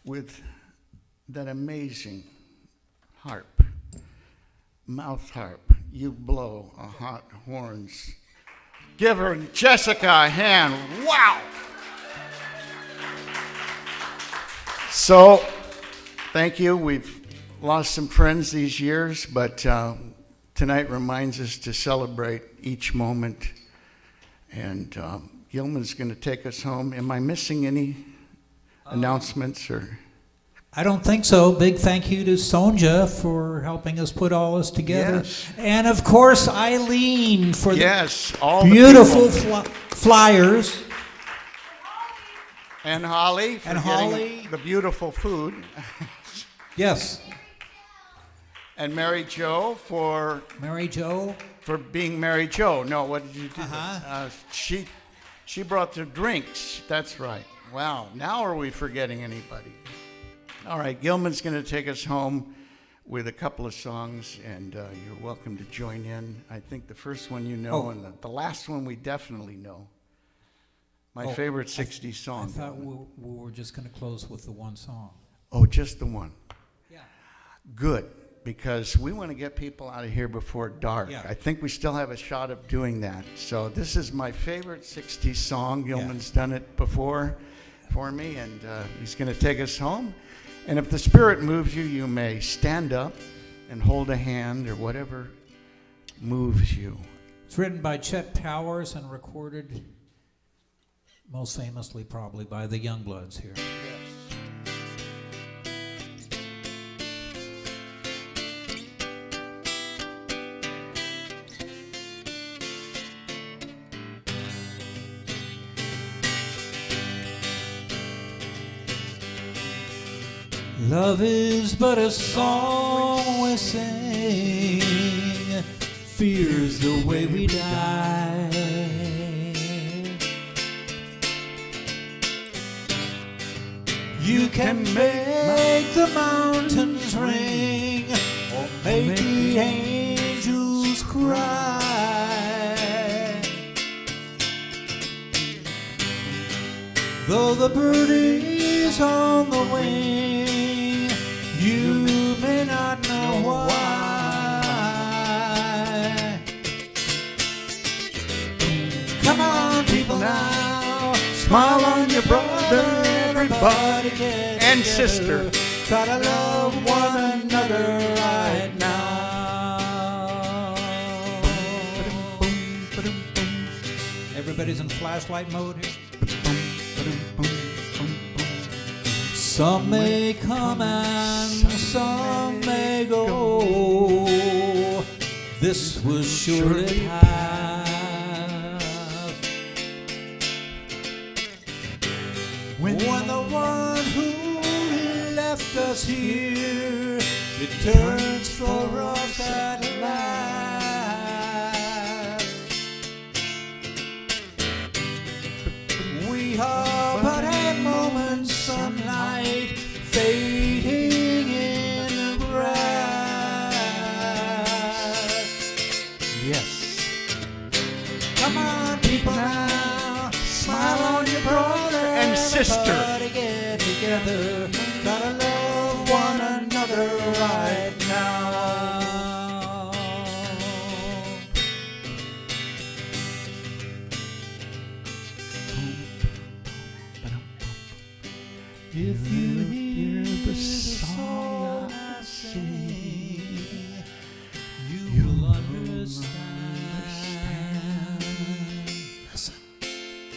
with that amazing harp, mouth harp, you blow a hot horns. Give her, Jessica, a hand. Wow! So, thank you. We've lost some friends these years, but tonight reminds us to celebrate each moment. And Gilman's going to take us home. Am I missing any announcements or? I don't think so. Big thank you to Sonja for helping us put all this together. Yes. And of course, Eileen for Yes, all the the beautiful people. flyers. And Holly for And getting Holly. the beautiful food. Yes. And Mary Jo for Mary Jo. being Mary Jo. No, what did you do? Uh-huh. She brought the drinks. That's right. Wow. Now are we forgetting anybody? All right. Gilman's going to take us home with a couple of songs, and you're welcome to join in. I think the first one you know, and the last one we definitely know. My favorite 60s song. I thought we were just going to close with the one song. Oh, just the one. Yeah. Good, because we want to get people out of here before dark. Yeah. I think we still have a shot of doing that. So this is my favorite 60s song. Gilman's done it before for me, and he's going to take us home. And if the Spirit moves you, you may stand up and hold a hand or whatever moves you. It's written by Chet Powers and recorded most famously probably by the Youngbloods here. Love is but a song we sing, fear's the way we die. You can make the mountains ring or make the angels cry. Though the birdie's on the wing, you may not know why. Come on, people now, smile on your brother, everybody get And together. sister. Try to love one another right now. Everybody's in flashlight mode here. Some may come and some may go. This will surely pass. When the one who left us here returns for us at last, we are but a moment's sunlight fading in the grass. Yes. Come on, people now, smile on your brother And sister. Everybody get together, gotta love one another right now. If you hear the song I sing, you'll understand. Listen.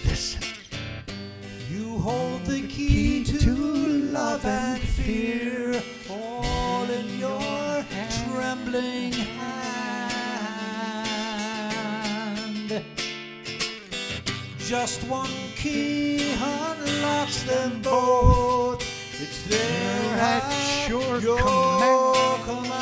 Listen. You hold the key to love. love and fear, all in your trembling hand. Just one key unlocks them both. It's there at your command.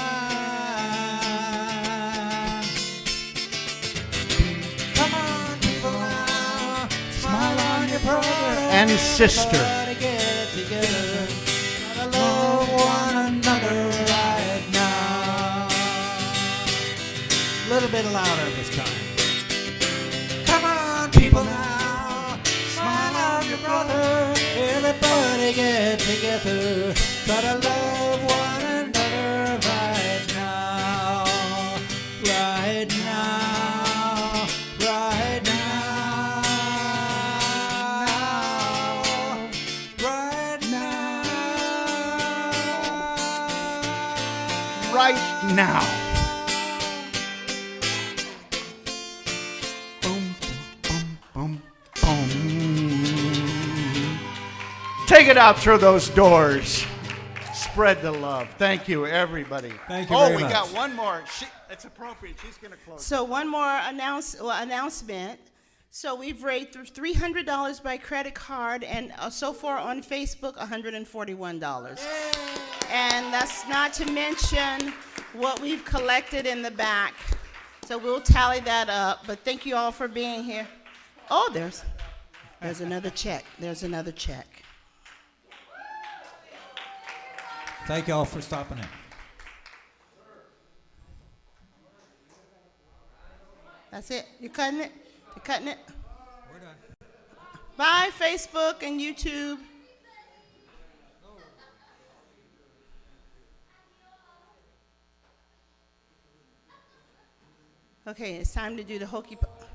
Come on, people now, smile on your brother And his sister. Everybody get together, gotta love one another right now. A little bit louder this time. Come on, people now, smile on your brother. Everybody get together, gotta love one another right now, right now, right now, right now, Right now. Boom, boom, boom, boom. Take it out through those doors. Spread the love. Thank you, everybody. Thank you Oh, very we much. got one more. It's appropriate. She's going to close. So one more announcement. So we've raised $300 by credit card, and so far on Facebook, $141. And that's not to mention what we've collected in the back. So we'll tally that up. But thank you all for being here. Oh, there's another check. There's another check. Thank you all for stopping in. That's it. You cutting it? You cutting it? We're done. Bye, Facebook and YouTube. Okay, it's time to do the hokey pokey.